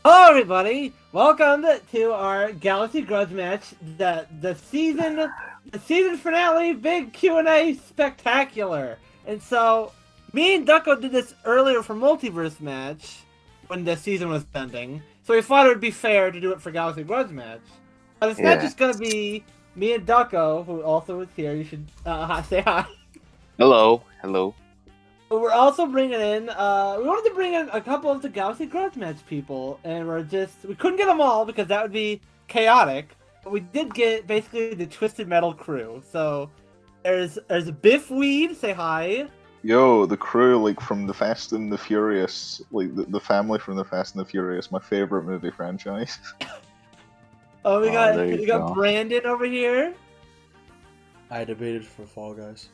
Hello, everybody. Welcome to our Galaxy Grudge Match, the season finale, big Q&A spectacular. And so, me and Ducko did this earlier for Multiverse Match when the season was ending. So we thought it would be fair to do it for Galaxy Grudge Match. But this match is gonna be me and Ducko, who also is here. You should say hi. Hello, hello. But we're also bringing in, we wanted to bring in a couple of the Galaxy Grudge Match people, and we couldn't get them all because that would be chaotic, but we did get basically the Twisted Metal crew. So, there's Biff Weed, say hi. Yo, the crew, like, from the Fast and the Furious, like, the family from the Fast and the Furious, my favorite movie franchise. Oh, we there you got go. Brandon over here. I debated for Fall Guys.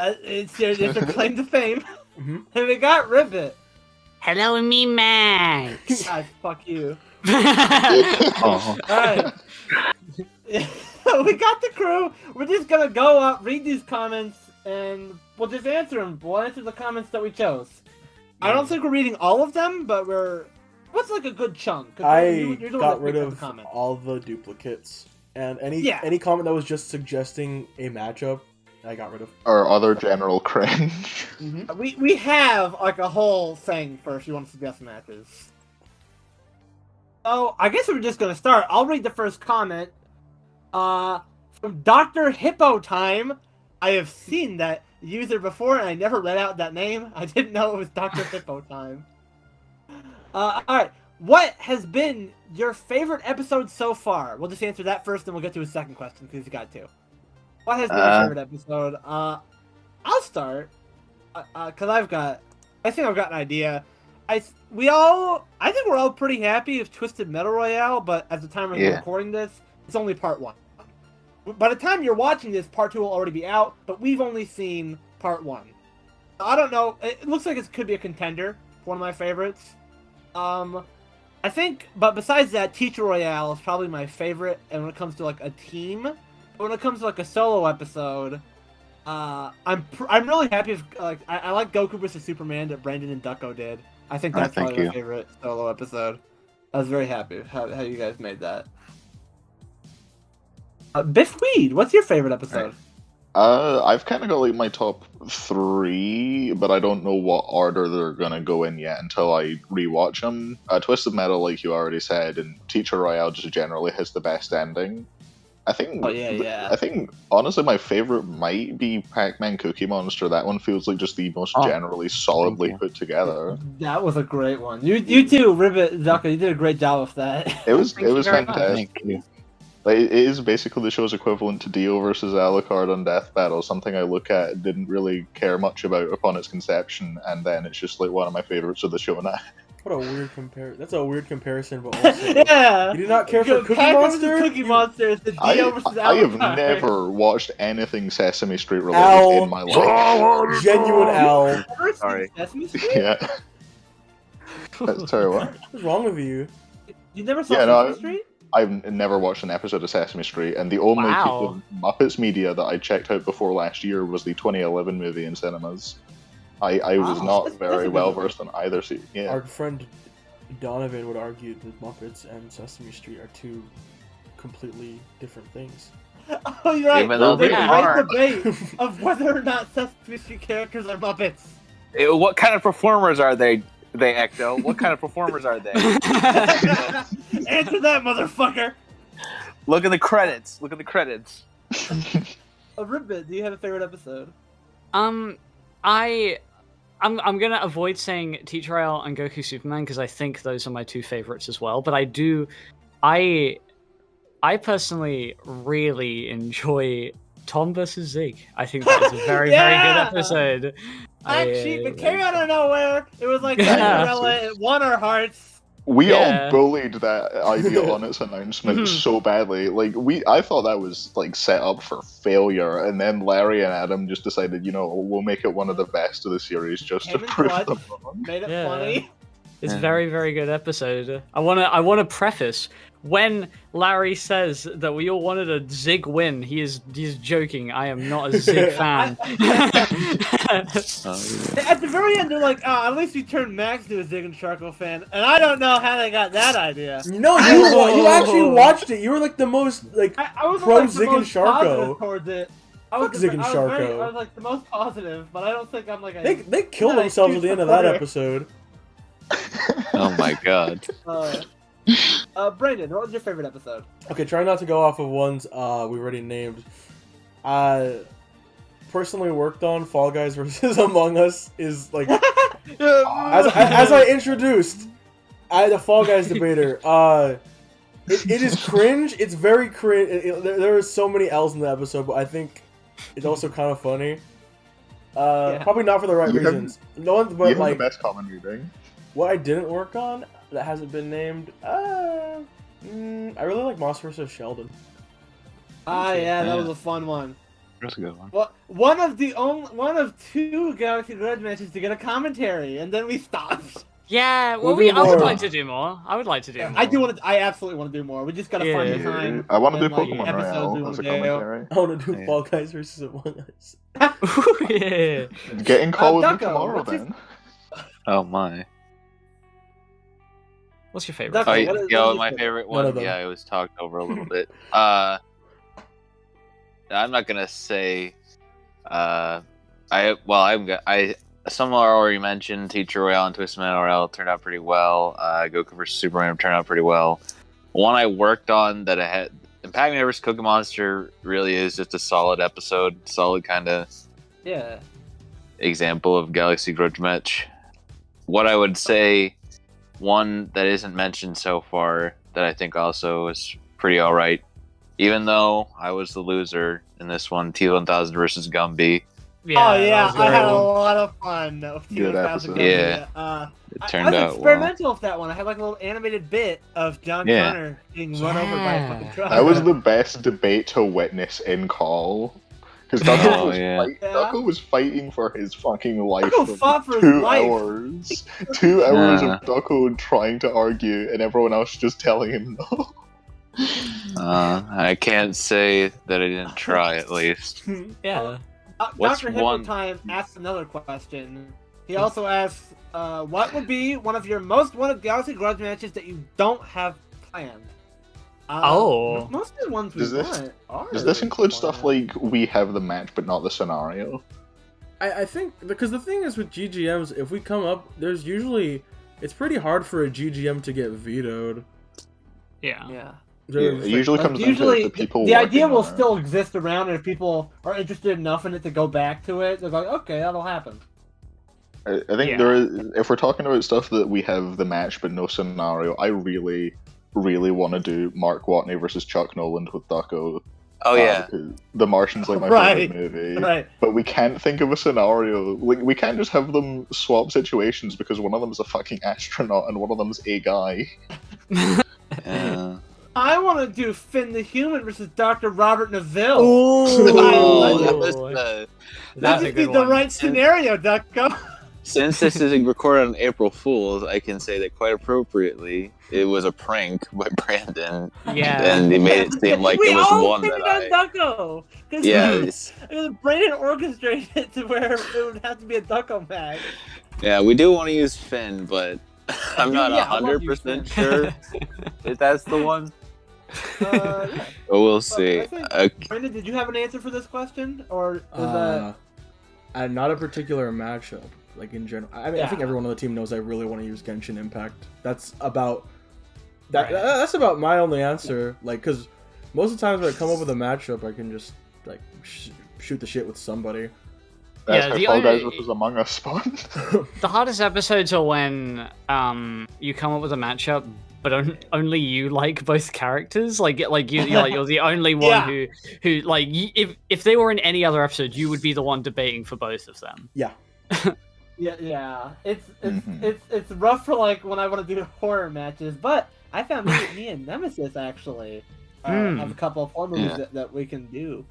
It's your claim to fame. Mhm. And we got Ribbit. Hello, me, Max. God, fuck you. Oh. Alright. We got the crew. We're just gonna go up, read these comments, and we'll just answer them. We'll answer the comments that we chose. I don't think we're reading all of them, but what's like a good chunk? 'Cause you're the one got that rid picked up of the comment. all the duplicates, and any comment that was just suggesting a matchup, I got rid of. Or other general cringe. We have like a whole thing for if you want to suggest matches. So I guess we're just gonna start. I'll read the first comment. From Dr. Hippo Time. I have seen that user before, and I never read out that name. I didn't know it was Dr. Hippo Time. Alright. What has been your favorite episode so far? We'll just answer that first, then we'll get to a second question, because you got two. What has been your favorite episode? I'll start. Because I think I've got an idea. I think we're all pretty happy with Twisted Metal Royale, but at the time we're recording this, it's only part 1. By the time you're watching this, part 2 will already be out, but we've only seen part 1. I don't know. It looks like it could be a contender for one of my favorites. I think, but besides that, Teacher Royale is probably my favorite, and when it comes to like a team, when it comes to like a solo episode, I'm really happy with, like, I like Goku vs Superman that Brandon and Ducko did. I think that's probably my favorite solo episode. I was very happy with how you guys made that. Biff Weed, what's your favorite episode? I've kind of got like my top 3, but I don't know what order they're gonna go in yet until I rewatch them. Twisted Metal, like you already said, and Teacher Royale just generally has the best ending. I think. I think honestly, my favorite might be Pac-Man Cookie Monster. That one feels like just the most generally solidly put together. That was a great one. You too, Ribbit, Zucker. You did a great job with that. It was fantastic. Thank you. Like, it is basically the show's equivalent to Dio versus Alucard on Death Battle, something I look at and didn't really care much about upon its conception, and then it's just like one of my favorites of the show now. What a weird That's a weird comparison, but also Yeah. You did not care for Cookie Pac-Man Monster? Cookie Monster is the Dio versus Alucard. I have never watched anything Sesame Street related in my life. Genuine Al. Sorry. Sesame Street? Yeah. Sorry, what? What's wrong with you? You never saw Sesame Street? I've never watched an episode of Sesame Street, and the only piece of Muppets media that I checked out before last year was the 2011 movie in cinemas. I was not very well versed on either. Our friend Donovan would argue that Muppets and Sesame Street are two completely different things. Oh, you're right. Even though There's they a are. great debate of whether or not Sesame Street characters are Muppets. What kind of performers are they, Ecto? What kind of performers are they? Answer that, motherfucker! Look at the credits. Ribbit, do you have a favorite episode? I'm gonna avoid saying Teacher Royale and Goku Superman because I think those are my two favorites as well. But I personally really enjoy Tom versus Zig. I think that was a very very good episode. It came out of nowhere. It was like Cinderella. It won our hearts. We all bullied that idea on its announcement so badly. Like I thought that was like set up for failure, and then Larry and Adam just decided, we'll make it one of the best of the series just to prove them wrong. Made it funny. It's a very very good episode. I wanna preface when Larry says that we all wanted a Zig win, he's joking. I am not a Zig fan. At the very end, they're like, at least you turned Max to a Zig and Sharko fan, and I don't know how they got that idea. No, you actually watched it. You were like the most I was pro like, Zig the and most positive Sharko. towards it. Fuck Zig and Sharko. I was like the most positive, but I don't think I'm like a... They killed themselves at the end of that episode. Oh my god. Brandon, what was your favorite episode? Okay, try not to go off of ones we already named. Personally worked on Fall Guys versus Among Us is like as I introduced, I had a Fall Guys debater. It is cringe. It's very cringe. There are so many L's in the episode, but I think it's also kind of funny. Probably not for the right reasons. No one, but like the best common reading. What I didn't work on that hasn't been named. I really like Moss vs. Sheldon. Yeah, that was a fun one. That's a good one. Well, one of two Galaxy Grudge matches to get a commentary, and then we stopped. Yeah, well, I would like to do more. I would like to do more. I absolutely want to do more. We just gotta find the time. I want to do and, like, Pokemon episodes we Royale wanna as a do. commentary. I want to do Fall Guys versus Among Us. Yeah. Get in call with me Ducko, tomorrow what's your- then. Oh my. What's your favorite? That's Oh, what yeah, is my your favorite None of one. them. Yeah, it was talked over a little bit. I'm not gonna say. Some are already mentioned. Teacher Royale and Twisted Metal Royale turned out pretty well. Goku vs Superman turned out pretty well. One I worked on that I had. Impact Man vs Cookie Monster really is just a solid episode. Solid kind of Yeah. example of Galaxy Grudge Match. What I would say, one that isn't mentioned so far that I think also is pretty alright, even though I was the loser in this one, T1000 versus Gumby. Yeah, Oh yeah, that was I a had good a one. lot of fun with Good 2000 episode. Yeah. It I turned was out well. experimental with that one. I had like a little animated bit of John Yeah. Connor being run over by a fucking truck. That was the best debate to witness in call. Because Oh, yeah. Ducko was fighting for his fucking life Ducko for fought for his 2 life. hours. 2 hours Yeah. of Ducko trying to argue and everyone else just telling him no. I can't say that I didn't try at least. Yeah. What's Dr. one- Hippolyte asked another question. He also asked, what would be one of your most wanted Galaxy Grudge matches that you don't have planned? Most of the ones we Does this- want are... Does this include stuff planned. like we have the match but not the scenario? I think because the thing is with GGMs, if we come up, there's usually it's pretty hard for a GGM to get vetoed. Yeah. Yeah. It usually Like, comes down to the people the idea working will on it. still exist around, and if people are interested enough in it to go back to it, they're like, okay, that'll happen. I think Yeah. there is, if we're talking about stuff that we have the match but no scenario, I really want to do Mark Watney versus Chuck Noland with Ducko. Oh yeah. Because The Martian's like my Right. favorite movie. Right. But we can't think of a scenario. Like, we can't just have them swap situations because one of them is a fucking astronaut and one of them's a guy. Yeah. I want to do Finn the Human versus Dr. Robert Neville. Ooh. That That's a would be good the one. right scenario, Ducko. Since this is recorded on April Fool's, I can say that quite appropriately, it was a prank by Brandon. Yeah. And he made it seem like we it was all one picked that on Ducko. Yeah, it's- Brandon orchestrated it to where it would have to be a Ducko match. yeah, we do want to use Finn, but I'm not Yeah, I love you, 100% Finn. sure if that's the one. Yeah. But we'll see. I think- Okay. Brandon, did you have an answer for this question, or is Not a particular matchup, like in general. I mean, I think Yeah. everyone on the team knows I really want to use Genshin Impact. That's about that. Right. That's about my only answer. Like, because most of the times when I come up with a matchup, I can just like shoot the shit with somebody. That's Yeah, how the Fall Guys only- versus Among Us spawn. The hardest episodes are when you come up with a matchup, but only you like both characters. Like you're the only one Yeah. who like if they were in any other episode, you would be the one debating for both of them. Yeah. Yeah. It's Mhm. it's rough for like when I want to do horror matches, but I found me and Nemesis actually have a couple of horror movies Yeah. that we can do.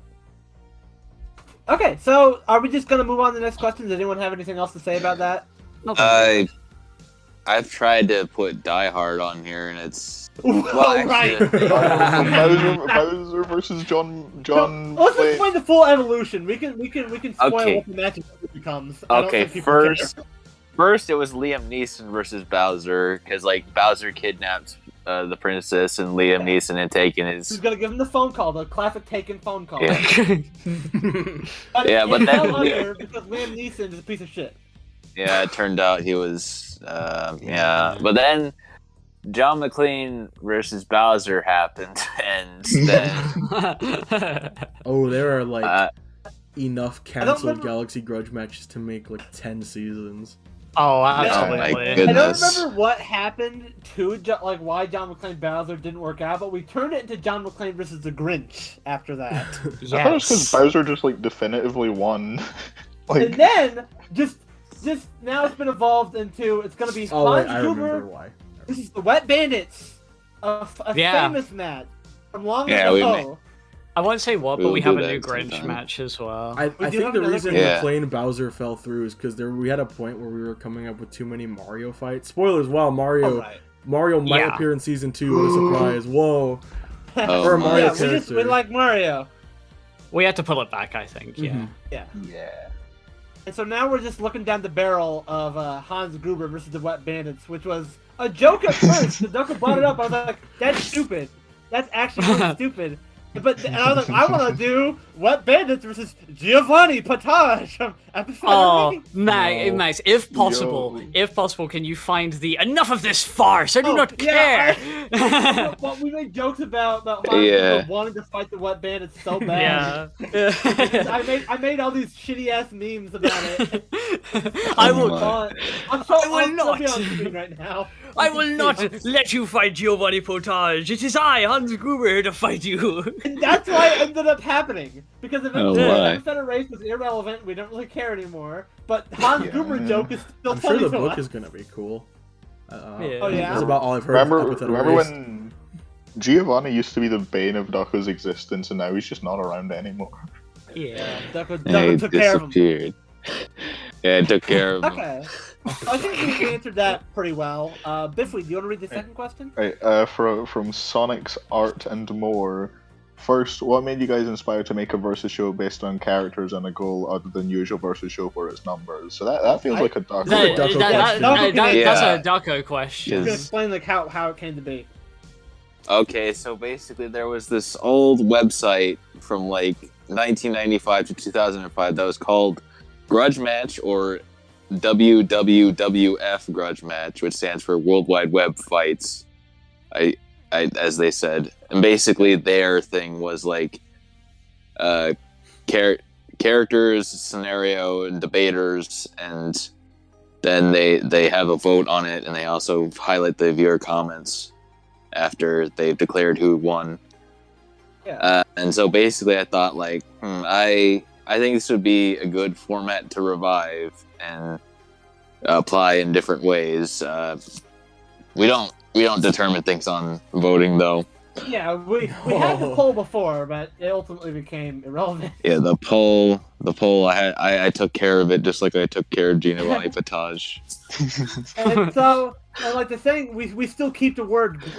Okay, so are we just gonna move on to the next question? Does anyone have anything else to say about that? Not that I I've tried to put Die Hard on here, and it's Right. Bowser versus John. Let's Wayne. explain the full evolution. We can spoil Okay. what the match becomes. I don't Okay, think people care. first it was Liam Neeson versus Bowser, because like Bowser kidnapped the princess, and Liam Neeson had taken Who's his. gonna give him the phone call, the classic Taken phone call? Yeah. But Yeah, but it then- fell under because Liam Neeson is a piece of shit. Yeah, it turned out he was. But then John McClane versus Bowser happened, and then Oh, there are like enough canceled remember- Galaxy Grudge matches to make like 10 seasons. Oh, my absolutely. I don't goodness. remember what happened to like why John McClane Bowser didn't work out, but we turned it into John McClane versus the Grinch after that. I thought it was because Yes. Bowser just like definitively won. And Like, then just now it's been evolved into it's gonna be Oh, wait, Hans I remember Gruber why. versus the Wet Bandits, a Yeah. famous match from long Yeah, we ago. I won't say what, but We'll we do have a that new Grinch sometime. match as well. I do think have the another reason Grinch. Yeah. McClane Bowser fell through is because we had a point where we were coming up with too many Mario fights. Spoilers, wow, Mario Alright. Mario might Yeah. appear in season 2. What a surprise. Whoa. Oh, Or a my. Mario Yeah, we character. like Mario. We had to pull it back, I think. Yeah. Mhm. Yeah. yeah. And so now we're just looking down the barrel of Hans Gruber versus the Wet Bandits, which was a joke at first. The Ducker brought it up. I was like, that's stupid. That's actually really stupid. And I was like, I want to do Wet Bandits versus Giovanni Potage from episode Oh, 8. Max, if possible, can you find the enough of this farce? I do Oh, not yeah, care. Well, we made jokes about Hans Yeah. Gruber wanting to fight the Wet Bandits so bad. Yeah. I made all these shitty ass memes about it. I Oh will. my. I'm so I will I'll be not. on screen right now. I will not let you fight Giovanni Potage. It is I, Hans Gruber, here to fight you. And that's why it ended up happening. Because eventually Oh, the why? episode of race was irrelevant. We don't really care anymore. But Hans Yeah. Gruber joke is still I'm sure funny the to book us. is going to be cool. Yeah. Oh, yeah? That's about all I've heard. Remember of Episode of Race. when Giovanni used to be the bane of Ducko's existence, and now he's just not around anymore. Yeah. Ducko Yeah, he took care of him. disappeared. Yeah, it took care of him. Okay. I think we answered that pretty well. Biffy, do you want to read the second question? Right, from Sonic's Art and More. First, what made you guys inspired to make a versus show based on characters and a goal other than usual versus show for its numbers? So that feels like a Ducko. That- Ducko that- question. that's Yeah. a Ducko You question. can explain like how it came to be. Okay, so basically there was this old website from like 1995 to 2005 that was called Grudge Match, or WWWF Grudge Match, which stands for World Wide Web Fights. As they said, and basically their thing was like characters, scenario, and debaters, and then they have a vote on it, and they also highlight the viewer comments after they've declared who won. Yeah. And so basically I thought like, I think this would be a good format to revive and apply in different ways. We don't determine things on voting though. Yeah, we had the poll before, but it ultimately became irrelevant. Yeah, the poll. I took care of it just like I took care of Giovanni Potage. And so, like the thing, we still keep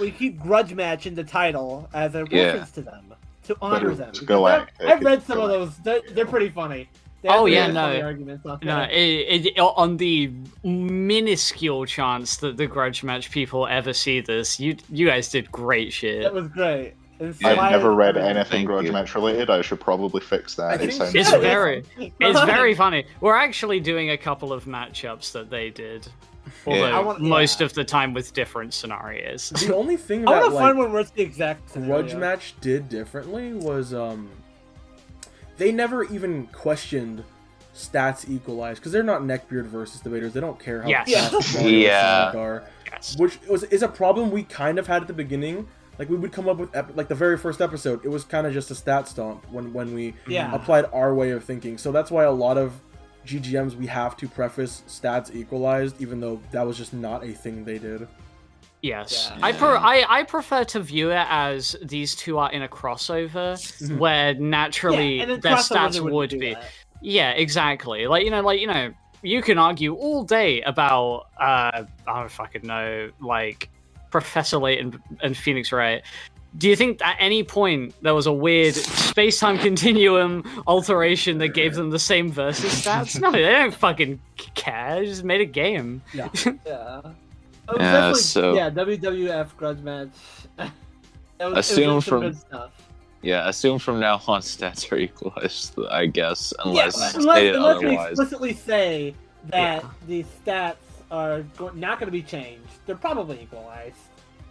we keep Grudge Match in the title as a Yeah. reference to them, to honor them. It's Because galactic, I've read it's some of those. They're pretty funny. They Oh, have yeah, some no. funny arguments on No, there. on the minuscule chance that the Grudge Match people ever see this, you guys did great shit. That was great. And so I've never read anything Thank Grudge you. Match related. I should probably fix that. I It think sounds It's Yeah, great. it's very funny. We're actually doing a couple of matchups that they did, although Yeah. most of the time with different scenarios. The only thing I that want to find like, one where it's the exact Grudge scenario. Match did differently was they never even questioned stats equalized because they're not neckbeard versus debaters. They don't care how Yes. fast Mario and Yeah. Sonic are. Yes. Which is a problem we kind of had at the beginning. Like we would come up with like the very first episode, it was kind of just a stat stomp when we Yeah. applied our way of thinking. So that's why a lot of GGMs we have to preface stats equalized, even though that was just not a thing they did. Yes, Yeah. I prefer to view it as these two are in a crossover Mhm. where naturally Yeah, and then their crossovers stats wouldn't would do be. that. Yeah, exactly. Like you know, you can argue all day about I don't fucking know, like Professor Layton and Phoenix Wright. Do you think at any point there was a weird space-time continuum alteration that gave them the same versus stats? No, they don't fucking care. They just made a game. Yeah. Yeah. WWF Grudge Match. Assume from now on stats are equalized, I guess, unless stated unless we otherwise. explicitly say that the stats are not going to be changed. They're probably equalized.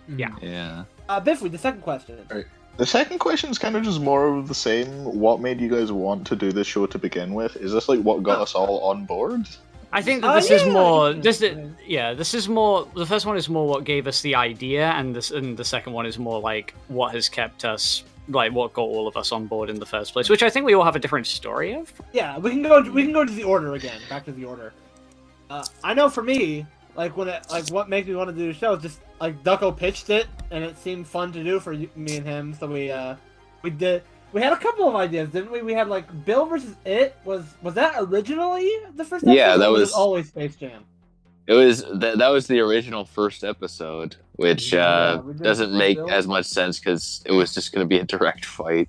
Yeah. Biffy, the second question. Right. The second question is kind of just more of the same. What made you guys want to do this show to begin with? Is this like what got us all on board? I think that this is more. This is more. The first one is more what gave us the idea, and the second one is more like what has kept us, like what got all of us on board in the first place. Which I think we all have a different story of. Yeah, we can go to the order again. Back to the order. I know for me, like what makes me want to do the show is just like Ducko pitched it, and it seemed fun to do for me and him. So we did. We had a couple of ideas, didn't we? We had like Bill versus It. Was that originally the first episode? Yeah, that was always Space Jam. It was that was the original first episode, which doesn't make as much sense because it was just going to be a direct fight.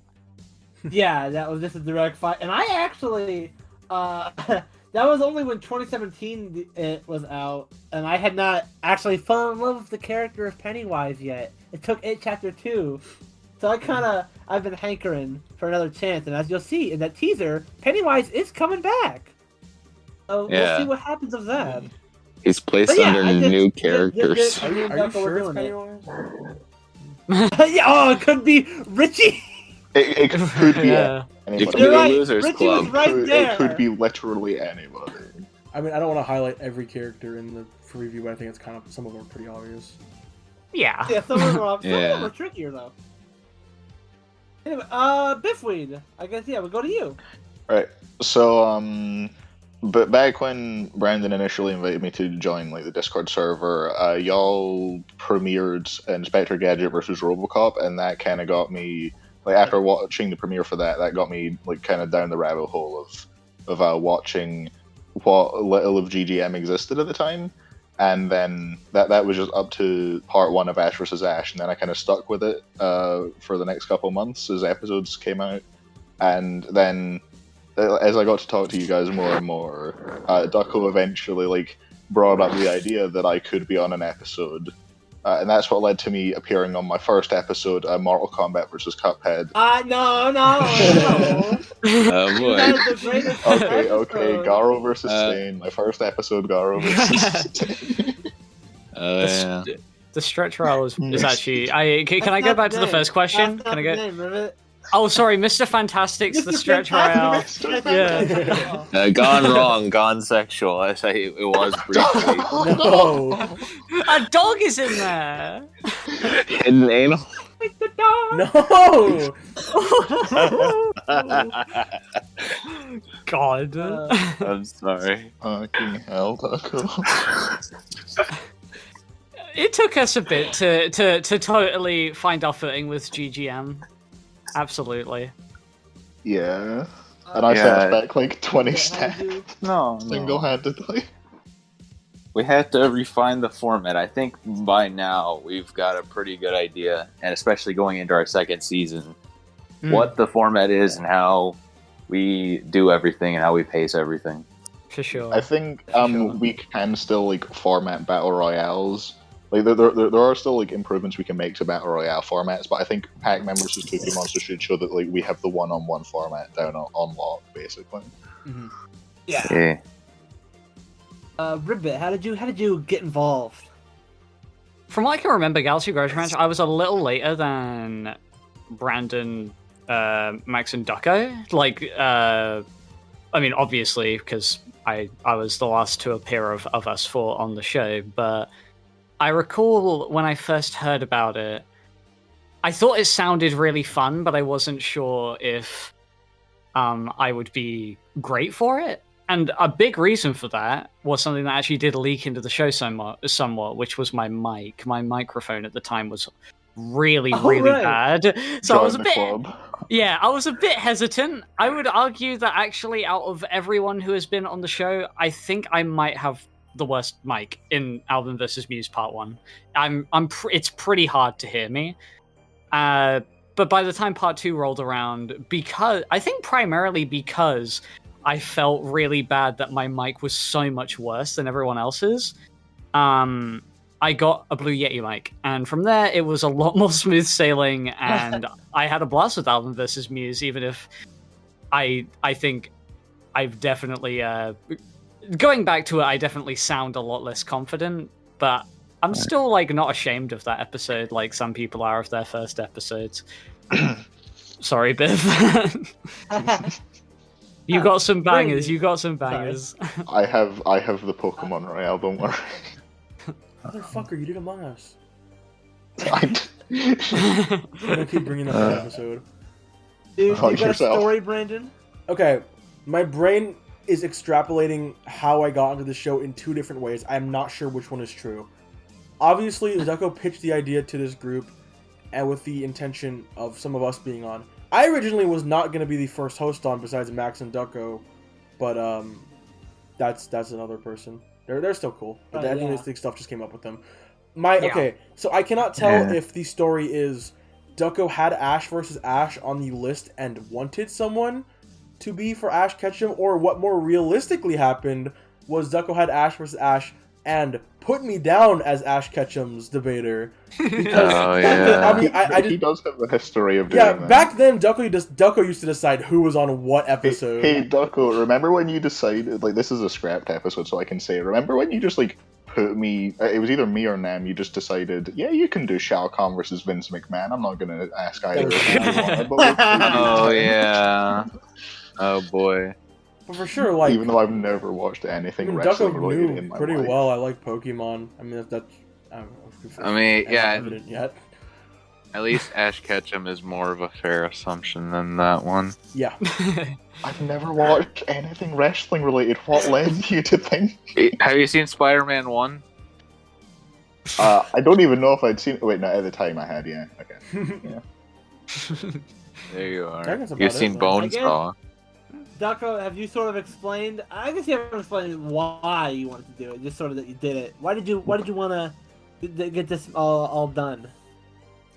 Yeah, that was just a direct fight, and I actually that was only when 2017 it was out, and I had not actually fallen in love with the character of Pennywise yet. It took It Chapter 2. So I've been hankering for another chance, and as you'll see in that teaser, Pennywise is coming back. So we'll see what happens of that. He's placed under new characters. Are you sure it's Pennywise? Yeah, it could be Richie. It could be It anybody. could be the Losers Richie Club. was right there. It could be literally anybody. I mean, I don't want to highlight every character in the preview, but I think it's kind of some of them are pretty obvious. Yeah. Yeah, some of them are trickier though. Anyway, Biffweed, I guess we'll go to you. Right. So, but back when Brandon initially invited me to join like the Discord server, y'all premiered Inspector Gadget versus RoboCop, and that kind of got me like after watching the premiere for that got me like kind of down the rabbit hole of watching what little of GGM existed at the time. And then that was just up to part 1 of Ash vs. Ash, and then I kind of stuck with it for the next couple months as episodes came out. And then as I got to talk to you guys more and more, Ducko eventually like brought up the idea that I could be on an episode. And that's what led to me appearing on my first episode, Mortal Kombat vs. Cuphead. No. Oh boy. Okay, Garo vs. Stain. My first episode, Garo vs. Stain. Yeah. The stretch trial is actually. Can I go back to the first question? Can I go? Oh, sorry, Mr. Fantastic's the stretch trial. Yeah. Gone wrong, gone sexual. I say it was briefly. No. A dog is in there. Hidden anal. No. God. I'm sorry. Fucking hell, Ducko. It took us a bit to totally find our footing with GGM. Absolutely. Yeah. And I set us back like 20 steps. No. Single-handedly. We have to refine the format. I think by now we've got a pretty good idea, and especially going into our second season, what the format is and how we do everything and how we pace everything. For sure. I think we can still like format battle royales. Like there are still like improvements we can make to battle royale formats, but I think Pac-Man vs. Cookie Monster should show that like we have the one-on-one format down on lock, basically. Mm-hmm. Yeah. Ribbit, how did you get involved? From what I can remember, Galaxy Grudge Match, I was a little later than Brandon, Max, and Ducko. Like, I mean, obviously, because I was the last to appear of us four on the show, but I recall when I first heard about it, I thought it sounded really fun, but I wasn't sure if I would be great for it. And a big reason for that was something that actually did leak into the show somewhat, which was my mic. My microphone at the time was really right. bad. So I was a Join the bit club. Yeah, I was a bit hesitant. I would argue that actually, out of everyone who has been on the show, I think I might have the worst mic in Alvin versus Muse Part 1. It's pretty hard to hear me. But by the time Part 2 rolled around, I think primarily because I felt really bad that my mic was so much worse than everyone else's, I got a Blue Yeti mic, and from there it was a lot more smooth sailing, and I had a blast with Alvin versus Muse, even if I think I've definitely going back to it, I definitely sound a lot less confident, but I'm still like not ashamed of that episode like some people are of their first episodes. Sorry, Biff. You got some bangers. You got some bangers. I have the Pokemon Royale. Don't worry. Motherfucker, you did Among Us. I I'm gonna keep bringing up that episode. Dude, you Fuck got a yourself. story, Brandon? Okay, my brain is extrapolating how I got into the show in two different ways. I'm not sure which one is true. Obviously, Zuko pitched the idea to this group, and with the intention of some of us being on. I originally was not going to be the first host on besides Max and Ducko, but that's another person. They're still cool. But I think this stuff just came up with them. Okay, so I cannot tell if the story is Ducko had Ash versus Ash on the list and wanted someone to be for Ash Ketchum, or what more realistically happened was Ducko had Ash versus Ash and put me down as Ash Ketchum's debater. Because, I mean, he does have a history of doing that. Back then, Ducko used to decide who was on what episode. Hey, Ducko, remember when you decided, like, this is a scrapped episode, so I can say, remember when you just, like, put me, it was either me or Nam, you just decided, yeah, you can do Shao Kahn versus Vince McMahon, I'm not gonna ask either of you. Oh, yeah. Oh, boy. But for sure, like, even though I've never watched anything wrestling Ducko related knew in my pretty life. well I like Pokemon. I mean, that's I don't know. I mean, yeah. Evident yet. At least Ash Ketchum is more of a fair assumption than that one. Yeah. I've never watched anything wrestling related. What led you to think? Have you seen Spider-Man 1? I don't even know if I'd seen. Wait, no, at the time I had. Yeah. Okay. Yeah. There you I are. guess about You've it, seen though. Bonesaw. Ducko, have you sort of explained? I guess you haven't explained why you wanted to do it. Just sort of that you did it. Why did you want to get this all done?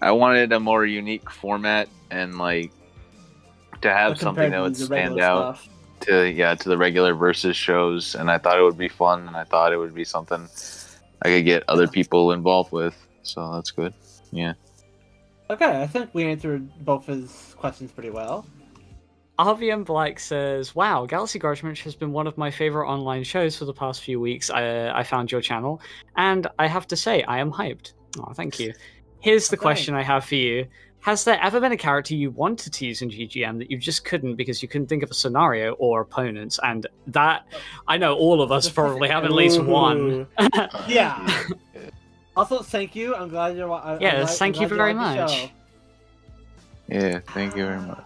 I wanted a more unique format and like to have something that would the stand regular out stuff. to the regular versus shows, and I thought it would be fun, and I thought it would be something I could get other people involved with. So that's good. Yeah. Okay, I think we answered both his questions pretty well. RVM Black says, wow, Galaxy Grudge Match has been one of my favorite online shows for the past few weeks. I found your channel, and I have to say, I am hyped. Oh, thank you. Here's the question I have for you. Has there ever been a character you wanted to use in GGM that you just couldn't because you couldn't think of a scenario or opponents? And that, I know all of us probably have at least one. Yeah. Also, thank you. I'm glad you're. Yes, thank you very much. Yeah, thank you very much.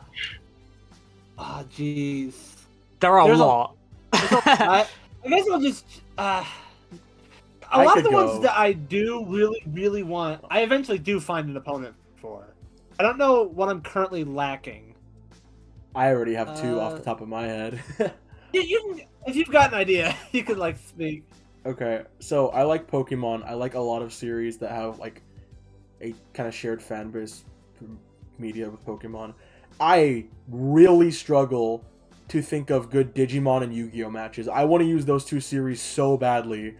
Oh, jeez. There are There's a lot. I guess I'll just. A lot of the ones that I do really, really want, I eventually do find an opponent for. I don't know what I'm currently lacking. I already have two off the top of my head. If you've got an idea, you could like speak. Okay, so I like Pokemon. I like a lot of series that have like a kind of shared fan base media with Pokemon. I really struggle to think of good Digimon and Yu-Gi-Oh matches. I want to use those two series so badly,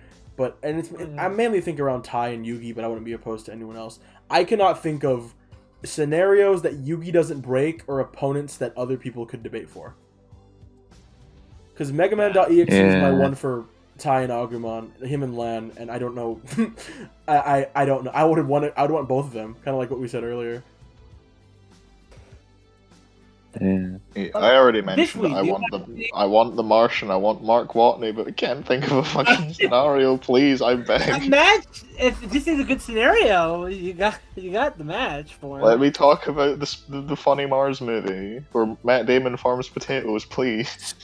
I mainly think around Tai and Yugi, but I wouldn't be opposed to anyone else. I cannot think of scenarios that Yugi doesn't break or opponents that other people could debate for. Because Mega Man.exe is my one for Tai and Agumon, him and Lan, and I don't know. I don't know. I would want both of them, kind of like what we said earlier. Yeah. I already mentioned that I want the Martian, I want Mark Watney, but I can't think of a fucking scenario. Please, I A beg. match. If this is a good scenario, you got the match for it. Let me talk about the funny Mars movie where Matt Damon farms potatoes, please.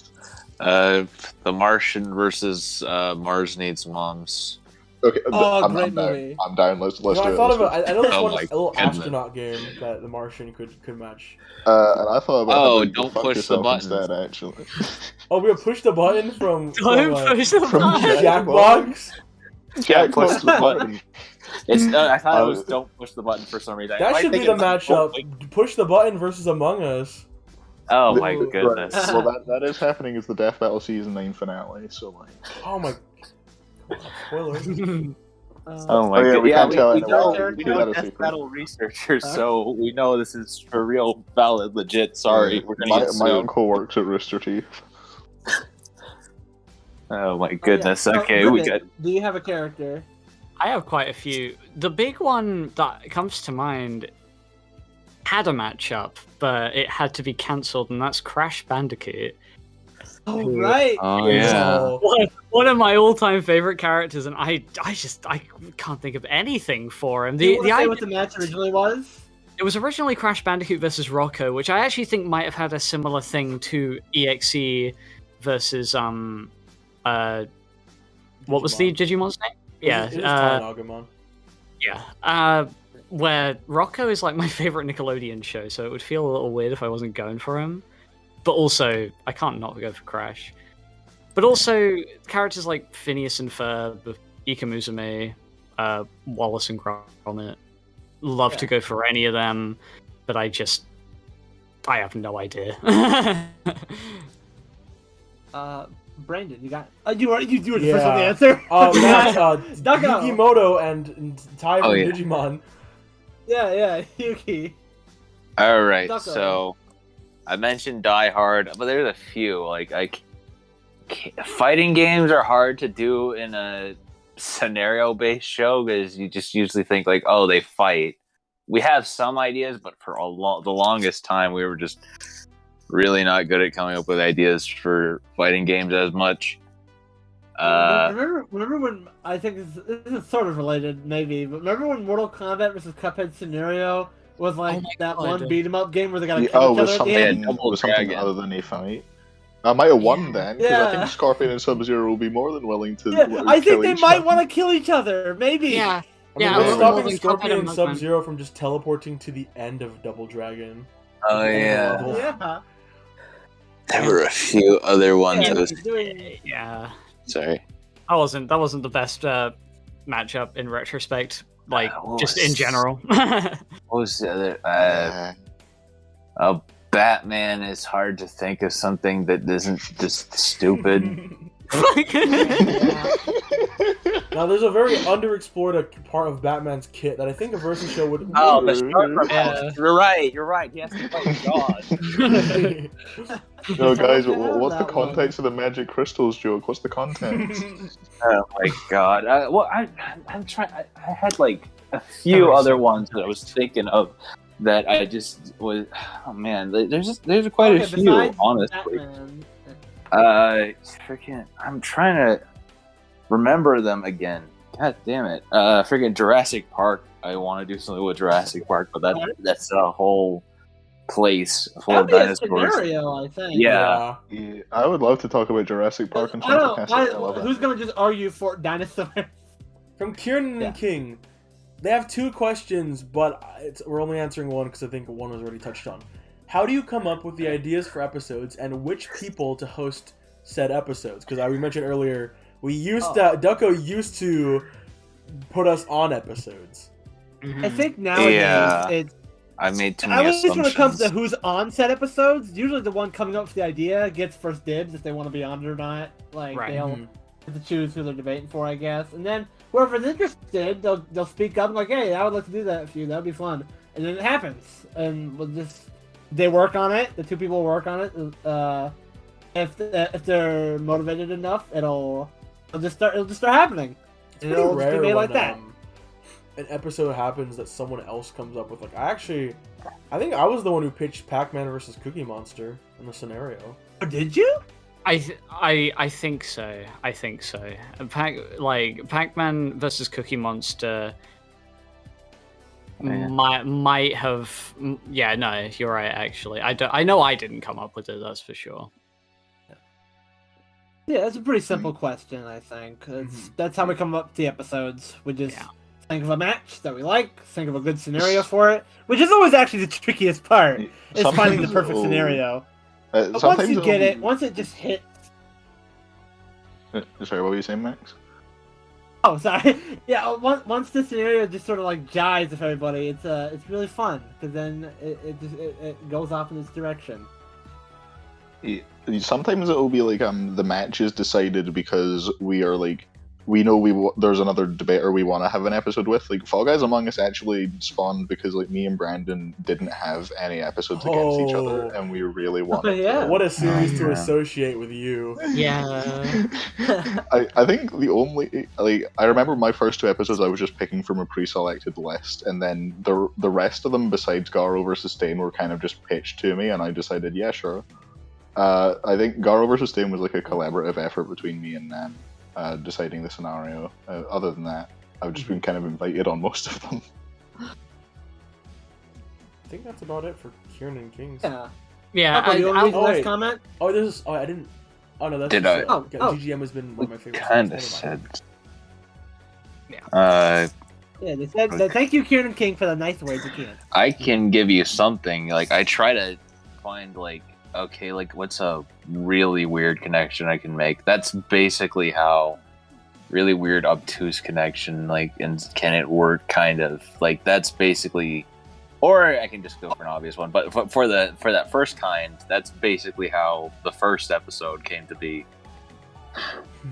The Martian versus Mars Needs Moms. Okay, Oh, I'm great down. movie. I'm down. Let's do I it. thought Let's do about. it. I know this Oh one my little goodness. astronaut game that the Martian could match. And I thought about Oh, having don't fuck push the yourself buttons. instead. Actually, Oh, we push the button from Don't push the from button. Jackbox. Jack push push the the button. button. It's I thought it was don't push the button for some reason. That I should be think the it's don't matchup. push- Push the button versus Among Us. Oh my Ooh. goodness. Well, that is happening as the Death Battle Season 9 finale. So like, Oh my. Spoiler. Oh my Oh, yeah, god! we Yeah, can't we, tell we anyone. know, Keep we know that a Death secret. Battle researchers, so we know this is for real, valid, legit. Sorry, we're gonna get my sued. uncle works at Rooster Teeth. Oh my goodness. So, Okay, we Brendan, got. Do you have a character? I have quite a few. The big one that comes to mind had a matchup, but it had to be cancelled, and that's Crash Bandicoot. Oh, right. Oh yeah. So, One of my all-time favorite characters, and I can't think of anything for him. Do you The want to say idea, what the match originally was? it was originally Crash Bandicoot versus Rocco, which I actually think might have had a similar thing to EXE versus what was the Digimon's name? Yeah, It was Ty Nagamon. yeah. Where Rocco is like my favorite Nickelodeon show, so it would feel a little weird if I wasn't going for him. But also, I can't not go for Crash. But also, characters like Phineas and Ferb, Ika Musume, Wallace and Gromit, love to go for any of them, but I have no idea. Brandon, you got. You were the first Yeah. one to answer. Matt, Ducko. Yukimoto and Ty from Oh, yeah. Digimon. Yeah, Yuki. All right, Ducko. so I mentioned Die Hard, but there's a few. Fighting games are hard to do in a scenario-based show because you just usually think like, oh, they fight. We have some ideas, but for the longest time, we were just really not good at coming up with ideas for fighting games as much. Remember when I think this is sort of related, maybe, but remember when Mortal Kombat versus Cuphead scenario was like Oh my that God. one beat 'em up game where they gotta Yeah, kill each was other at the end? something, Double was something Dragon. other than a fight. I might have won then, because I Yeah. think Scorpion and Sub-Zero will be more than willing to. Yeah, I think kill they each might other. want to kill each other. Maybe. Yeah. I mean, Yeah, what's I was stopping than Scorpion Cuphead and and Mugman. Sub-Zero from just teleporting to the end of Double Dragon? Oh yeah, level. Yeah. there were a few other ones. Yeah, I was Yeah. sorry. That wasn't the best matchup in retrospect, like What just was- in general. What was the other? Batman is hard to think of something that isn't just stupid. Now, there's a very underexplored part of Batman's kit that I think a versus show would. Oh, the sharper Yeah. mouse. You're right. He has to fight God. No, guys, Yeah, what's the that one. context of the magic crystals joke? What's the context? Oh my God. I'm trying. I had like a few Sorry, other sorry. ones that I was thinking of that I just was. Oh man, there's quite a Okay, few, besides honestly. Batman, Freaking, I'm trying to remember them again. God damn it. Freaking Jurassic Park. I want to do something with Jurassic Park, but that's a whole place full of that'd be a dinosaurs. scenario, I think. Yeah. Yeah, I would love to talk about Jurassic Park and I don't know. Fantastic. I love Who's that. gonna just argue for dinosaurs? From Kieran Yeah. and King, they have two questions, but we're only answering one because I think one was already touched on. How do you come up with the ideas for episodes and which people to host said episodes? Because we mentioned earlier, Ducko used to put us on episodes. I think nowadays Yeah. it's I made too at many least when it comes to assumptions. who's on set episodes. Usually the one coming up with the idea gets first dibs if they want to be on it or not. Like Right. they'll get to choose who they're debating for, I guess. And then whoever's interested, they'll speak up and like, hey, I would like to do that for you. That'd be fun. And then it happens, and they work on it. The two people work on it. If they're motivated enough, it'll just start happening. It's And pretty it'll just rare be when like that. an episode happens that someone else comes up with. Like, I think I was the one who pitched Pac-Man versus Cookie Monster in the scenario. Oh, did you? I think so. I think so. Pac-Man versus Cookie Monster Yeah. might have. Yeah, no, you're right. Actually, I know I didn't come up with it. That's for sure. Yeah, that's a pretty simple question, I think. That's how we come up with the episodes. We just think of a match that we like, think of a good scenario for it, which is always actually the trickiest part, is finding the perfect scenario. But once you get it, once it just hits... Sorry, what were you saying, Max? Oh, sorry. Yeah, once the scenario just sort of like jives with everybody, it's really fun, because then it goes off in its direction. Sometimes it'll be like the match is decided because we are like we know there's another debater we want to have an episode with. Like Fall Guys Among Us actually spawned because like me and Brandon didn't have any episodes against each other, and we really wanted. Yeah. What a series to associate with you. Yeah. I think the only I remember my first 2 episodes I was just picking from a pre-selected list, and then the rest of them besides Garo vs Dane were kind of just pitched to me, and I decided yeah sure. I think Garo vs Dane was like a collaborative effort between me and Nan, deciding the scenario. Other than that, I've just been kind of invited on most of them. I think that's about it for Kieran and Kings. Yeah. Yeah. You want to read the next wait. comment? Oh, this is. Oh, I didn't. Oh no, that's. Did I? GGM has been one of my favorites. Kind of Never said. Yeah. Yeah, they said thank you, Kieran and King, for the nice words again. I can give you something. Like I try to find like okay, like what's a really weird connection I can make? That's basically how really weird obtuse connection like and can it work kind of like that's basically or I can just go for an obvious one, but for that first kind, that's basically how the first episode came to be.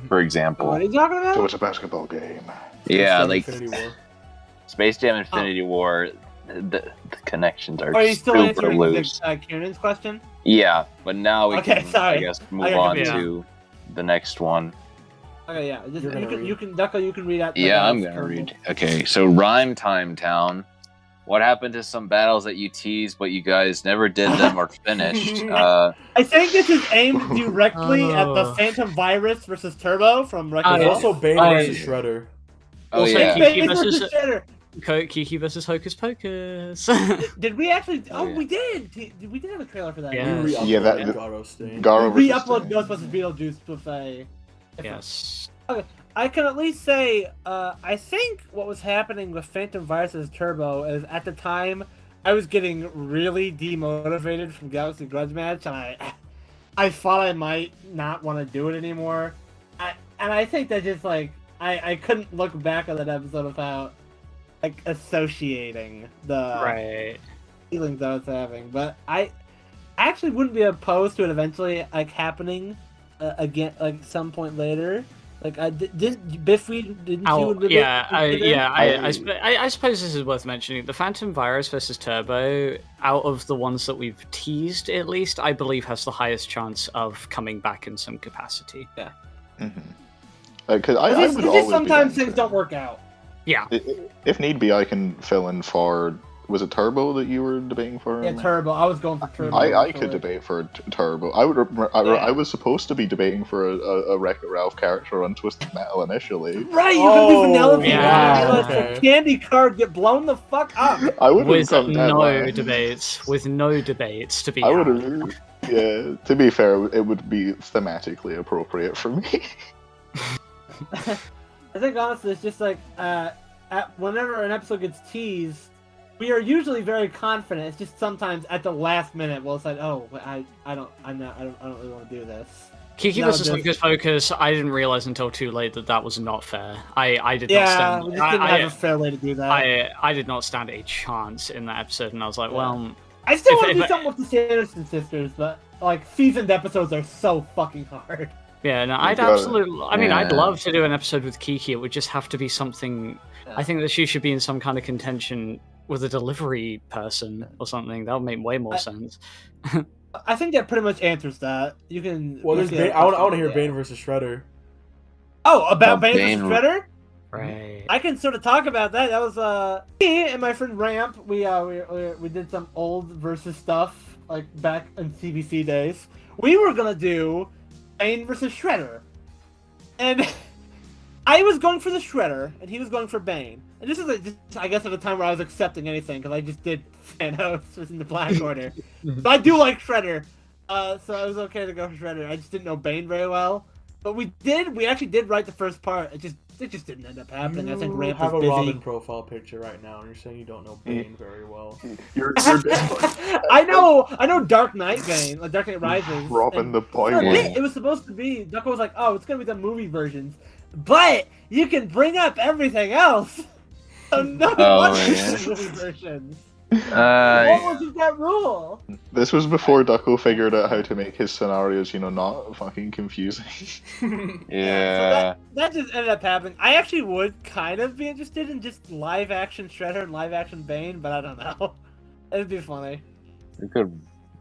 For example. What are you talking about? So it's a basketball game. Yeah, like Infinity War. Space Jam Infinity War, the connections are Are you still super answering loose. Kieran's question? Yeah, but now we Okay, can, sorry. I guess, move I on got to the next one. Okay, yeah. Just, You're gonna you can Ducko, you can read out. the Yeah, I'm notes gonna from- read. Okay, so Rhyme Time Town. What happened to some battles that you teased, but you guys never did them or finished? I think this is aimed directly at the Phantom Virus versus Turbo from Wreck-It There's Ralph. also Bane versus Shredder. Oh Also, yeah, Kiki Bane versus- versus Shredder. Kiki versus Hocus Pocus. Did we actually? Oh, Oh, yeah. we did. We did have a trailer for that. Yeah. We re-uploaded Yeah, that- Garo Stain. Garo We versus re-upload Dane. Ghostbusters Beetlejuice with a. Yes. I can at least say, I think what was happening with Phantom Virus Turbo is at the time I was getting really demotivated from Galaxy Grudge Match, and I thought I might not want to do it anymore. And I think that just like I couldn't look back on that episode without like associating the feelings I was having. But I actually wouldn't be opposed to it eventually like happening again like some point later. Like didn't you? I suppose this is worth mentioning. The Phantom Virus versus Turbo, out of the ones that we've teased, at least, I believe has the highest chance of coming back in some capacity. Yeah. Because I would Just always sometimes be down things don't work out. Yeah. If need be, I can fill in for. Was it Turbo that you were debating for? Yeah, Turbo. I was going for Turbo. I could debate for Turbo. I was supposed to be debating for a Wreck-It Ralph character on Twisted Metal initially. Right, you could do Vanellope. yeah. The candy card get blown the fuck up. I would have With come down. no debates. With no debates, to be I would honest. have. Yeah, to be fair, it would be thematically appropriate for me. I think honestly, it's just like whenever an episode gets teased, we are usually very confident. It's just sometimes at the last minute we'll say, "Oh, I don't really want to do this." Kiki No, versus just- Hocus Pocus, I didn't realize until too late that was not fair. I did not Yeah, stand. we just didn't have a fair way to do that. I did not stand a chance in that episode, and I was like, well, I still if- want to do if- something with the Sanderson sisters, but like seasoned episodes are so fucking hard. yeah, no, I'd got it. absolutely. I mean, I'd Yeah. love to do an episode with Kiki. It would just have to be something. Yeah. I think that she should be in some kind of contention with a delivery person or something. That would make way more sense. I think that pretty much answers that. You can. Well, there's look at Bane. I want to hear yeah. Bane versus Shredder. Oh, about Oh, Bane Bane. versus Shredder? Right. I can sort of talk about that. That was me and my friend Ramp. We did some old versus stuff like back in CBC days. We were gonna do Bane versus Shredder, and I was going for the Shredder, and he was going for Bane. And this is I guess at a time where I was accepting anything because I just did Thanos was in the Black Order. But I do like Shredder, so I was okay to go for Shredder. I just didn't know Bane very well. But we actually did write the first part. It just didn't end up happening. I think You Ramp have was a busy. Robin profile picture right now, and you're saying you don't know Bane very well. You're definitely I know Dark Knight Bane, like Dark Knight Rises. Robin and the boy for a one. bit, it was supposed to be. Ducko was like, "Oh, it's gonna be the movie versions," but you can bring up everything else. So no, Oh, the movie versions. What Yeah. was that rule? This was before Ducko figured out how to make his scenarios, not fucking confusing. Yeah. So that just ended up happening. I actually would kind of be interested in just live action Shredder and live action Bane, but I don't know. It'd be funny. We could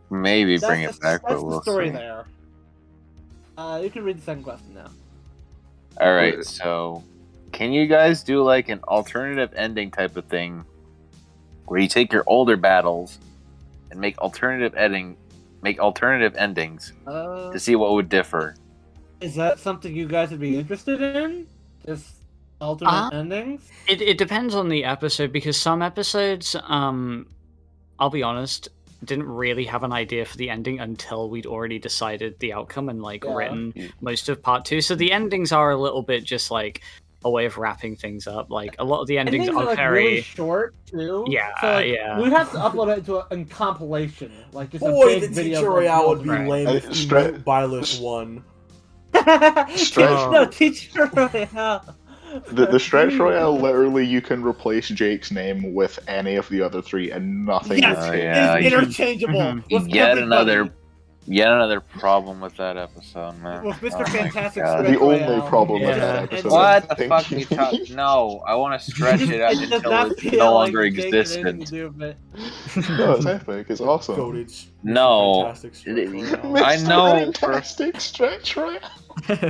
maybe bring it back, That's but we'll the story see. there. You can read the second question now. All right, so can you guys do like an alternative ending type of thing, where you take your older battles and make alternative endings to see what would differ? Is that something you guys would be interested in? Just alternate endings? It depends on the episode, because some episodes, I'll be honest, didn't really have an idea for the ending until we'd already decided the outcome and written most of part 2. So the endings are a little bit just like a way of wrapping things up. Like a lot of the endings are like very really short too. Yeah, so, yeah. We'd have to upload it into a compilation, like just Boy, a the big video. Teacher Royale would be Right. lame if you Stre- knew Byleth won. No, Teacher Royale. The Stretch Royale, literally, you can replace Jake's name with any of the other 3 and nothing Yes, will change. yeah, it's you- interchangeable. with Yet everybody. another problem with that episode, man. With Mr. Oh my Fantastic God. Stretch The only Royale. problem with Yeah. that episode. What I the think- fuck are you talking? No, I want to stretch it out It does until not it's feel no like longer Jake has anything existent. to do with it. No, it's epic. It's awesome. Goated Mr. No. Fantastic Stretch Royale. I know. Fantastic Stretch Royale.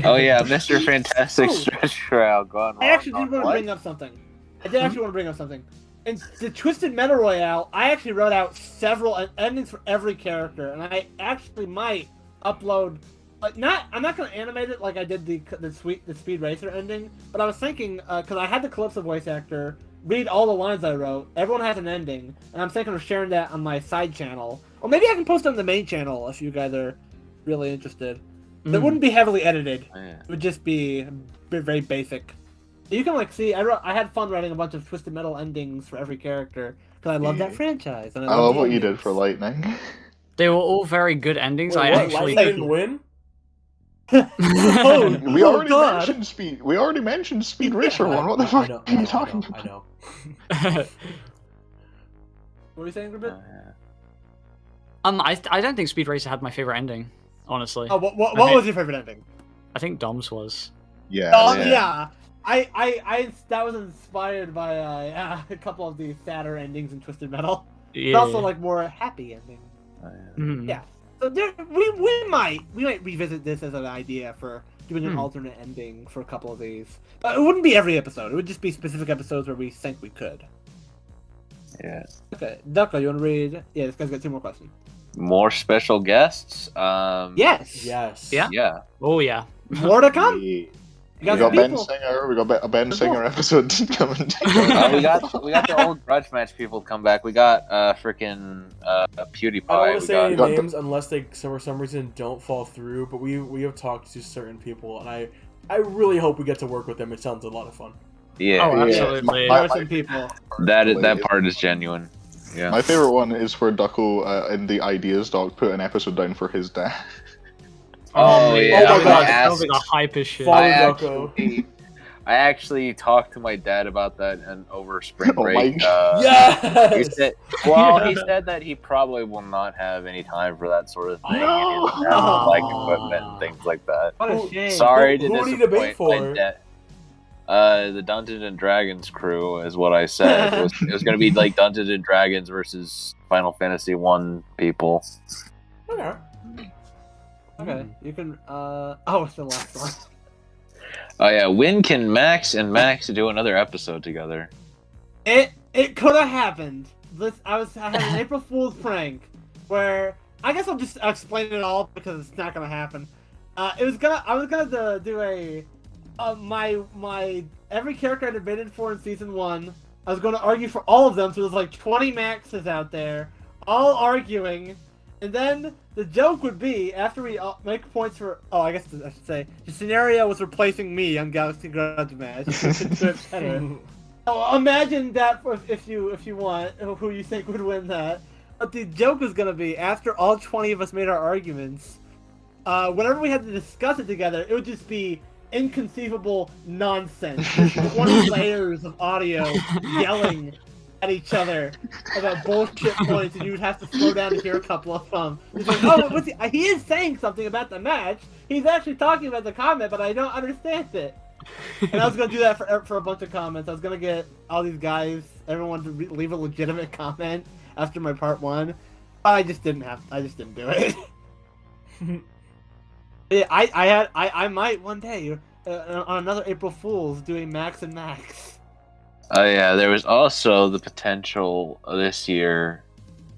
Oh yeah, Mr. Fantastic Stretch Royale gone wrong. I actually did on want to what? bring up something. In the Twisted Metal Royale, I actually wrote out several endings for every character, and I actually might upload. I'm not gonna animate it like I did the Speed Racer ending, but I was thinking because I had the Calypso voice actor read all the lines I wrote. Everyone has an ending, and I'm thinking of sharing that on my side channel, or maybe I can post it on the main channel if you guys are really interested. It wouldn't be heavily edited. Yeah. It would just be very basic. You can see. I had fun writing a bunch of Twisted Metal endings for every character because I love that franchise. And I love the what you did endings. for Lightning. They were all very good endings. Wait, I what? actually Lightning didn't win? Oh, We already God. mentioned Speed. We already mentioned Speed Racer Yeah, one. What the I fuck know, are you talking I about? know. What were you saying, Gribbit? I don't think Speed Racer had my favorite ending, honestly. Oh, what Okay. was your favorite ending? I think Dom's was. Yeah. Oh yeah. yeah. I that was inspired by a couple of the sadder endings in Twisted Metal, Yeah. but also like more happy endings. Mhm. Yeah. So we might revisit this as an idea for doing an alternate ending for a couple of these. It wouldn't be every episode. It would just be specific episodes where we think we could. Yeah. Okay, Ducko, you want to read? Yeah, this guy's got 2 more questions. More special guests. Yes. Yes. Yeah. Yeah. Oh yeah. More to come. We You got got some Ben people. Singer. We got a Ben Singer episode coming. We got the old Grudge Match people come back. We got freaking PewDiePie. I don't want We to say got- any got the- names unless they, for some reason, don't fall through. But we have talked to certain people, and I really hope we get to work with them. It sounds a lot of fun. Yeah. Oh, Yeah. absolutely. There are some people. That part is genuine. Yeah. My favorite one is where Ducko in the ideas doc put an episode down for his dad. Oh, yeah. Oh my God. That was like the hypest shit. Follow I Ducko. actually talked to my dad about that and over spring Oh my break. He Yes. said, he said that he probably will not have any time for that sort of thing. No. He doesn't have like equipment and things like that. What a Who- shame. Sorry Who to would he debate disappoint my for? dad. The Dungeons and Dragons crew is what I said. It was going to be like Dungeons and Dragons versus Final Fantasy 1 people. Okay. Okay, you can. Oh, it's the last one. Oh yeah, when can Max and Max do another episode together? It could have happened. I had an April Fool's prank where I guess I'll just explain it all because it's not gonna happen. I was gonna do a my every character I debated for in season 1. I was gonna argue for all of them, so there's like 20 Maxes out there, all arguing, and then the joke would be after we make points for. Oh, I guess I should say the scenario was replacing me on Galaxy Grudge Match. So imagine that if you want who you think would win that. But the joke was gonna be after all 20 of us made our arguments. Whenever we had to discuss it together, it would just be inconceivable nonsense. 20 layers of audio yelling at each other about bullshit points, and you would have to slow down to hear a couple of them. It's like, oh, he is saying something about the match. He's actually talking about the comment, but I don't understand it. And I was gonna do that for a bunch of comments. I was gonna get all these guys, everyone to leave a legitimate comment after my part 1. I just didn't do it. Yeah, I might one day on another April Fool's doing Max and Max. Oh yeah, there was also the potential this year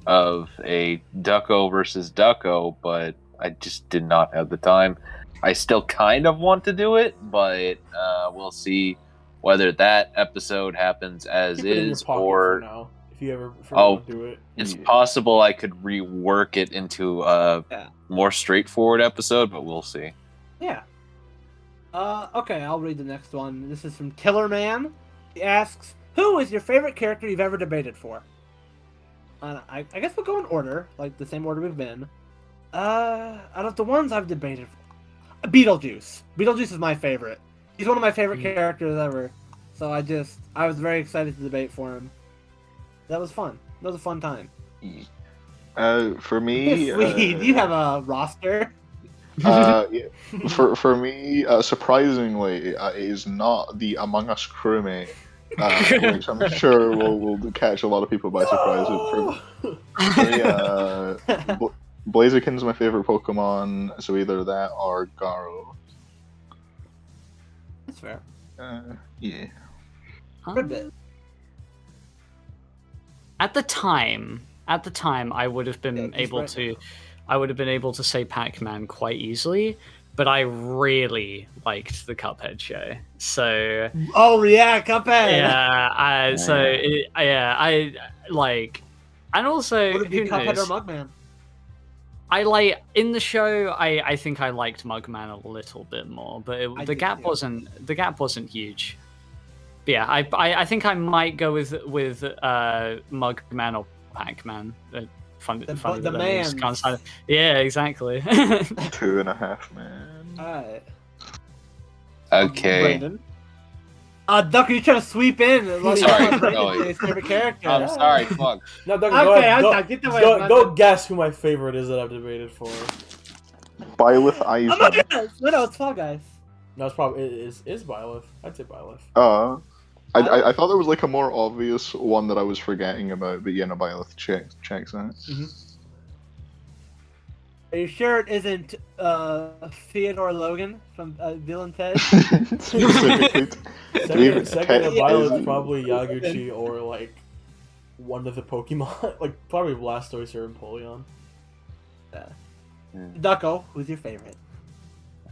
of a Ducko versus Ducko, but I just did not have the time. I still kind of want to do it, but we'll see whether that episode happens as Keep it in your is pocket or for now, if you ever want to do it. It's possible I could rework it into a more straightforward episode, but we'll see. Yeah. Okay, I'll read the next one. This is from Killer Man. He asks, "Who is your favorite character you've ever debated for?" I guess we'll go in order, like the same order we've been. Out of the ones I've debated for, Beetlejuice. Beetlejuice is my favorite. He's one of my favorite characters ever. So I was very excited to debate for him. That was fun. That was a fun time. For me, Sweet. You have a roster. Yeah. For me, surprisingly, it is not the Among Us crewmate, which I'm sure will catch a lot of people by surprise. For me, Blaziken's my favorite Pokemon, so either that or Garo. That's fair. Yeah. For a bit. At the time, I would have been able to say Pac-Man quite easily, but I really liked the Cuphead show. So. Oh yeah, Cuphead. Yeah. I like, and also would it be who Cuphead knows? or Mugman? I like in the show. I think I liked Mugman a little bit more, but the gap wasn't huge. But yeah, I think I might go with Mugman or Pac-Man. Funny the man. Yeah, exactly. 2.5 man. Alright. Okay. Brandon. Duck, are you trying to sweep in? Sorry, his favorite character. I'm sorry, fuck. No, Doug, Okay, go guess who my favorite is that I've debated for. Byleth Eisen. No, it's Fall Guys. No, it's probably is Byleth. I'd say Byleth. I thought there was like a more obvious one that I was forgetting about, but yeah, no, Byleth checks out. Mm-hmm. Are you sure it isn't Theodore Logan from Bill and Ted? Specifically. Second to Byleth, probably Yaguchi or like one of the Pokemon, like probably Blastoise or Empoleon. Ducko, who's your favorite?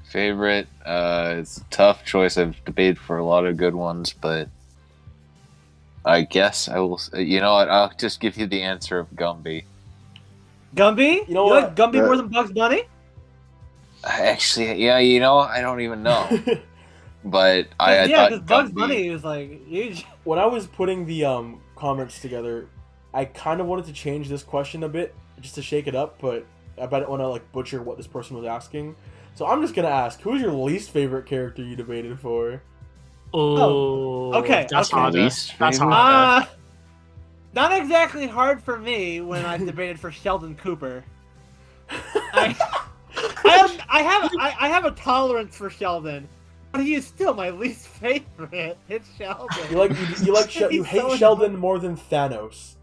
Favorite? It's a tough choice. I've debated for a lot of good ones, but I guess I will. You know what? I'll just give you the answer of Gumby. Gumby? You know what? Like Gumby more than Bugs Bunny? Actually, yeah. You know, I don't even know. But I yeah, thought because Bugs Gumby... Bunny was like huge. When I was putting the comments together, I kind of wanted to change this question a bit just to shake it up, but I didn't want to like butcher what this person was asking. So I'm just gonna ask, who's your least favorite character you debated for? Oh, okay. That's hard. Least That's favorite? hard. Not exactly hard for me when I debated for Sheldon Cooper. I have a tolerance for Sheldon, but he is still my least favorite. It's Sheldon. You hate Sheldon more than Thanos.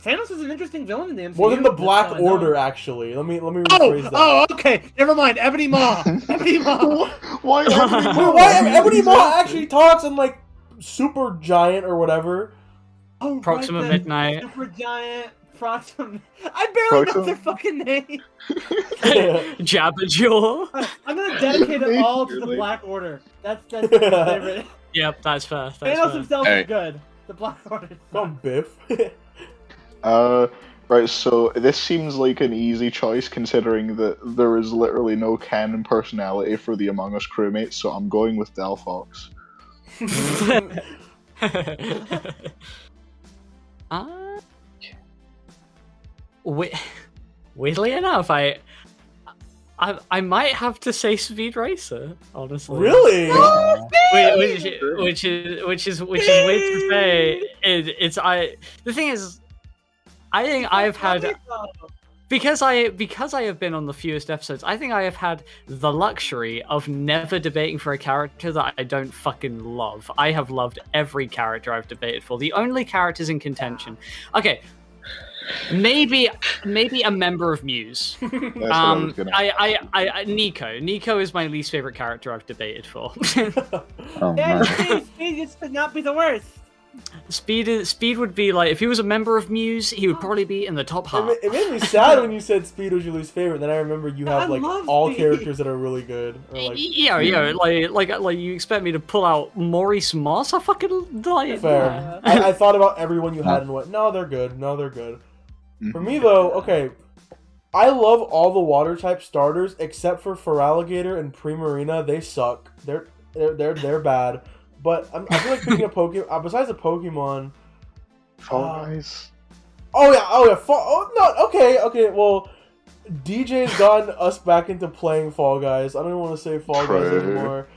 Thanos is an interesting villain in the MCU. More than the Black Order, actually. Let me rephrase that. Oh, okay. Never mind. Ebony Maw. Ebony Maw. Why Ebony Maw? Why Ebony Maw actually talks in like Super Giant or whatever? Oh, Proxima right, Midnight. Super Giant. Proxima. I barely know their fucking name. Jabberjaw. I'm gonna dedicate it all to the Black Order. That's my favorite. Yep, that's fair. Thanos himself is good. The Black Order. Come Biff. Right, so this seems like an easy choice considering that there is literally no canon personality for the Among Us crewmates, so I'm going with Delphox. Weirdly enough, I might have to say Speed Racer, honestly. Really? Which is weird to say. The thing is, I think I've had because I have been on the fewest episodes. I think I have had the luxury of never debating for a character that I don't fucking love. I have loved every character I've debated for. The only characters in contention. Okay. Maybe a member of Muse. Nico is my least favorite character I've debated for. Speed could not be the worst. Speed would be like, if he was a member of Muse, he would probably be in the top half. It made me sad when you said Speed was your least favorite. Then I remember you have like all Speed. characters that are really good. Or, like, like you expect me to pull out Maurice Moss? I fucking like. Fair. I thought about everyone you had and went, no, they're good. No, they're good. For me though, okay, I love all the water type starters except for Feraligatr and Primarina. They suck. They're bad. But I feel like picking a Pokemon besides a Pokemon. Fall Guys. Oh yeah. Okay. Well, DJ's gotten us back into playing Fall Guys. I don't even want to say Fall Guys anymore.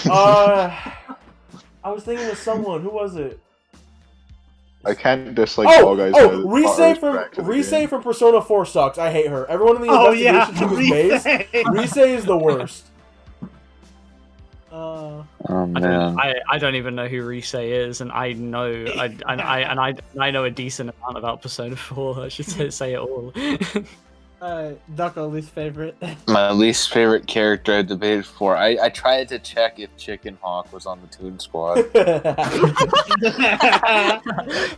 I was thinking of someone. Who was it? I can't dislike Fall Guys. Rise from Persona 4 sucks. I hate her. Everyone in the investigation team is base. Rise is the worst. Oh man, I don't even know who Rise is, and I know I know a decent amount about Persona 4. I should say it all. Ducko, least favorite. My least favorite character I debated for. I tried to check if Chicken Hawk was on the Toon Squad.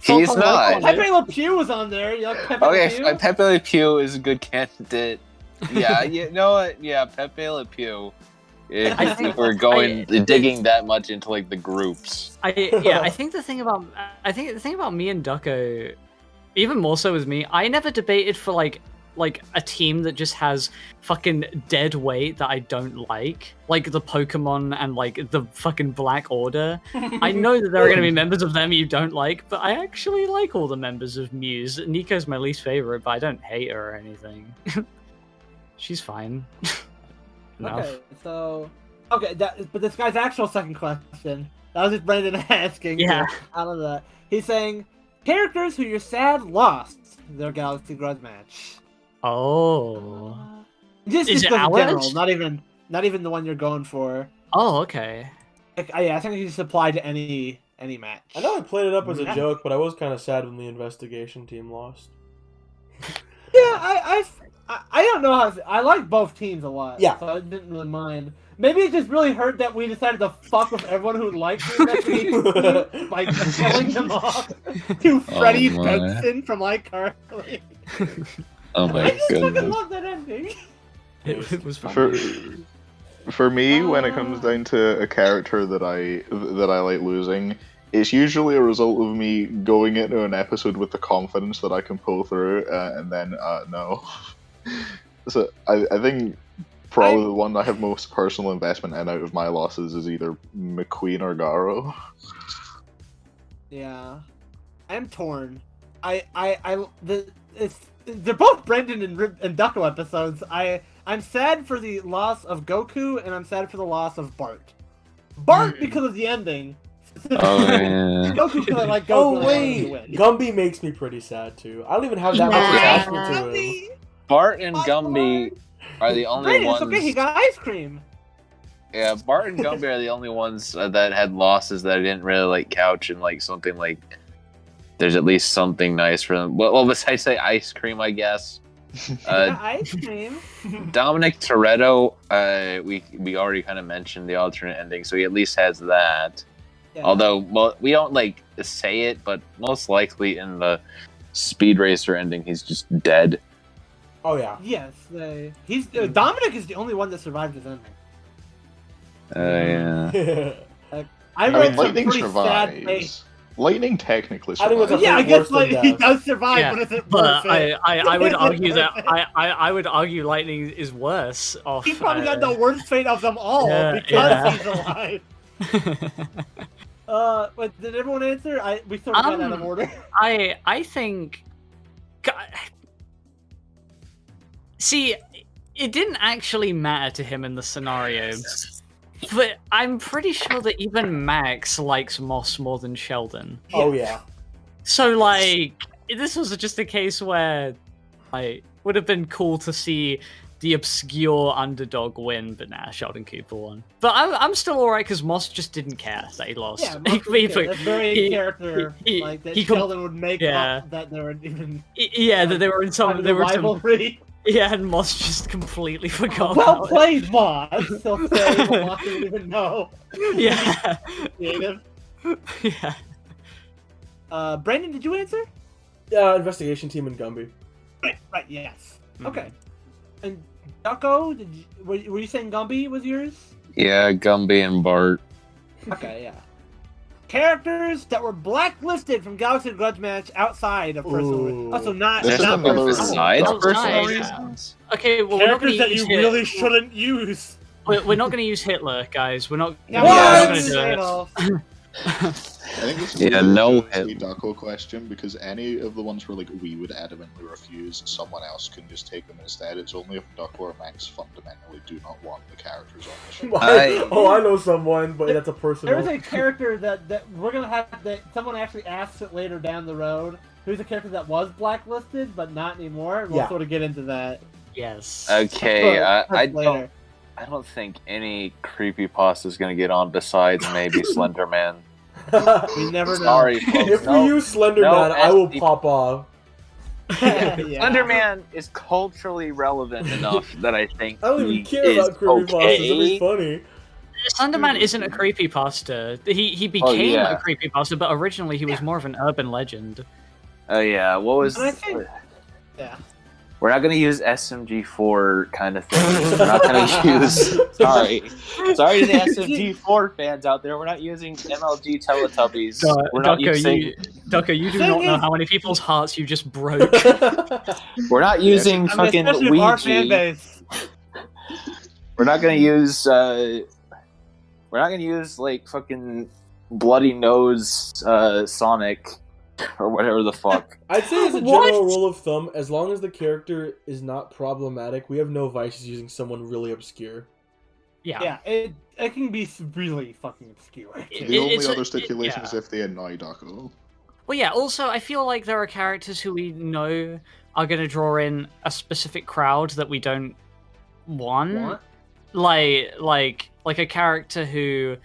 He's not. Pepe Le Pew was on there. Pepe Le Pew is a good candidate. Yeah, you know what? Yeah, Pepe Le Pew. If we're digging that much into like the groups. I think the thing about me and Ducko, even more so with me, I never debated for like a team that just has fucking dead weight that I don't like the Pokemon and like the fucking Black Order. I know that there are going to be members of them you don't like, but I actually like all the members of Muse. Nico's my least favorite, but I don't hate her or anything. She's fine. Okay, but this guy's actual second question. That was just Brendan asking. Yeah. Out of that, he's saying characters who you're sad lost their Galaxy Grudge Match. Oh. Just Is in it ours? general, not even the one you're going for. Oh, okay. I think you just apply to any match. I know I played it up as a joke, but I was kind of sad when the investigation team lost. Yeah, I don't know how I like both teams a lot. Yeah. So I didn't really mind. Maybe it just really hurt that we decided to fuck with everyone who liked the investigation team by killing them off to Freddie Benson from iCarly. Oh my I just fucking goodness. love that ending. It was fun. For me, when it comes down to a character that I like losing, it's usually a result of me going into an episode with the confidence that I can pull through, and then no. So I think probably the one I have most personal investment in out of my losses is either McQueen or Garo. Yeah, I'm torn. They're both Brendan and Ducko episodes. I'm sad for the loss of Goku, and I'm sad for the loss of Bart. Bart because of the ending. Oh yeah. Goku because I like Goku. Oh wait, Gumby makes me pretty sad too. I don't even have that much attachment to him. Bart and Gumby are the only Brendan, ones. it's okay, he got ice cream. Yeah, Bart and Gumby are the only ones that had losses that I didn't really like couch and like something like. There's at least something nice for them. Well, besides say ice cream, I guess. Ice cream. Dominic Toretto, we already kind of mentioned the alternate ending, so he at least has that. Yeah. Although, well, we don't like say it, but most likely in the Speed Racer ending, he's just dead. Oh yeah. Yes, he's Dominic is the only one that survived his ending. Yeah. I wrote some Lightning pretty sad survives. Lightning technically I think survives. it's a Yeah, I fate guess worse than like he death. does survive, Yeah, but is it But worth it? I would argue Is it that worth it? I would argue lightning is worse off. He's probably got the worst fate of them all Yeah, because yeah. he's alive. But did everyone answer? We sort of got out of order. I think. See, it didn't actually matter to him in the scenario, but I'm pretty sure that even Max likes Moss more than Sheldon. Oh yeah. So like, this was just a case where, like, would have been cool to see the obscure underdog win, but nah, Sheldon Cooper won. But I'm still alright because Moss just didn't care that he lost. Yeah, Moss didn't care. That's very in character. he- Like that he com- Sheldon would make yeah. up that they were even Yeah, that they were in some. They were some, rivalry. yeah, and Moss just completely forgot. Well about played, Moss. He'll say, but Moss didn't even know. it. Yeah, Creative. yeah. Brandon, did you answer? Investigation team and Gumby. Right. Yes. Mhm. Okay. And Ducko, were you saying Gumby was yours? Yeah, Gumby and Bart. Okay, yeah. Characters that were blacklisted from Galaxy Grudge Match outside of personal Ooh. Also not This is not another- personal. Besides Oh, personal nice. reasons. Okay, well, we're not going Characters to that use you really shouldn't use. We're not going to use Hitler, guys. We're not. Yeah, we're not what? gonna do it. I think this is Yeah, a no Ducko question because any of the ones where like we would adamantly refuse, someone else can just take them instead. It's only if Ducko or Max fundamentally do not want the characters on the show. I know someone, but that's a personal. There is a character that we're gonna have that someone actually asks it later down the road. Who's a character that was blacklisted but not anymore? We'll Yeah. sort of get into that. Yes. Okay, I later. don't think any creepypasta is gonna get on besides maybe Slenderman. We never know. Sorry, folks. If no. we use Slender no Man, I will SD pop off. Yeah. Slenderman is culturally relevant enough that I think I don't even he care is about creepypastas. It'd be okay. funny. Slenderman isn't a creepypasta. He became yeah. a creepypasta, but originally he was more of an urban legend. Oh yeah, what was? And I think- Yeah. We're not gonna use SMG4 kind of thing. We're not gonna use. Sorry to the SMG4 fans out there. We're not using MLG Teletubbies. We're not using. Ducko, you do not know how many people's hearts you just broke. We're not using fucking especially with our fan Ouija. base. We're not gonna use. We're not gonna use like fucking bloody nose Sonic or whatever the fuck. I'd say as a What? general rule of thumb, as long as the character is not problematic, we have no vices using someone really obscure. Yeah. Yeah, it can be really fucking obscure. The only It's a- other stipulation is yeah. if they annoy Ducko. Well, yeah. Also, I feel like there are characters who we know are going to draw in a specific crowd that we don't want. What? Like a character who,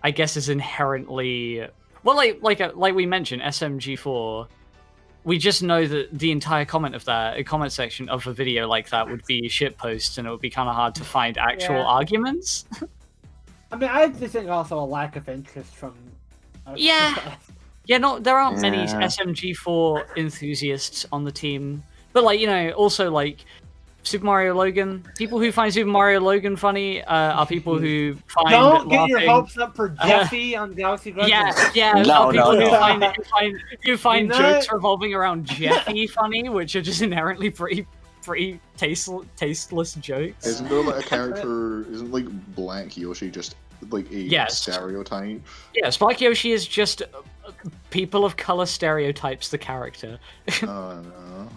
I guess, is inherently well, like we mentioned, SMG4. We just know that the entire comment section of a video like that would be shitposts, and it would be kind of hard to find actual Yeah. arguments. I mean, I just think also a lack of interest from. Yeah. Yeah, no, there aren't many Yeah. SMG4 enthusiasts on the team. But, like, you know, also, like, Super Mario Logan. People who find Super Mario Logan funny are people who find Don't get your laughing- hopes up for Jeffy on Galaxy Grudge. Yeah, No, are people no, who no. find No. jokes revolving around Jeffy funny, which are just inherently pretty tasteless jokes. Isn't there like a character? Isn't like Black Yoshi just like a Yes. stereotype? Yes, Black Yoshi is just people of color stereotypes the character. Oh no.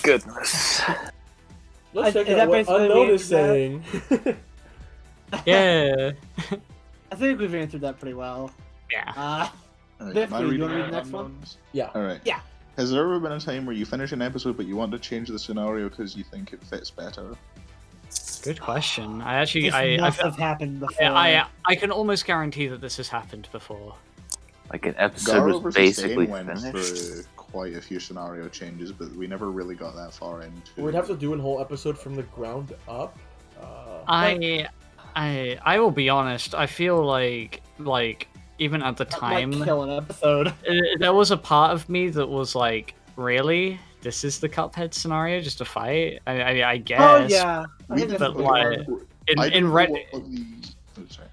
Goodness. Let's check Is out that what basically Unknown the is saying. Yeah. I think we've answered that pretty well. Yeah. Alright, Biff, am I do you reading wanna read out the next one? unknowns? Yeah. Alright. Yeah. Has there ever been a time where you finish an episode but you want to change the scenario because you think it fits better? Good question. I actually, This must have happened before. I can almost guarantee that this has happened before. Like an episode Garo was versus basically Bane went finished. through quite a few scenario changes, but we never really got that far into. We'd have to do a whole episode from the ground up. I will be honest. I feel like even at the That might time, kill an episode. there was a part of me that was like, really, this is the Cuphead scenario, just a fight. I guess. Oh yeah. I We think didn't that's but what like- we were. In I didn't know Red, what the. Oh, sorry.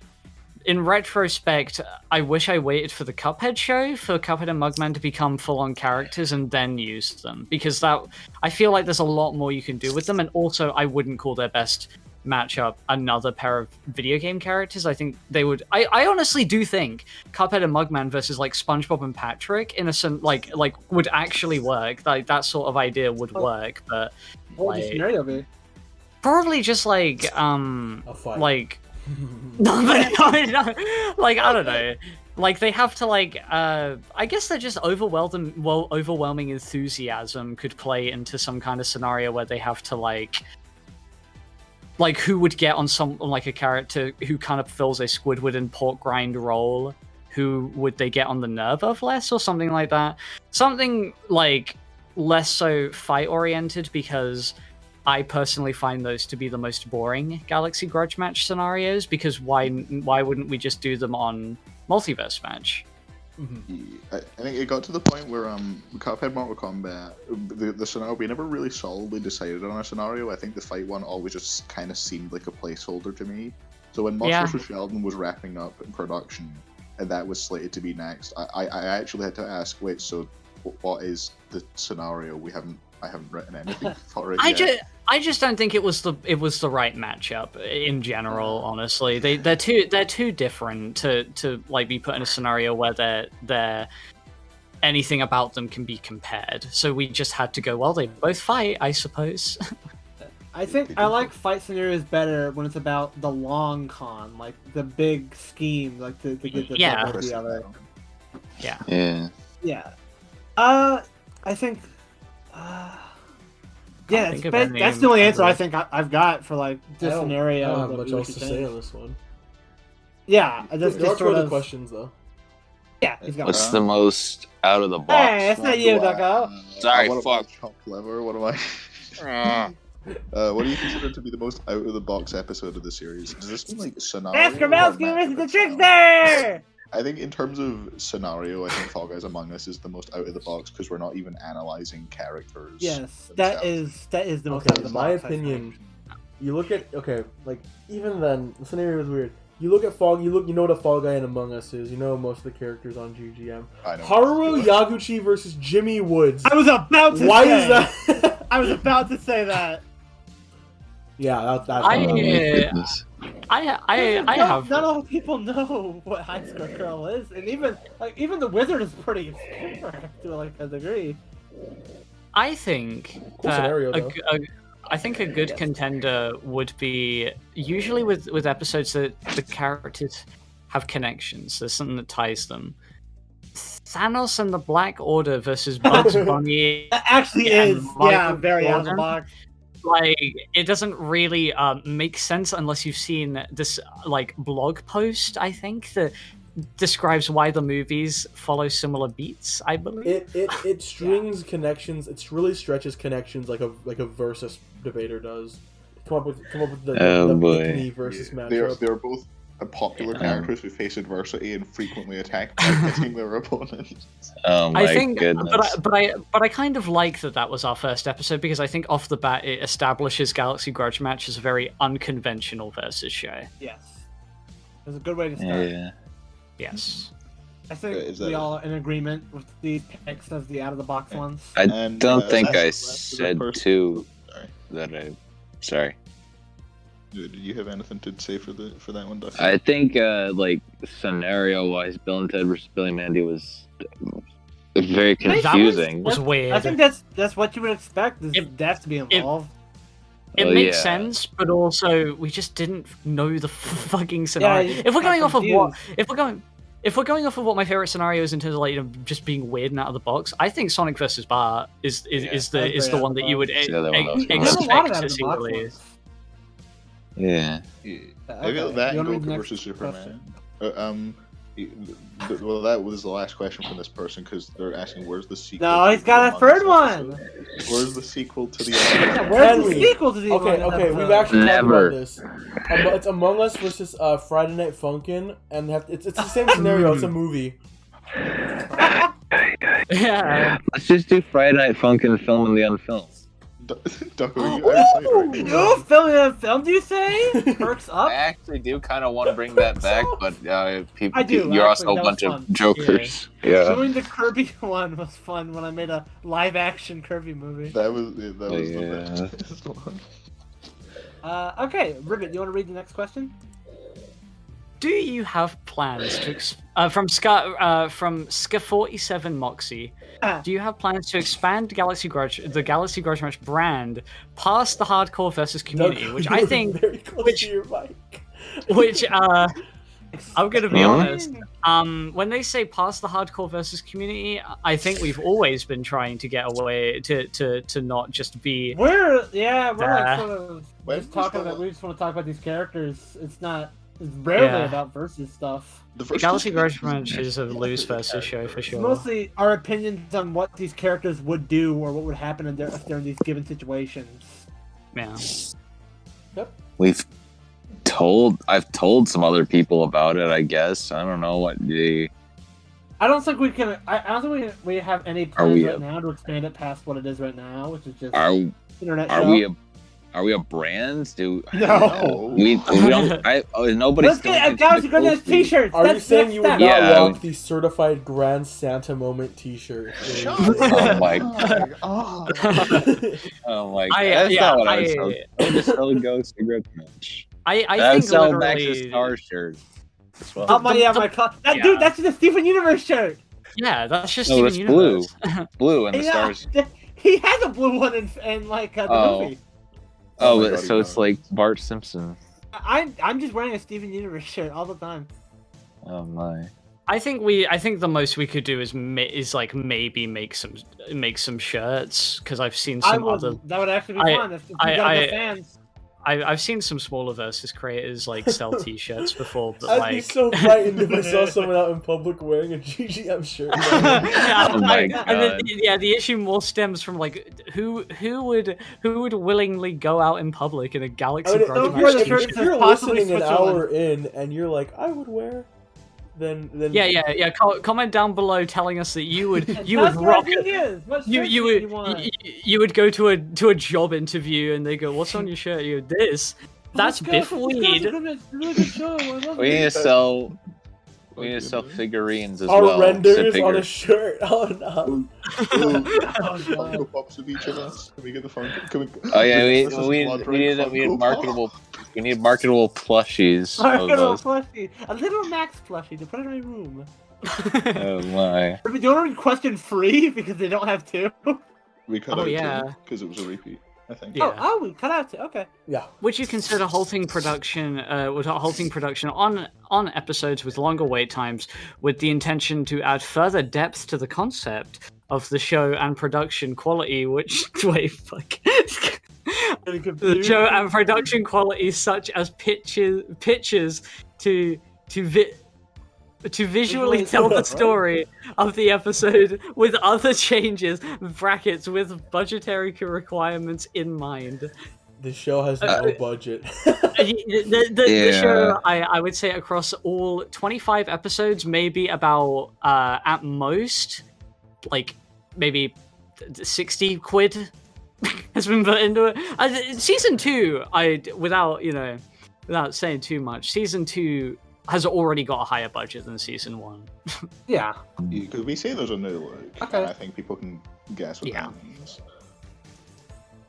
in retrospect, I wish I waited for the Cuphead show for Cuphead and Mugman to become full-on characters and then used them, because I feel like there's a lot more you can do with them, and also I wouldn't call their best matchup another pair of video game characters. I think they would. I honestly do think Cuphead and Mugman versus like SpongeBob and Patrick in a like would actually work. Like that sort of idea would work, but What would the scenario be? probably just like A fight. like no, like I don't know. Like they have to like I guess they're just overwhelming enthusiasm could play into some kind of scenario where they have to like who would get on like a character who kind of fills a Squidward and pork grind role, who would they get on the nerve of less or something like that, something like less so fight oriented, because I personally find those to be the most boring Galaxy Grudge Match scenarios, because why wouldn't we just do them on Multiverse Match? Mm-hmm. I think it got to the point where Cuphead Mortal Kombat, the scenario, we never really solidly decided on a scenario. I think the fight one always just kind of seemed like a placeholder to me. So when Monsters with Sheldon was wrapping up in production, and that was slated to be next, I actually had to ask, wait, so what is the scenario? I haven't written anything for it yet. I just don't think it was the right matchup in general. Honestly, they're too different to like be put in a scenario where they're anything about them can be compared. So we just had to go, well, they both fight, I suppose. I think I like fight scenarios better when it's about the long con, like the big scheme, like to get the Yeah. the other. Yeah. Yeah. I think. Yeah, think of that's any the only answer I other- think I've got for like this scenario. I don't have that much we else should to say change. on this one. Yeah, There just are two sort other of. questions though. Yeah, he's got. What's the most out of the box? Hey, it's not you, Ducko. Sorry, what fuck. Chop Lever? What am I? What do you consider to be the most out of the box episode of the series? Does this mean like scenario? Ask or Grabowski match versus the itself? Trickster! I think in terms of scenario, I think Fall Guys Among Us is the most out of the box because we're not even analyzing characters. Yes, that themselves. is the most out Okay, of the in my box, I think. opinion, you look at like even then the scenario is weird. You look at you know what a Fall Guy in Among Us is. You know most of the characters on GGM. I know. Haru Yaguchi versus Jimmy Woods. I was about to Why say. is that? I was about to say that. Yeah, that's I- Oh my Yeah. goodness. I Not have all people know what High Score Girl is, and even the Wizard is pretty obscure to like a degree. I think Cool that scenario, though. I think a good contender would be usually with episodes that the characters have connections. There's something that ties them. Thanos and the Black Order versus Bugs Bunny. That actually Yeah, is, Michael yeah, very out of the Jordan. box. Like, it doesn't really make sense unless you've seen this like blog post, I think, that describes why the movies follow similar beats, I believe. It strings connections. It really stretches connections like a versus debater does. Come up with Oh, the boy. Pickney versus They're matchup. both popular Yeah. characters who face adversity and frequently attack by hitting their opponents. Oh my I think, goodness. but I kind of like that was our first episode, because I think off the bat it establishes Galaxy Grudge Match as a very unconventional versus show. Yes, it's a good way to start. Yeah. Yes. I think Is that we it? all are in agreement with the picks as the out of the box ones. I And, don't think I that's the said person- too Sorry. that I. Sorry. Did you have anything to say for that one, Duffy? I think like scenario wise, Bill and Ted versus Billy and Mandy was very That was- confusing. Was weird. I think that's what you would expect is It- death to be involved. It Oh, makes yeah. sense, but also we just didn't know the fucking scenario. you If we're got going off of what, confused. if we're going off of what my favorite scenario is in terms of like just being weird and out of the box, I think Sonic versus Bart is that's the very one that you would It's the other one I was gonna There's a lot of expect out to of the see box release. ones. Yeah. Yeah. Okay, I feel that you and wanna read the Goku next versus Superman. question? Well, that was the last question from this person because they're asking where's the sequel. No, to he's the got a Among thard Us one. episode? Where's the sequel to the? Yeah, where's the Henry. sequel to the Okay, Among Us okay, we've episode? actually Never. talked about this. It's Among Us versus Friday Night Funkin', and it's the same scenario. It's a movie. Yeah. Let's just do Friday Night Funk and film in the unfilmed. Ducko, you outside right now. You film, do you say? Perks up? I actually do kind of want to bring that back, but people, I do, you're actually, also a that was bunch fun. of jokers. Yeah. Doing the Kirby one was fun when I made a live-action Kirby movie. That was the best one. Okay, Ribbit, you want to read the next question? Do you have plans to from Ska47 Moxie? Do you have plans to expand the Galaxy Grudge Match brand past the hardcore versus community, which I think, which I'm gonna be honest. When they say past the hardcore versus community, I think we've always been trying to get away to not just be. We're like sort of When just was talking the- about. We just want to talk about these characters. It's rarely Yeah. about versus stuff. The The Galaxy Grudge Match is a loose versus show for It's sure. mostly our opinions on what these characters would do or what would happen if they're in these given situations. Yeah. I've told some other people about it, I guess. I don't know what they. I don't think we can. I don't think we have any plans we right a- now to expand it past what it is right now, which is just Are internet are show. we a brand? Do No. we don't? Nobody's Let's get a Galaxy Grudge Match t-shirts. Are you That's saying next you would step. not Yeah. rock the certified Grand Santa moment T-shirt? Oh my Oh. Oh my god! I- That's yeah, not what I was I- selling. I was just selling Ghost of Grudge Match. I I think was selling literally. Max's Star shirt. As well. Oh my Yeah. dude, that's the Steven Universe shirt. Yeah, that's just No, Steven it's Universe. Blue and the Yeah, stars. he has a blue one in like the Oh. movie. Oh my Oh, God, so he it's does. like Bart Simpson. I'm just wearing a Steven Universe shirt all the time. Oh my! I think the most we could do is like maybe make some shirts because I've seen some other. That would actually be fun if you got good fans. I've seen some smaller versus creators like sell T-shirts before, but I'd like. be so frightened if I saw someone out in public wearing a GGM shirt. Oh my And then, God. yeah, the issue more stems from like who would willingly go out in public in a Galaxy I mean, Grudge Don't Match wear the if, shirt t-shirt? that if says you're possibly listening an Switzerland. hour in and you're like, I would wear, then Yeah. Comment down below telling us that you would That's rock what it. it is. What You shirt you do want? would you would go to a job interview and they go, "What's on your shirt?" You go, "This." That's Biff Weed. We need to sell. We need to sell figurines as our well. renders Sit on a figures. shirt. Oh no. Funko Pops of each of us. Can we get the Funko? Can we? Oh yeah, This is we blood need red we need Funko marketable. We need marketable plushies of Marketable those. plushie. A little Max plushie to put in my room. Oh my! Do you want to request in free because they don't have two? We cut Oh, out yeah. because it was a repeat. I think. Yeah. Oh, we cut out two. Okay. Yeah. Would you consider halting production on episodes with longer wait times with the intention to add further depth to the concept of the show and production quality, which wait, fuck. The show and production quality such as pictures to visually tell the story of the episode with other changes, brackets, with budgetary requirements in mind. The show has no budget. The show, I would say, across all 25 episodes, maybe about, at most, like, maybe 60 quid has been put into it. Season 2, without saying too much, Season 2 has already got a higher budget than Season 1. Yeah. Because we say there's a new look, Okay. and I think people can guess what Yeah. that means.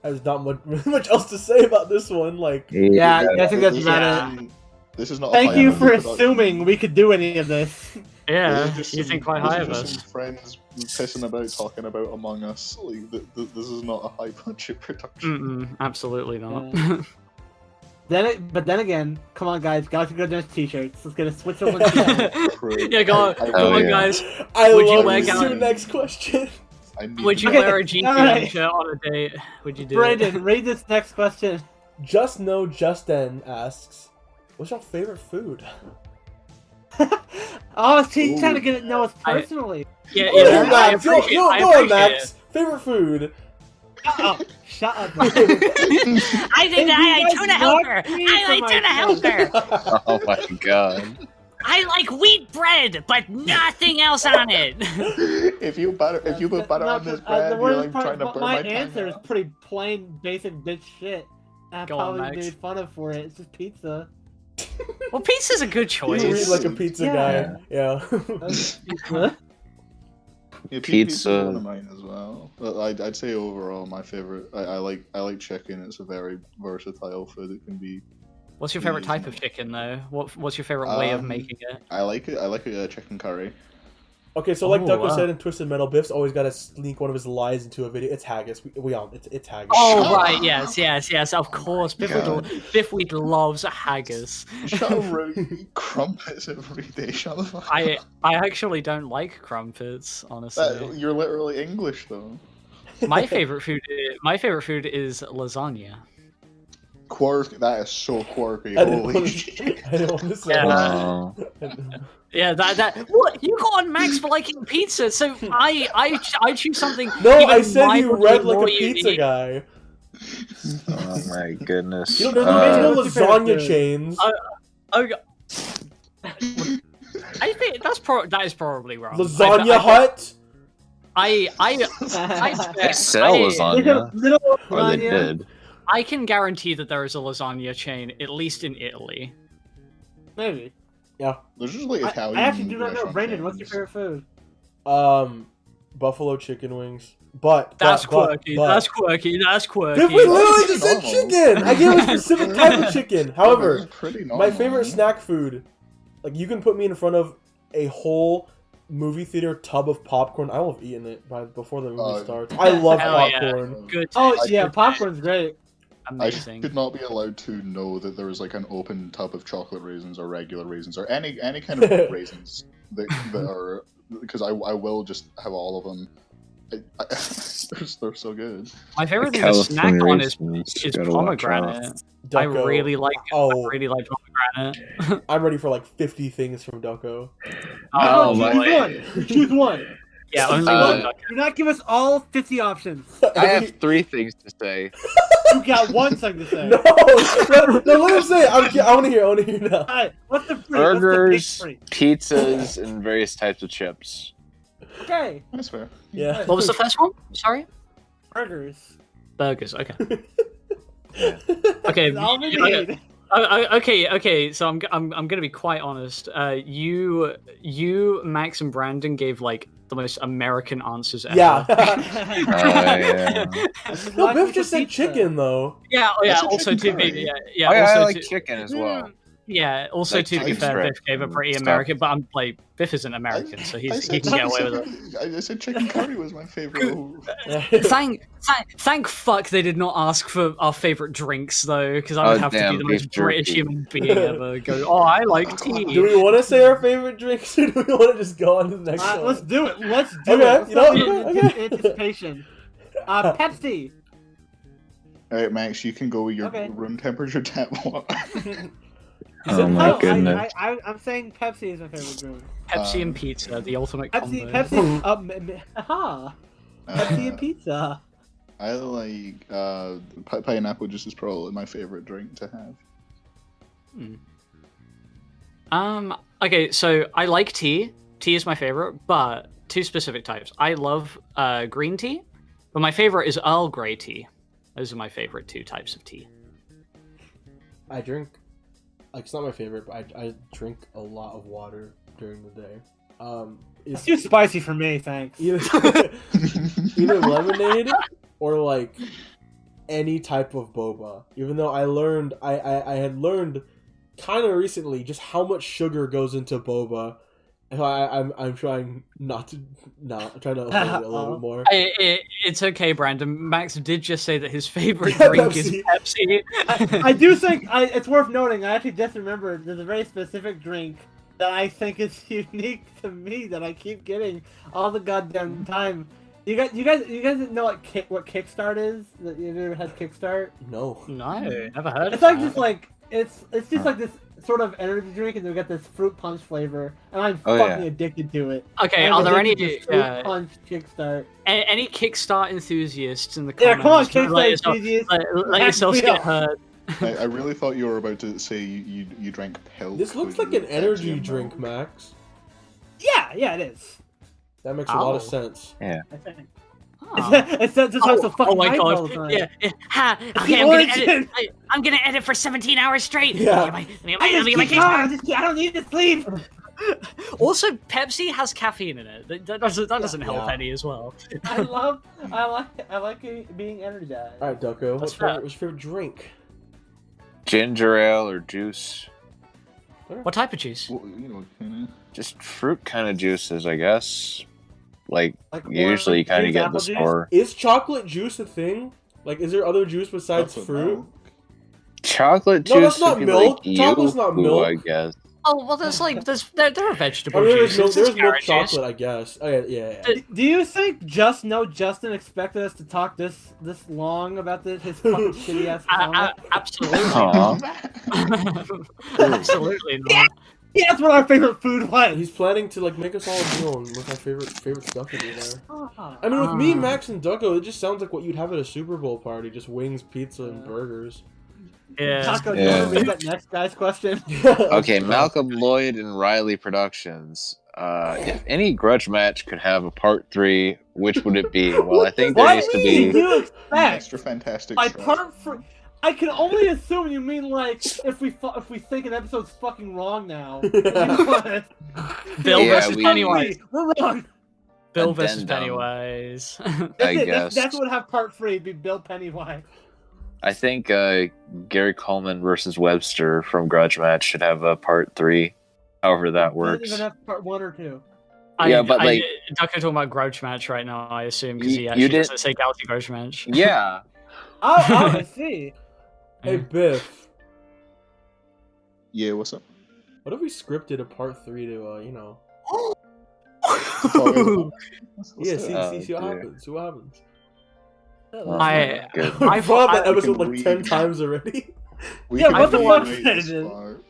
There's not much else to say about this one. Like, Yeah, I think that's This about is- it. This is not. a Thank you high-end for production. assuming we could do any of this. Yeah, This is just you some- think quite this high is of just us. some friends pissing about, talking about Among Us. Like, this is not a high budget production. Absolutely not. But then again, come on, guys, Galaxy Grudge Match t-shirts. Let's get a Switzerland t-shirt. Yeah, go on, I- come on, yeah. guys. I Would you love wear this. Gal- Your next question. I need Would you Okay, wear a GTM alright. shirt on a date? Would you do Brandon, read this next question. Just Know Justin asks, "What's your favorite food?" Oh, she's trying to Ooh. get it know us personally. it? Yeah, Go yeah. on, Max. Go on, appreciate Max. Favorite food. Shut up. I think If you I guys tuna want helper. me I for like tuna myself. helper. Oh my god! I like wheat bread, but nothing else on it. If you put butter on this bread, you're like trying to burn my my tongue answer is out. pretty plain, basic bitch shit. I Go on, probably Max. made fun of for it. It's just pizza. Well, pizza's a good You read choice. like a pizza Yeah. guy. Yeah. That's pizza. Yeah, Pizza. is one of mine as well. But I'd say overall my favorite. I like chicken. It's a very versatile food. It can be. What's your favorite type of chicken, though? What's your favorite way of making it? I like it. I like a chicken curry. Okay, so like Oh, Ducko wow. said in Twisted Metal, Biff's always got to sneak one of his lies into a video. It's haggis. We all it's haggis. Oh Shut right, up. yes, of course. God. Biffweed loves haggis. Shut up, really eat crumpets every day. Shut the fuck I up. actually don't like crumpets, honestly. You're literally English though. My favorite food is lasagna. Quirky. That is so quirky. I didn't Holy want shit. I didn't want to say Yeah. that. Yeah, that. What you got on Max for liking pizza? So I choose something. No, even I said you mildly read like more a pizza unique. guy. Oh my goodness. You know, there's no what's your favorite lasagna food? chains. Oh, I think that is probably wrong. Lasagna Hut. I They sell lasagna. Little Or they lasagna. did. I can guarantee that there is a lasagna chain, at least in Italy. Maybe. There's usually I Italian. actually do not know. restaurant Brandon, what's your chains. favorite food? Buffalo chicken wings. But That's quirky. but- That's quirky. That's quirky. Dude, we literally just said Normal. chicken. I gave a specific type of chicken. However, It's pretty my normal. favorite snack food, like you can put me in front of a whole movie theater tub of popcorn. I will have eaten it before the movie starts. I love Hell yeah. popcorn. Good. Oh I yeah, could- popcorn's great. I Amazing. should not be allowed to know that there is like an open tub of chocolate raisins or regular raisins or any kind of raisins that are, because I will just have all of them. They're so good. My favorite thing to snack on is pomegranate. I Ducko. really like. Oh. I really like pomegranate. I'm ready for like 50 things from Ducko. Oh, choose my- one. Choose one. Yeah, only Uh, one. Do not give us all 50 options. I have 3 things to say. You got one thing to say. No, let him say it. I want to hear. I want to hear now. Alright, what's the free? Burgers, What's the big free? pizzas, and various types of chips. Okay, That's fair. Yeah. What was the first one? Sorry. burgers. Burgers. Okay. Okay. That's all we okay. need. Okay. So I'm gonna be quite honest. You, Max, and Brandon gave like the most American answers ever. Yeah. Yeah. No, Biff just said chicken though. Yeah. Oh, yeah. That's a Also, chicken to be curry. yeah. I Also, like to- chicken as well. Yeah. Also, Like to be chicken fair, strips Biff gave a and pretty stuff. American, but I'm like Biff isn't American, so he can get away with it. I said chicken curry was my favorite. Thank fuck they did not ask for our favorite drinks though, because I would Oh, have to damn, be the beef most British jerky. human being ever. Go, oh, I like tea. Do we want to say our favorite drinks, or do we want to just go on to the next one? Let's do it. Let's do Okay, it. Let's you know, not be in okay. anticipation. Pepsi. Alright, Max, you can go with your Okay. room temperature tap water. Oh my No, goodness. I'm saying Pepsi is my favorite drink. Pepsi and pizza, the ultimate combo. Pepsi. Aha. Pepsi and pizza. I like pineapple juice is probably my favorite drink to have. Okay, so I like tea. Tea is my favorite, but 2 specific types. I love green tea, but my favorite is Earl Grey tea. Those are my favorite 2 types of tea. I drink. Like, it's not my favorite, but I drink a lot of water during the day. It's It's too spicy for me, thanks. either lemonade or like any type of boba. Even though I learned, I had learned kind of recently just how much sugar goes into boba. And I'm trying not to I'm trying to avoid it a little bit more. It's okay, Brandon. Max did just say that his favorite Yeah, drink is Pepsi. I do think it's worth noting. I actually just remembered there's a very specific drink that I think is unique to me that I keep getting all the goddamn time. You guys know what Kickstart is? That you ever had Kickstart? No. No, never heard It's of like that. just like it's just like this sort of energy drink, and they got this fruit punch flavor, and I'm Oh, fucking yeah. addicted to it. Okay, I'm are there any addicted to fruit punch Kickstart? any Kickstart enthusiasts in the Yeah, comments? come on, Kickstart let yourself, enthusiasts. let Back yourselves me get up. heard. I really thought you were about to say you drank pills. This looks like an energy drink, Max. Yeah, it is. That makes a lot of Oh. sense. Yeah. I think. Huh. It's just so fucking Oh my hyped all god! the time. Yeah. Ha! the Okay, I'm gonna origin. edit. I'm gonna edit for 17 hours straight. Yeah. Let me get I my just keep going. I don't need to sleep. Also, Pepsi has caffeine in it. That doesn't help Yeah. any as well. I like it being energized. All right, Ducko, That's what's your favorite drink? Ginger ale or juice. What type of juice? Well, you know, kinda. Just fruit kind of juices, I guess. Like Like usually you kind of juice, get apple the juice? store. Is chocolate juice a thing? Like, is there other juice besides That's what fruit? milk. Chocolate No, juice that's not would be milk. like Chocolate's not Yoo-hoo, milk. I guess. Oh well, there are vegetable Oh, juices. there's milk carrot juice. chocolate, I guess. Oh, yeah. Do you think Justin expected us to talk this long about his fucking shitty ass comment? Absolutely. Aw. Absolutely not. Yeah, that's what our favorite food was. He's planning to like make us all a meal and with our favorite stuff in there. Ah. I mean, with me, Ah. Max, and Ducko, it just sounds like what you'd have at a Super Bowl party: just wings, pizza, and burgers. Yeah. Taco, do Yeah. you want to read that next guy's question? Okay, Malcolm Lloyd and Riley Productions. If any grudge match could have a part 3, which would it be? Well, I think there What needs to do be. you expect? Extra fantastic. By stuff. part for, I can only assume you mean like if we think an episode's fucking wrong now. Bill Yeah, versus we- Pennywise. We're wrong. Bill versus Addendum. Pennywise. I guess. That's what have part 3 be Bill Pennywise. I think Gary Coleman versus Webster from Grudge Match should have a part 3. However that Doesn't works. even have part 1 or 2. Yeah, but, like- Ducko talking about Grudge Match right now, I assume, because he You actually did- doesn't say Galaxy Grudge Match. Yeah. Oh, I see. Hey, Biff, Yeah, what's up? what if we scripted a part 3 to, you know? Yeah, see what dear. happens. See what happens. I- Good. I've thought that I episode can like 10 read. times already. We Yeah, can what the rewrite fuck this is it? arc.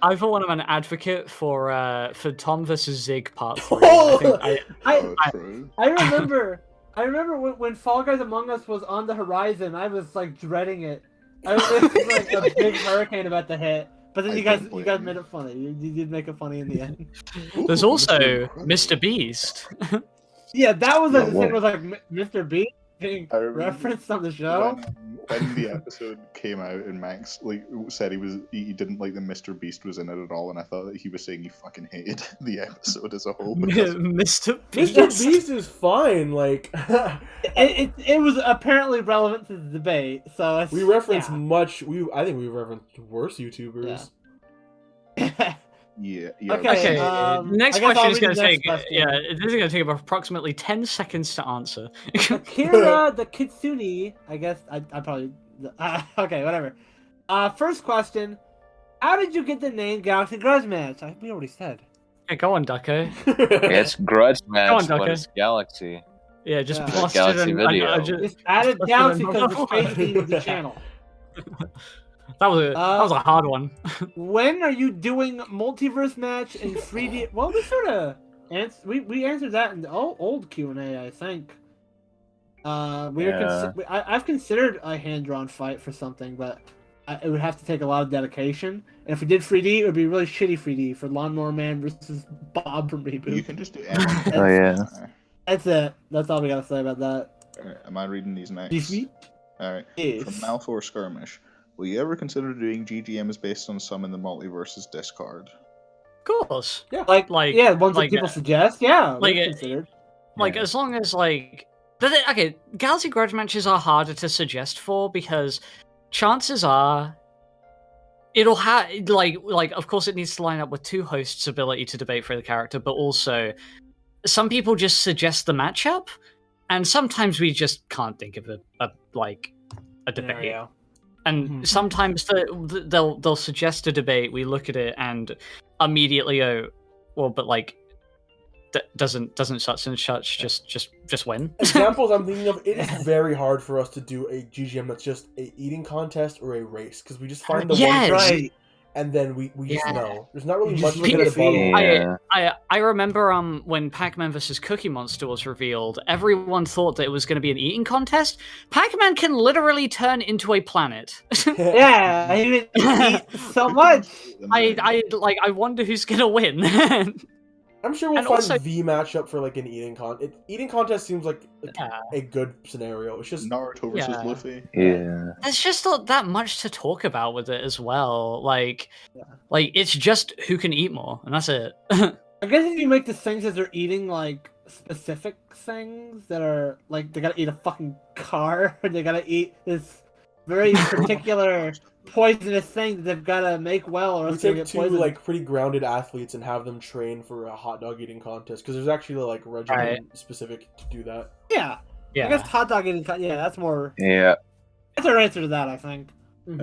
I for one am an advocate for Tom versus Zig Part 3. Oh! Oh, true. I remember when Fall Guys Among Us was on the horizon, I was like dreading it. It was like a big hurricane about to hit. But then I you guys don't blame you. made it funny. You did make it funny in the end. There's Ooh, also incredible. Mr. Beast. Yeah, that was like Yeah, the thing was like Mr. B being I remember referenced on the show. When the episode came out and Max like said he didn't like that Mr. Beast was in it at all, and I thought that he was saying he fucking hated the episode as a whole. Because Mr. Beast. Mr. Beast is fine. Like, It was apparently relevant to the debate, so it's, we reference yeah. much. I think we referenced worse YouTubers. yeah. Okay, Next I guess I'll question is read going the to next take question. this is going to take approximately 10 seconds to answer. Akira the Kitsune, I guess I probably okay, whatever. First question: how did you get the name Galaxy Grudge Match? We already said. Yeah, go on, Ducko. It's Grudge Match, on, but Ducko. it's Galaxy. Yeah, just Yeah. blast Galaxy it and Video. Just added Galaxy because the space theme of the channel. That was a hard one. When are you doing multiverse match in 3D? Well, we sort of we answered that in the old Q&A, I think. I've considered a hand-drawn fight for something, but it would have to take a lot of dedication. And if we did 3D, it would be really shitty 3D for Lawnmower Man versus Bob from You Reboot. can just do anything. Oh, yeah. That's it. That's all we gotta say about that. Alright, am I reading these next? DC? Alright. Yes. From Malfor Skirmish. Will you ever consider doing GGMs based on some in the multiverse's discard? Of course. Like yeah, ones like, that people suggest. Yeah, like, we've considered. Like, as long as, like... Okay, Galaxy Grudge matches are harder to suggest for because chances are it'll have... Like, of course it needs to line up with two hosts' ability to debate for the character, but also some people just suggest the matchup, and sometimes we just can't think of a debate. Scenario. And sometimes they'll suggest a debate, we look at it, and immediately go, well, but like, doesn't such and such just win? Examples I'm thinking of, it is very hard for us to do a GGM that's just a eating contest or a race, because we just find the Yes. one Right. and then we just Yeah. know. There's not really You much just we can keep follow. Yeah. I remember when Pac-Man vs. Cookie Monster was revealed, everyone thought that it was going to be an eating contest. Pac-Man can literally turn into a planet. Yeah, he eat so much. I wonder who's going to win. I'm sure we'll And find also- the matchup for like an eating contest seems like Yeah. a good scenario. It's just Naruto versus Yeah. Luffy. Yeah. There's just not that much to talk about with it as well. Like Yeah. it's just who can eat more, and that's it. I guess if you make the things that they're eating like specific things that are like they gotta eat a fucking car, or they gotta eat this very particular poisonous thing that they've gotta make well, or we else they take get two poisoned. like pretty grounded athletes and have them train for a hot dog eating contest because there's actually like regimen specific to do that. Yeah, Yeah. I guess hot dog eating. Yeah, that's more. Yeah. That's our answer to that, I think.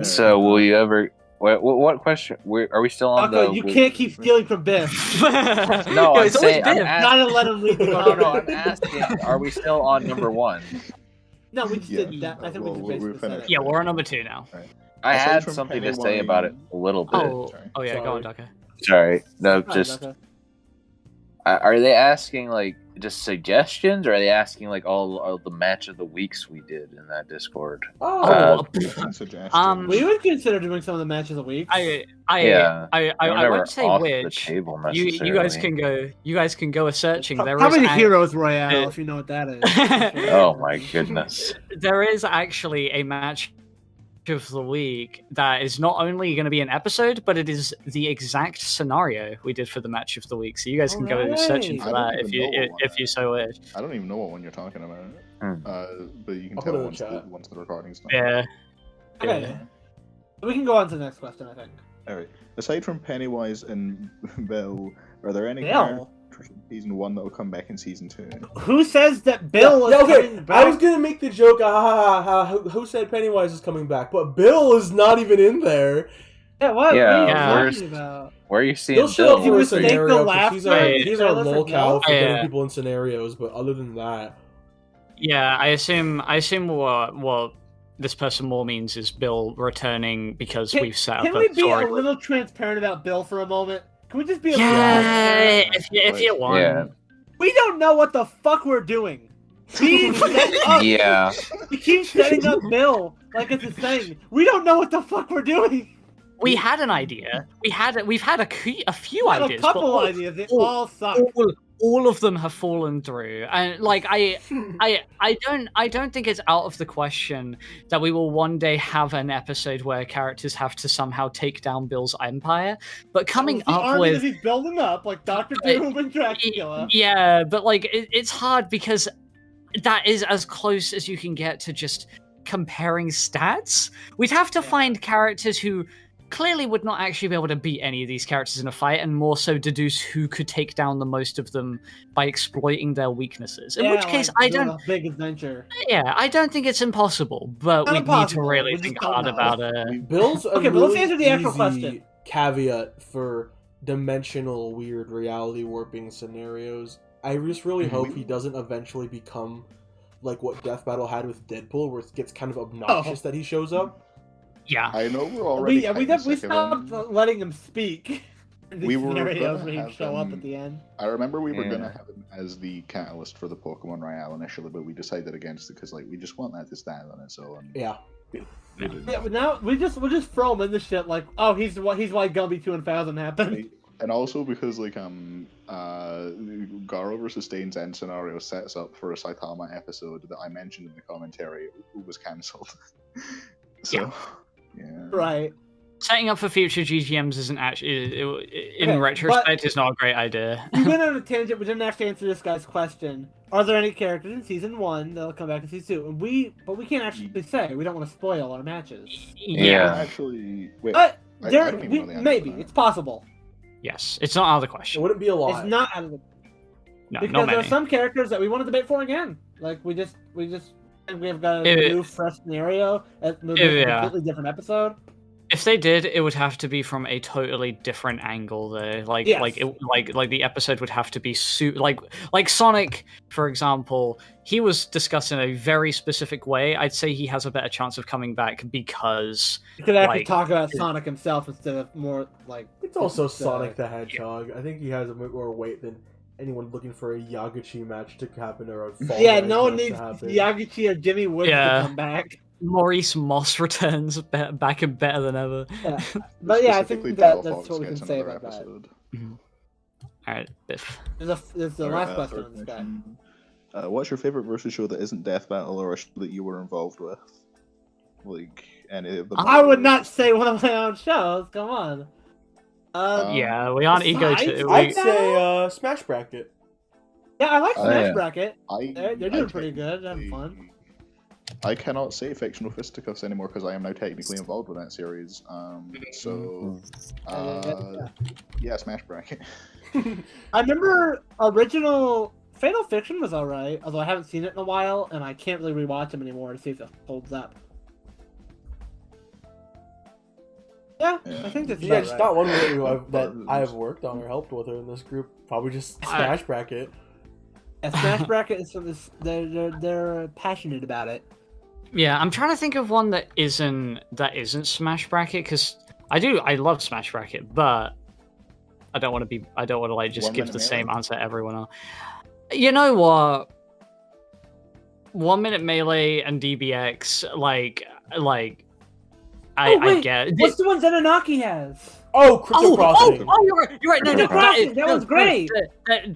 So will you ever? What question? Are we still on Rocco, the? you can't keep stealing from Biff. No, Yo, I'm it's always saying. I'm Biff. Gotta let him lead the No, no, I'm conversation. asking. Are we still on number one? No, we just Yeah, did that. I think well, we we're just basically said finished. it. Yeah, we're on number 2 now. I Aside had from something to say Pennywise- about it a little bit. Oh, Sorry. oh yeah, go on, Sorry. Ducker. Sorry. No, Alright, just Rocco. are they asking like just suggestions, or are they asking like all the match of the weeks we did in that Discord? Oh, Um, We would consider doing some of the matches a week. I Yeah. I Never won't say off the which. table You guys can go. You guys can go a searching. There is Probably the ac- Heroes Royale, Uh, if you know what that is. Oh my goodness. there is actually a match of the week that is not only going to be an episode, but it is the exact scenario we did for the match of the week. So you guys can go Alright. searching for I don't that even know what one if you so wish. I don't even know what one you're talking about. But you can I'll tell put it in the once chat. once the recording's done. Yeah. Okay. Yeah. We can go on to the next question, I think. Alright. Aside from Pennywise and Bill, are there any Bill? characters in season 1 that will come back in season 2? Who says that Bill is yeah, okay. coming back? I was gonna make the joke. Who said Pennywise is coming back? But Bill is not even in there. Yeah, what? Yeah, what are you where's- talking about? Where are you seeing He'll show up Bill? You for a mistake the scenario 'cause he's our laughter he's our trailer for lolcow Bill? for getting Yeah. people in scenarios. But other than that, Yeah, I assume what this person more means is Bill returning because we've set up Can a we be story. a little transparent about Bill for a moment? Can we just be a little Yeah, transparent? if you want. Yeah. We don't know what the fuck we're doing. We set up. Yeah. We keep setting up Bill like it's a thing. We don't know what the fuck we're doing. We had an idea. We've had a few We had ideas. a couple but ideas. They all- all suck. all of them have fallen through, and like I don't think it's out of the question that we will one day have an episode where characters have to somehow take down Bill's empire. But coming the up army with that he's building up, like Doctor Doom and Dracula. yeah, but like it's hard because that is as close as you can get to just comparing stats. We'd have to find characters who clearly would not actually be able to beat any of these characters in a fight, and more so deduce who could take down the most of them by exploiting their weaknesses. In which case, like I doing don't. a big adventure. Yeah, I don't think it's impossible, but Not we need to impossible, really we just think don't hard know. about it. Bill's a Okay, but let's really answer the actual easy question. caveat for dimensional weird reality warping scenarios. I just really hope he doesn't eventually become like what Death Battle had with Deadpool, where it gets kind of obnoxious that he shows up. Yeah, I know we're already We kinda sick of stopped him. letting him speak. In these We were scenarios gonna where he'd have show up him- at the end. I remember we were Yeah. gonna have him as the catalyst for the Pokemon Royale initially, but we decided against it because like we just want that to stand on its own. Yeah. We didn't. Yeah, but now we'll just throw him in the shit like, oh, he's why Gumby 2000 happened. And also because like Garo vs. Stain's end scenario sets up for a Saitama episode that I mentioned in the commentary was cancelled. So yeah. Right. setting up for future GGMs isn't actually, in Okay, retrospect, is not a great idea. We went on a tangent. We didn't actually answer this guy's question. Are there any characters in season 1 that'll come back in season 2? And we can't actually say. We don't want to spoil our matches. Yeah. Actually, wait. But I there, don't even we, know the answer maybe to that. it's possible. Yes, it's not out of the It question. wouldn't be a lie. It's not out of the No, because not there are many. some characters that we want to debate for again. Like we have got a If- new fresh scenario. Maybe a Yeah. completely different episode. If they did, it would have to be from a totally different angle, though. Like the episode would have to be like Sonic, for example. He was discussed in a very specific way. I'd say he has a better chance of coming back because You could actually talk about Sonic himself instead of more like. It's also Sonic the Hedgehog. I think he has a bit more weight than anyone looking for a Yaguchi match to happen or a Fall Guys no one match needs to happen. Yaguchi or Jimmy Woods to come back. Maurice Moss returns back and better than ever. Yeah. But yeah, I think that's what we can say about that. Mm-hmm. Alright, Biff. There's the last question on this guy. What's your favorite versus show that isn't Death Battle or a show that you were involved with? Like any of the. I would not say one of my own shows. Come on. Yeah, we aren't ego. I'd say Smash Bracket. Yeah, I like Smash Bracket. They're doing pretty good. They're having fun. I cannot say Fictional Fisticuffs anymore because I am now technically involved with that series. Yeah, Smash Bracket. I remember original Fatal Fiction was alright, although I haven't seen it in a while, and I can't really rewatch them anymore to see if it holds up. Yeah, I think that's just not one that I have worked on or helped with her in this group. Probably just Smash Bracket. Yeah, Smash Bracket is they're passionate about it. Yeah, I'm trying to think of one that isn't Smash Bracket because I love Smash Bracket, but I don't want to like just give the same answer to everyone else. You know what? 1 Minute Melee and DBX, I get. What's the one Zenonaki has? Oh, Crypto Crossing. Oh, you're right. No, that was great.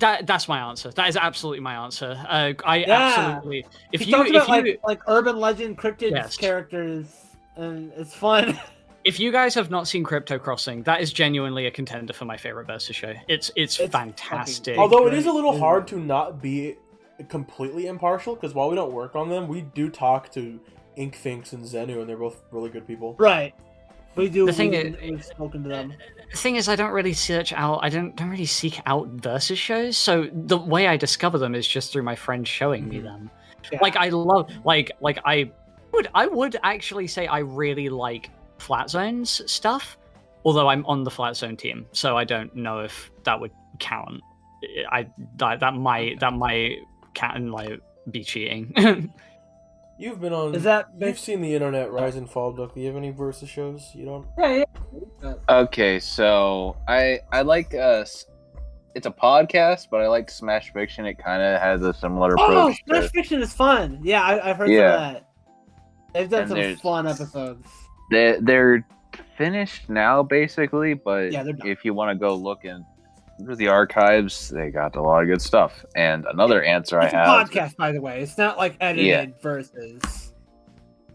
That's my answer. That is absolutely my answer. Absolutely. If you talked about like urban legend cryptid characters, and it's fun. If you guys have not seen Crypto Crossing, that is genuinely a contender for my favorite versus show. It's fantastic. Although it is a little hard to not be completely impartial, because while we don't work on them, we do talk to Inkfinks and Zenu, and they're both really good people. Right. We do. We've spoken to them. The thing is, I don't really seek out versus shows. So the way I discover them is just through my friends showing me them. Yeah. Like I love, I would actually say I really like Flat Zone's stuff. Although I'm on the Flat Zone team, so I don't know if that would count. That might count and be cheating. You've been on. You've seen the internet rise and fall, Duck. Do you have any versus shows? You don't. Yeah. Okay, so I like it's a podcast, but I like Smash Fiction. It kind of has a similar approach. Oh, Smash Fiction is fun. Yeah, I've heard some of that. They've done some fun episodes. They're finished now, basically, but if you want to go look into the archives, they got a lot of good stuff. And another answer I have. It's a podcast, by the way. It's not like edited versus.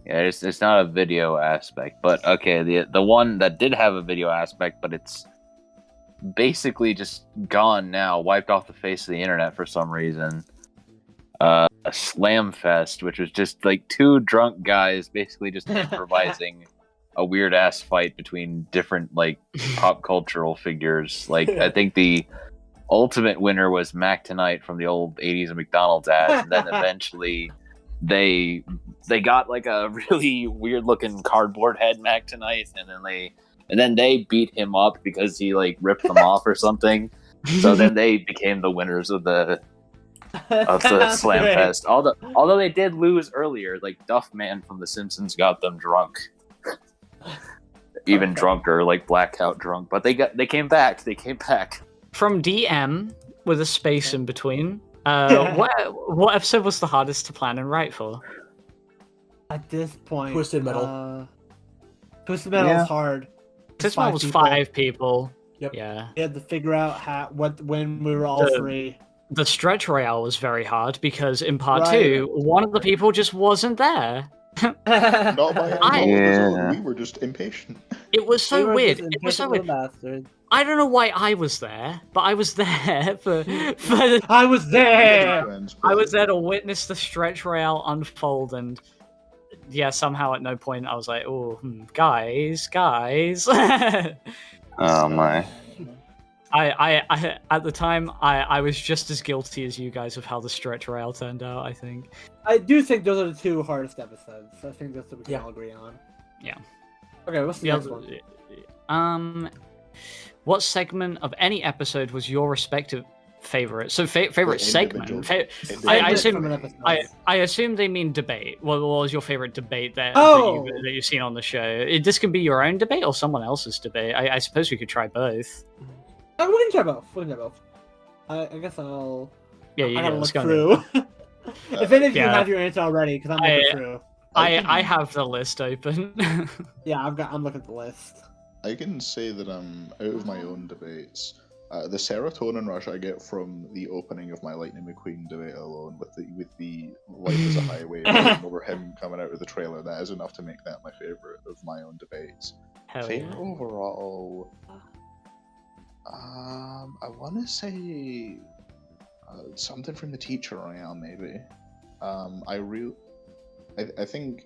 Yeah, it's not a video aspect, but okay, the one that did have a video aspect, but it's basically just gone now, wiped off the face of the internet for some reason. A Slam Fest, which was just like two drunk guys basically just improvising a weird ass fight between different pop cultural figures. I think the ultimate winner was Mac Tonight from the old 80s McDonald's ads, and then eventually they got a really weird looking cardboard head Mac Tonight, and then they beat him up because he ripped them off or something. So then they became the winners of the Slam Fest. Although they did lose earlier, Duffman from The Simpsons got them drunk. Even drunker, blackout drunk. But they came back. They came back. From DM with a space in between. What episode was the hardest to plan and write for? At this point, Twisted Metal. Twisted Metal is hard. Twisted Metal was 5 people. Yep. Yeah. You had to figure out when we were all free. The Stretch Royale was very hard because in part 2, one of the people just wasn't there. Not by any we were just impatient. It was so weird. It was so weird. Bastard. I don't know why I was there, but I was there for I was there. I was there to witness the Stretch Royale unfold, and somehow at no point I was like, "Oh, guys." Oh my! I at the time I was just as guilty as you guys of how the Stretch Royale turned out. I think. I do think those are the 2 hardest episodes. I think that's what we can all agree on. Yeah. Okay, what's the next one? What segment of any episode was your respective favorite? So favorite segment. I assume they mean debate. What was your favorite debate that you've seen on the show? This can be your own debate or someone else's debate. I suppose we could try both. We can try both. I guess I'll. Yeah, I gotta let's look go. through. If any of you have your answer already, because I'm looking through. I have the list open. Yeah, I'm looking at the list. I can say that I'm out of my own debates. The serotonin rush I get from the opening of my Lightning McQueen debate alone, with the Life is a Highway over him coming out of the trailer, that is enough to make that my favorite of my own debates. Favorite overall, I want to say something from the Teacher Royale, maybe. I think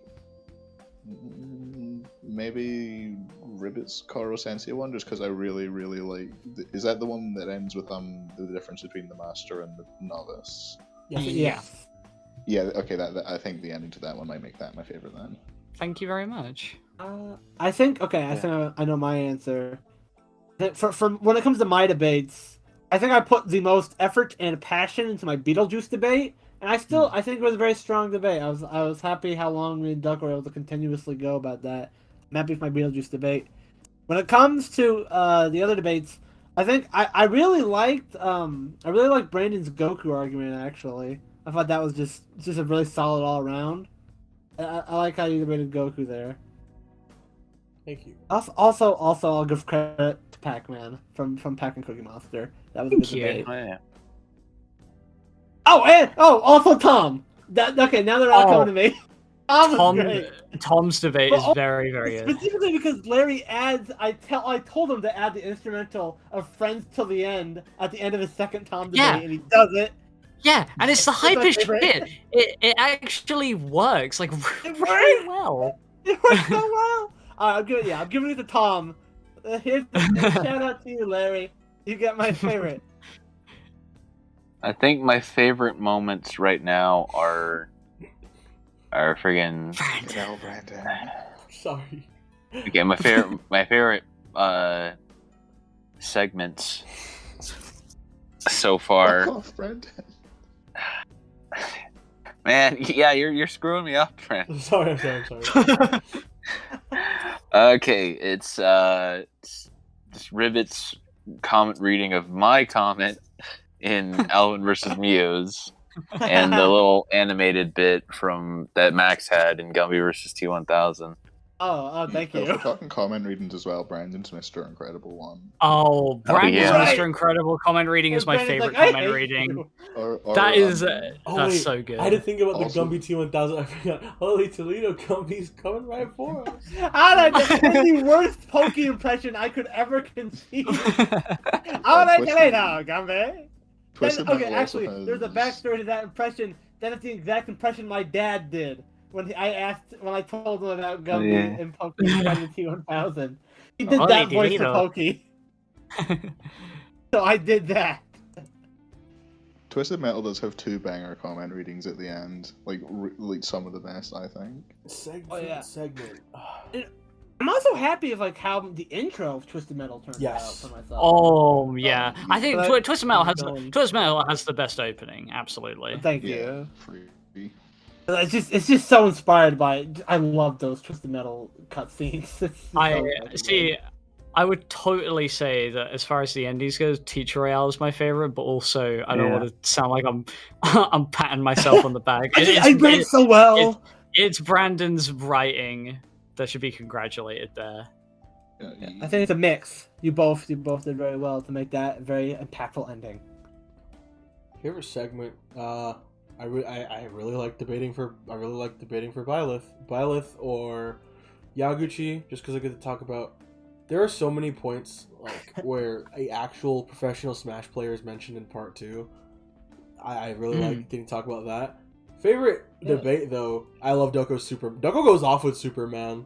maybe Ribbit's Koro Sensei one, just because I really like. Is that the one that ends with the difference between the master and the novice? Yeah. Yeah. Okay. That I think the ending to that one might make that my favorite then. Thank you very much. I think I know my answer. For when it comes to my debates, I think I put the most effort and passion into my Beetlejuice debate. And I think it was a very strong debate. I was happy how long me and Duck were able to continuously go about that. I'm happy with my Beetlejuice debate. When it comes to the other debates, I think I really liked Brandon's Goku argument. Actually, I thought that was just a really solid all around. I like how you debated Goku there. Thank you. Also, I'll give credit to Pac-Man from Pac and Cookie Monster. That was a good debate. Oh, yeah. Also Tom. Okay, now they're all coming to me. Tom's debate is very, very good. Specifically because Larry adds, I told him to add the instrumental of "Friends Till the End" at the end of his second Tom debate, and he does it. Yeah, and it's the hypest shit. It actually works really well. It works so well. I'm giving it to Tom. Here's shout out to you, Larry. You get my favorite. I think my favorite moments right now are friggin' Brandon. Sorry. Okay, my favorite segments so far. Fuck off, Brandon. Man, yeah, you're screwing me up, friend. I'm sorry. Okay, it's just Ribbit's comment reading of my comment in Alvin vs. Muse, and the little animated bit from that Max had in Gumby vs. T1000. Oh, thank you. We're talking comment readings as well. Brandon's Mr. Incredible one. Oh, Brandon's yeah. Mr. Incredible comment reading is my favorite comment reading. That's so good. I had to think about Also, the Gumby T1000. I forgot. Holy Toledo, Gumby's coming right for us. That's the worst Pokey impression I could ever conceive. All right, now, Gumby. Actually, there's a backstory to that impression. That is the exact impression my dad did when I told him about Gumby and Pokey in T1000. He did that voice for Pokey. So I did that. Twisted Metal does have 2 banger comment readings at the end, like some of the best, I think. Segment. I'm also happy with how the intro of Twisted Metal turned out for myself. Oh yeah, I think Twisted Metal has the best opening. Absolutely. Thank you. It's just so inspired by. I love those Twisted Metal cutscenes. I would totally say that as far as the endings goes, Teacher Royale is my favorite, but also I don't want to sound like I'm patting myself on the back. I read it so well. It's Brandon's writing that should be congratulated there. I think it's a mix. You both did very well to make that a very impactful ending. Favorite segment? I really like debating for Byleth or Yaguchi, just because I get to talk about. There are so many points where a actual professional Smash player is mentioned in part 2. I really like getting to talk about that. Favorite debate though, I love Doko's Doko goes off with Superman.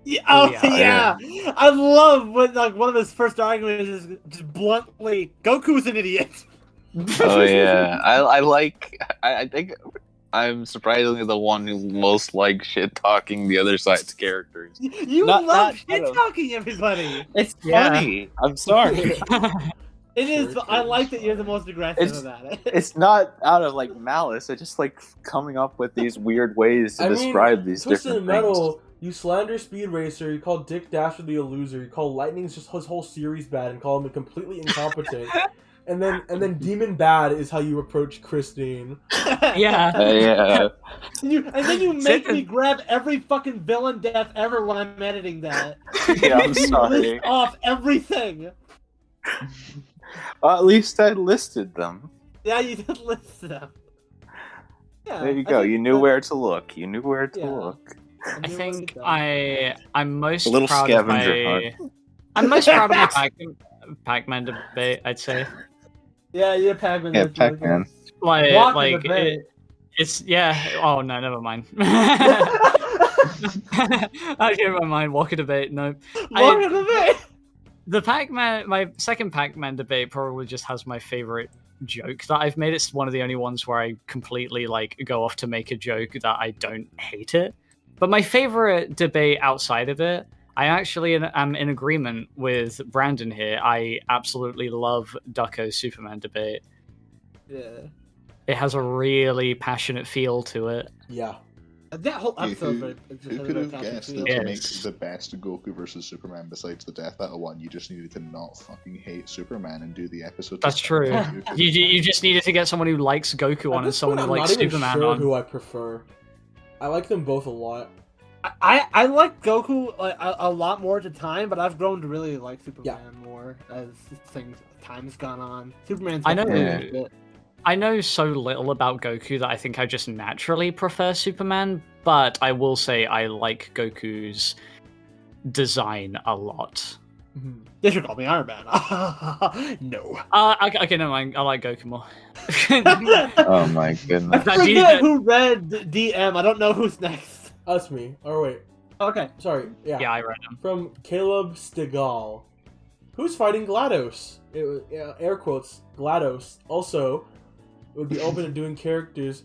Yeah, I love when one of his first arguments is just bluntly, Goku's an idiot. Oh yeah, I I'm surprisingly the one who most likes shit talking the other side's characters. You Not love shit out of- talking everybody. It's Yeah. funny. I'm sorry. It is. Sure, I sure, like that sure. you're the most aggressive It's- about it. It's not out of like malice. I just like coming up with these weird ways to describe these Twisted different Metal, things. you slander Speed Racer, you call Dick Dastardly a loser, you call Lightning's just his whole series bad and call him completely incompetent. and then Demon Bad is how you approach Christine. Yeah. Yeah. And then you make me grab every fucking villain death ever when I'm editing that. Yeah, I'm You sorry. list off everything. Well, at least I listed them. Yeah, you did list them. Yeah, There you I go. think You knew that- where to look. You knew where to Yeah. look. I knew think what to I'm most A little proud scavenger of my. hunt. I'm most proud of my Pac-Man debate. I'd say, Yeah, Pac-Man. Yeah, is really good. Pac-Man. like debate. it's yeah. Oh no, never mind. I changed my mind. Walker debate. No, Walk of the debate. the Pac-Man. My second Pac-Man debate probably just has my favorite joke that I've made. It's one of the only ones where I completely like go off to make a joke that I don't hate it. But my favorite debate outside of it, I actually am in agreement with Brandon here. I absolutely love Ducko's Superman debate. Yeah. It has a really passionate feel to it. Yeah. That whole episode. Who could have guessed that Yes. to make the best Goku versus Superman besides the Death Battle one, you just needed to not fucking hate Superman and do the episode. That's true. You just needed to get someone who likes Goku on At and this someone point, who I'm likes not even Superman sure on. who I prefer. I like them both a lot. I like Goku like, a lot more at the time, but I've grown to really like Superman more as time's gone on. Superman's I know- definitely a I know so little about Goku that I think I just naturally prefer Superman, but I will say I like Goku's design a lot. Mhm. They should call me Iron Man. No. Okay, never mind. I like Goku more. Oh my I goodness. forget who read DM. I don't know who's next. That's me. Oh wait, Okay. sorry. Yeah. Yeah, I read him. From Caleb Stigal. Who's fighting GLaDOS? Air quotes, GLaDOS. Also, it would be open to doing characters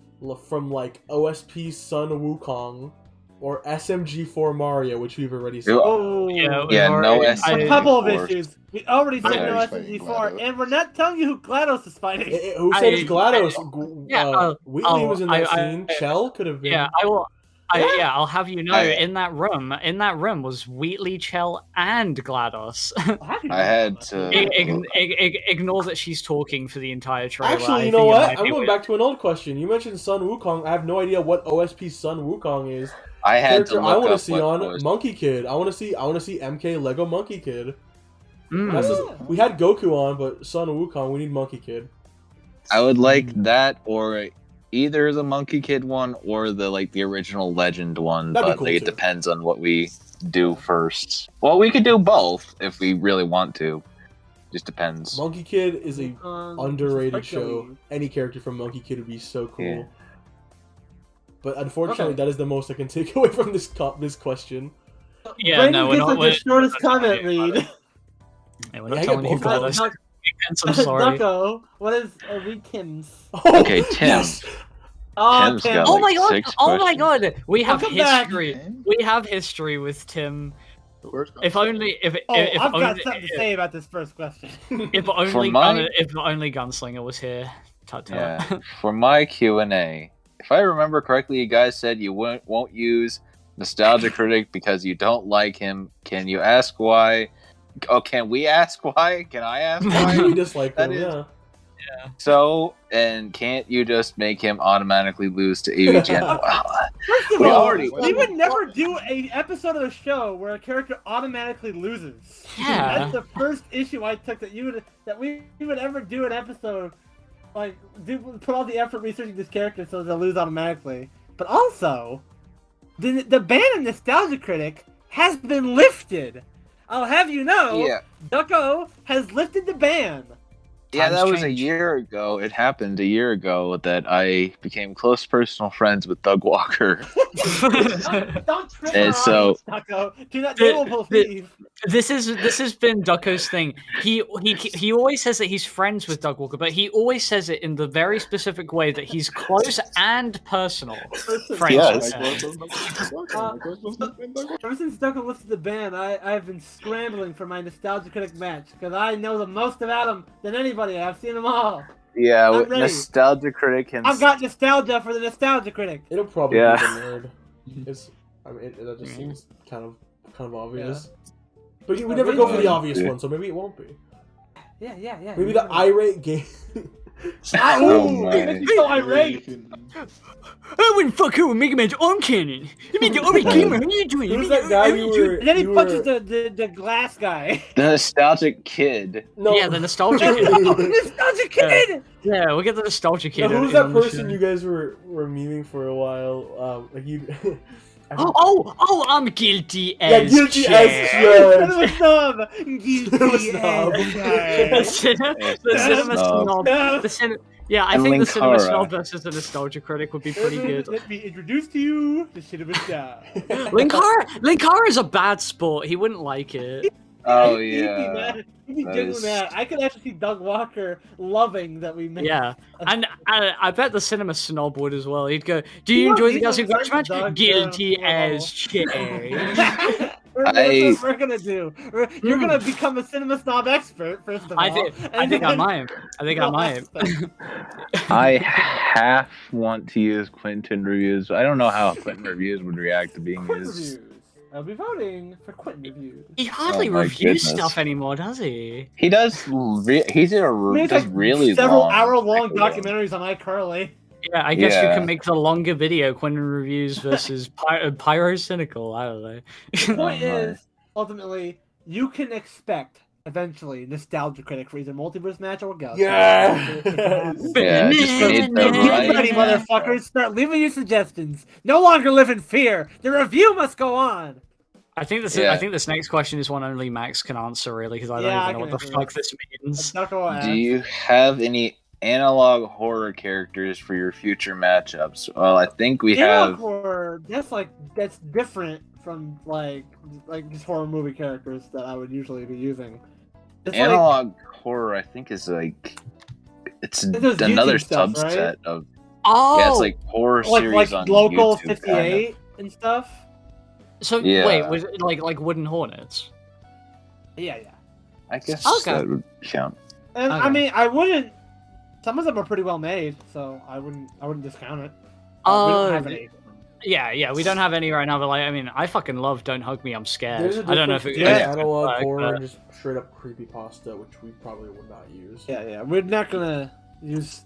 from like OSP Sun Wukong or SMG4 Mario, which we've already seen. Oh. Yeah, Yeah, no already- S- A I- couple of Or- issues. We already said Yeah, no he's fighting SMG4, GLaDOS. and we're not telling you who GLaDOS is fighting. Who said it's I- GLaDOS? Yeah, Wheatley was in that I- scene. Chell could have been. Yeah, I will. I'll have you know, I- in that room was Wheatley, Chell, and GLaDOS. How do you I know had that? to- Ignore that she's talking for the entire trailer. Actually, I you know think it what? might I'm be going weird. back to an old question. You mentioned Sun Wukong. I have no idea what OSP Sun Wukong is. I had to Character I look want to up see what on was- Monkey Kid. I want to see MK Lego Monkey Kid. Mm. That's just, we had Goku on, but Sun Wukong. We need Monkey Kid. I would like that or either the Monkey Kid one or the original Legend one, That'd be but cool, it too. depends on what we do first. Well, we could do both if we really want to. Just depends. Monkey Kid is a underrated Like show. Any character from Monkey Kid would be so cool. Yeah. But unfortunately, Okay. that is the most I can take away from this question. Yeah, Brandon no, we're gets not. the shortest comment read. Yeah, we're Yeah, not I telling get you both of GLaDOS. Duck- I'm sorry. Ducko, what is a read Kim's? Okay, Tim. Yes. Oh, Tim's Tim. got, Oh like, my god! 6 Oh my questions. god! We have Welcome back. history. We have history with Tim. If only if Oh, if I've got only something to say about this first question. if only my- if only Gunslinger was here. Tut tut. Yeah. For my Q&A, if I remember correctly, you guys said you won't use Nostalgia Critic because you don't like him. Can you ask why? Oh, can we ask why? Can I ask we why? dislike That them, is- yeah. So, and can't you just make him automatically lose to AVGN? First of We all, already- we would never do an episode of the show where a character automatically loses. Yeah. That's the first issue I took that we would ever do an episode like put all the effort researching this character so they'll lose automatically. But also, the ban of Nostalgia Critic has been lifted. I'll have you know, Yeah. Ducko has lifted the ban. Yeah, Times that was a change. year ago. It happened a year ago that I became close personal friends with Doug Walker. Don't trip And our so- audience, Ducko. Do not, they will believe. This has been Ducko's thing. He always says that he's friends with Doug Walker, but he always says it in the very specific way that he's close and personal friends Yes. with him. Ever since Ducko listed the band, I've been scrambling for my Nostalgia Critic match because I know the most about them than anybody. I've seen them all. Yeah, I'm with ready. Nostalgia Critic I've got nostalgia for the Nostalgia Critic. It'll probably Yeah. be the nerd. That just seems kind of obvious. But we never go for the obvious one, so maybe it won't be. Yeah. Maybe the irate game. Oh Ooh, my. this is so irate. I wouldn't fuck her with Mega Man's arm cannon. You mean the other gamer? How you doing? Who's that guy you were? And then he you punches were- the glass guy. The Nostalgic Kid. No. Yeah, the nostalgia kid. Nostalgia Kid! Yeah, we'll get the nostalgia No, kid. who's in that on the person show. you guys were memeing for a while? Like you. Oh, I'm guilty Yeah, as guilty charged. as Son of a snob! Guilty Snob. as charged. The cinema Snob. snob. Yeah, I And think the cinema Linkara. snob versus the nostalgia critic would be pretty good. Let me introduce to you the cinema snob. Linkara is a bad sport. He wouldn't like it. Oh He'd be yeah. mad. He'd be That genuinely is- mad. I could actually see Doug Walker loving that we made. Yeah, and I bet the cinema snob would as well. He'd go, "Do you Well, enjoy the he's Galaxy a Grudge Match? Doug, Guilty well. as charged." That's what we're gonna do. You're gonna become a cinema snob expert, first of all. I think I might. I half want to use Quentin reviews. I don't know how Quentin reviews would react to being Quentin used. reviews. I'll be voting for Quentin reviews. He hardly Oh my reviews goodness. stuff anymore, does he? He does. He's does really several long, hour-long like, documentaries on iCarly. Yeah, I guess you Yeah. can make the longer video Quentin reviews versus Pyro Cynical. I don't know. The point my. is, ultimately, you can expect eventually Nostalgia Critic for either Multiverse Match or Galaxy. Yes. Yeah, just need the Get right. ready, motherfuckers! Start leaving your suggestions. No longer live in fear. The review must go on. I think this. Yeah. I think this next question is one only Max can answer, really, because I don't Yeah, I even know can what the answer fuck this. this means. Do you have any analog horror characters for your future matchups? Well, I think we have. Horror, that's different from like just horror movie characters that I would usually be using. It's Analog horror, I think, is like it's Those another YouTube stuff, subset right? of Oh, yeah, it's like horror series like on Local YouTube, kind 58 and stuff. so Yeah. wait, was it like Wooden Hornets? Yeah. I guess Okay. that would count. And Okay. I mean, I wouldn't. Some of them are pretty well made, so I wouldn't discount it. We don't have any. Yeah, we don't have any right now, but like, I mean, I fucking love Don't Hug Me, I'm Scared. There's a I don't know if difference it, between Yeah. analog like, horror and just straight up creepypasta, which we probably would not use. Yeah. We're not gonna use.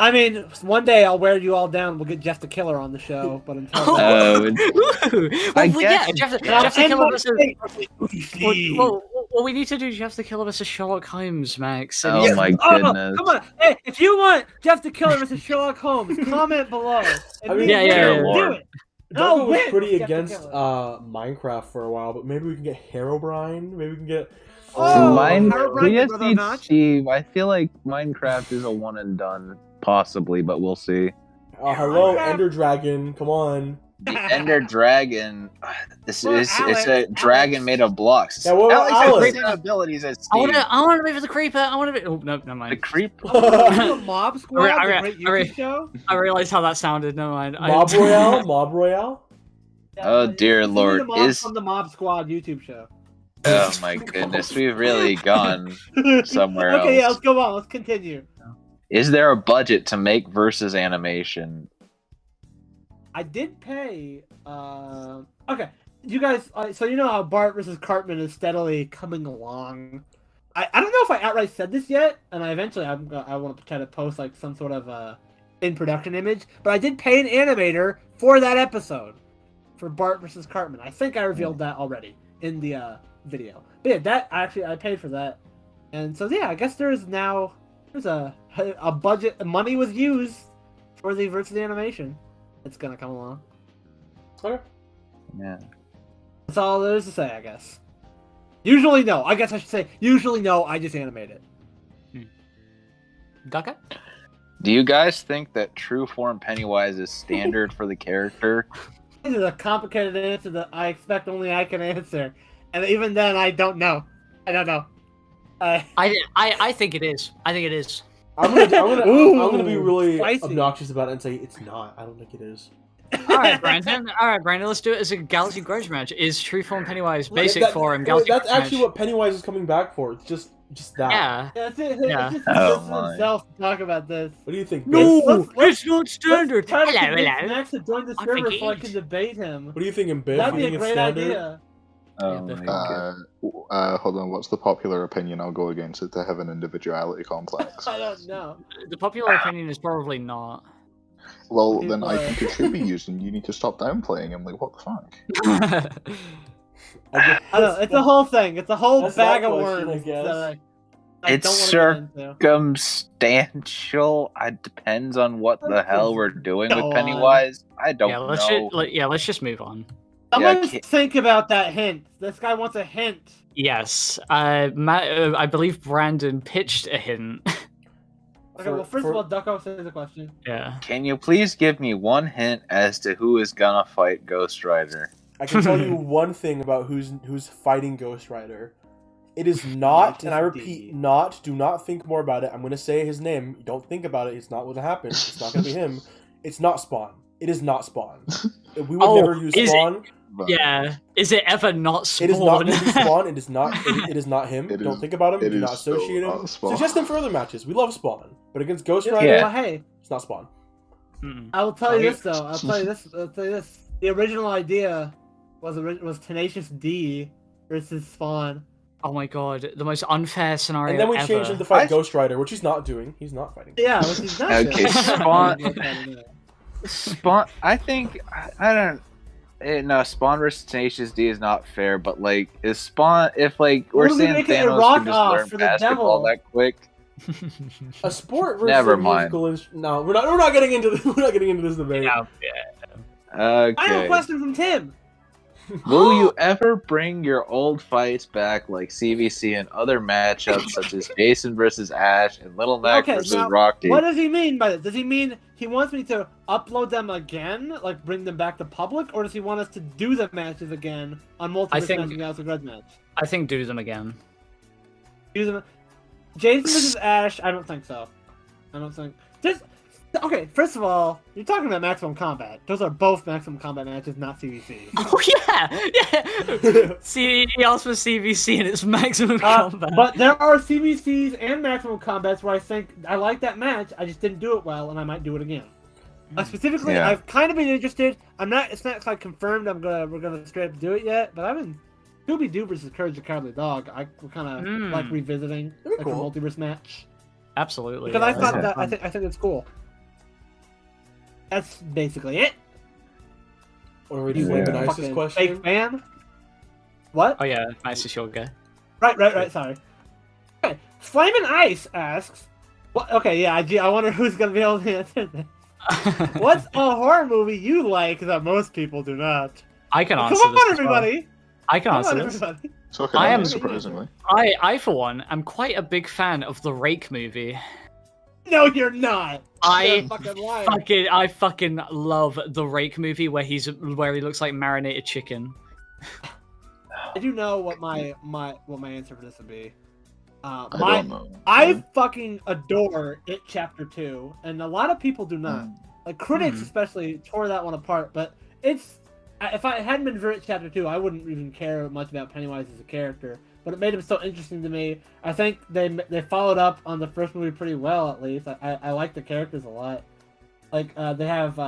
I mean, one day I'll wear you all down. We'll get Jeff the Killer on the show, but until then, Ooh. I Well, yeah, guess- Jeff And I'll the end Killer my versus. state with Sleep. Well, we need to do Jeff the Killer versus Sherlock Holmes, Max. and Oh it's- my Oh, goodness! come on! Hey, if you want Jeff the Killer versus Sherlock Holmes, comment below. And I mean, me yeah, and yeah, Jeff yeah. will Lord. do it. Doug I'll was win pretty Jeff the against Killer. Minecraft for a while, but maybe we can get Herobrine. Maybe we can get. Oh, Mine, Herobrine we just Brother need Notch? Steve. I feel like Minecraft is a one and done, possibly, but we'll see. Hello, Minecraft. Ender Dragon. Come on. The Ender Dragon. This Well, is Alex- it's a dragon Alex- made of blocks. Yeah, well, Alex has Alex- the same abilities as Steve. I want to be for the creeper. I want to be. Oh no, never The mind. creep. Oh, Mob Squad, I the re- great I re- YouTube show. I realized how that sounded. Never mind. Mob Royale. Mob Royale. Oh, dear It's Lord, the Mob is- from the Mob Squad YouTube show. Oh my goodness, we've really gone somewhere else. Okay, yeah, let's go on. Let's continue. Is there a budget to make versus animation? I did pay. Okay, you guys. So you know how Bart versus Cartman is steadily coming along. I don't know if I outright said this yet, and I want to try to post like some sort of in production image. But I did pay an animator for that episode for Bart versus Cartman. I think I revealed that already in the video. But yeah, I paid for that, and so yeah, I guess there's a budget. Money was used for the versus animation. It's gonna come along. Okay. Yeah. That's all there is to say, I guess. Usually no. I guess I should say usually no. I just animate it. Ducka? Do you guys think that true form Pennywise is standard for the character? This is a complicated answer that I expect only I can answer. And even then, I don't know. I don't know. I think it is. I think it is. I'm gonna be Ooh, really spicy. obnoxious about it and say it's not. I don't think it is. All right, Brandon. Let's do it as a Galaxy Grudge match. Is True Form Pennywise basic form Galaxy That's Grudge actually match? what Pennywise is coming back for. It's just that. Yeah. Yeah, it's it. Yeah. It's just Oh, this my. himself to talk about this. What do you think? No, Biff? Let's- it's not standard. Let's try to Hello, convince hello. Max to join the I server think so I it can is. debate him. What do you think, Biff? That'd You be a think it's great standard? idea. Oh my god. Hold on, what's the popular opinion? I'll go against it to have an individuality complex. I don't know. The popular opinion is probably not. Well, People then I are- think it should be used, and you need to stop downplaying him. Like, what the fuck? I don't know. It's a whole thing. It's a whole That's bag my of question, I words guess. that I It's don't want to get into. circumstantial. It depends on what the hell we're doing Go with on. Pennywise. I don't yeah, know. let's just move on. Someone can't- think about that hint. This guy wants a hint. Yes, I believe Brandon pitched a hint. Okay, well, first of all, Ducko says the question. Yeah. Can you please give me one hint as to who is gonna fight Ghost Rider? I can tell you one thing about who's fighting Ghost Rider. It is not, and I repeat, not. Do not think more about it. I'm going to say his name. Don't think about it. It's not going to happen. It's not going to be him. It's not Spawn. It is not Spawn. We would never use is Spawn. But Yeah. Is it ever not Spawn? It is not going to be Spawn. It is not. It is not him. It Don't is- think about him. it Do not is still associate him. not Spawn. Suggest him for other matches. We love Spawn, but against Ghost Yeah, Rider, well, hey, it's not Spawn. Mm-mm. I will tell you Okay. this though. I'll tell you this. The original idea was Tenacious D versus Spawn. Oh my god, the most unfair scenario And then we ever. changed him to fight Ghost Rider, which he's not doing. He's not fighting. Yeah, which is not Okay, good. Spawn- Spawn. I think I don't. No, Spawn versus Tenacious D is not fair. But like, is Spawn? If like we're What if we saying make it a Thanos rock can just off learn for the basketball devil? that quick, A sport versus Never a mind. musical no, we're not getting into this. We're not getting into this debate. Yeah. Final okay. question from Tim. Will you ever bring your old fights back, like CVC and other matchups such as Jason versus Ash and Little Mac Okay, versus now, Rocky? What does he mean by this? Does he mean he wants me to upload them again, like bring them back to public, or does he want us to do the matches again on multiple I think- matches in Galaxy Grudge Match? I think do them again. Do them. Jason versus Ash? I don't think so. I don't think. Okay, first of all, you're talking about Maximum Combat. Those are both Maximum Combat matches, not CVC. Oh yeah. See, he asked for CVC and it's maximum combat. But there are CVCs and Maximum Combats where I think I like that match. I just didn't do it well, and I might do it again. Specifically, Yeah. I've kind of been interested. I'm not. It's not like confirmed. We're gonna straight up do it yet. But I've been Scooby Doo versus Courage the Cowardly Dog. We're kind of like revisiting That'd like be a cool. multiverse match Absolutely. because I thought Okay. that I think it's cool. That's basically it. Or we You do the fucking nicest question. fake fan. What? Oh yeah, nice to short guy. Right. Sorry. Okay. Flamin' Ice asks. What? Okay, yeah. I wonder who's gonna be able to answer this. What's a horror movie you like that most people do not? I can answer Come this. on, as well. everybody! I can Come answer on, this. everybody! So okay, I am- surprisingly. I for one am quite a big fan of the Rake movie. No, you're not. I You're a fucking liar. I fucking love the Rake movie where he looks like marinated chicken. I do know what my answer for this would be. I don't know. I fucking adore It Chapter 2, and a lot of people do not. Like critics especially tore that one apart, but if I hadn't been for It Chapter 2, I wouldn't even care much about Pennywise as a character. But it made him so interesting to me. I think they followed up on the first movie pretty well, at least. I like the characters a lot. Like they have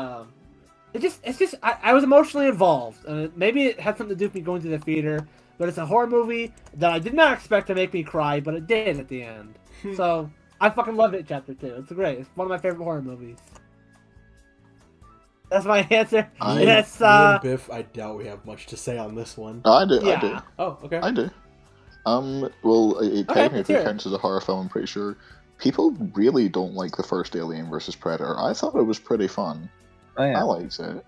it's just I was emotionally involved, and maybe it had something to do with me going to the theater. But it's a horror movie that I did not expect to make me cry, but it did at the end. So I fucking love It Chapter 2. It's great. It's one of my favorite horror movies. That's my answer. I- That's Me and Biff, I doubt we have much to say on this one. I do. yeah. Oh, okay. I do. Well, it let's technically hear it. counts as a horror film. I'm pretty sure. People really don't like the first Alien versus Predator. I thought it was pretty fun. Oh, I yeah. liked it.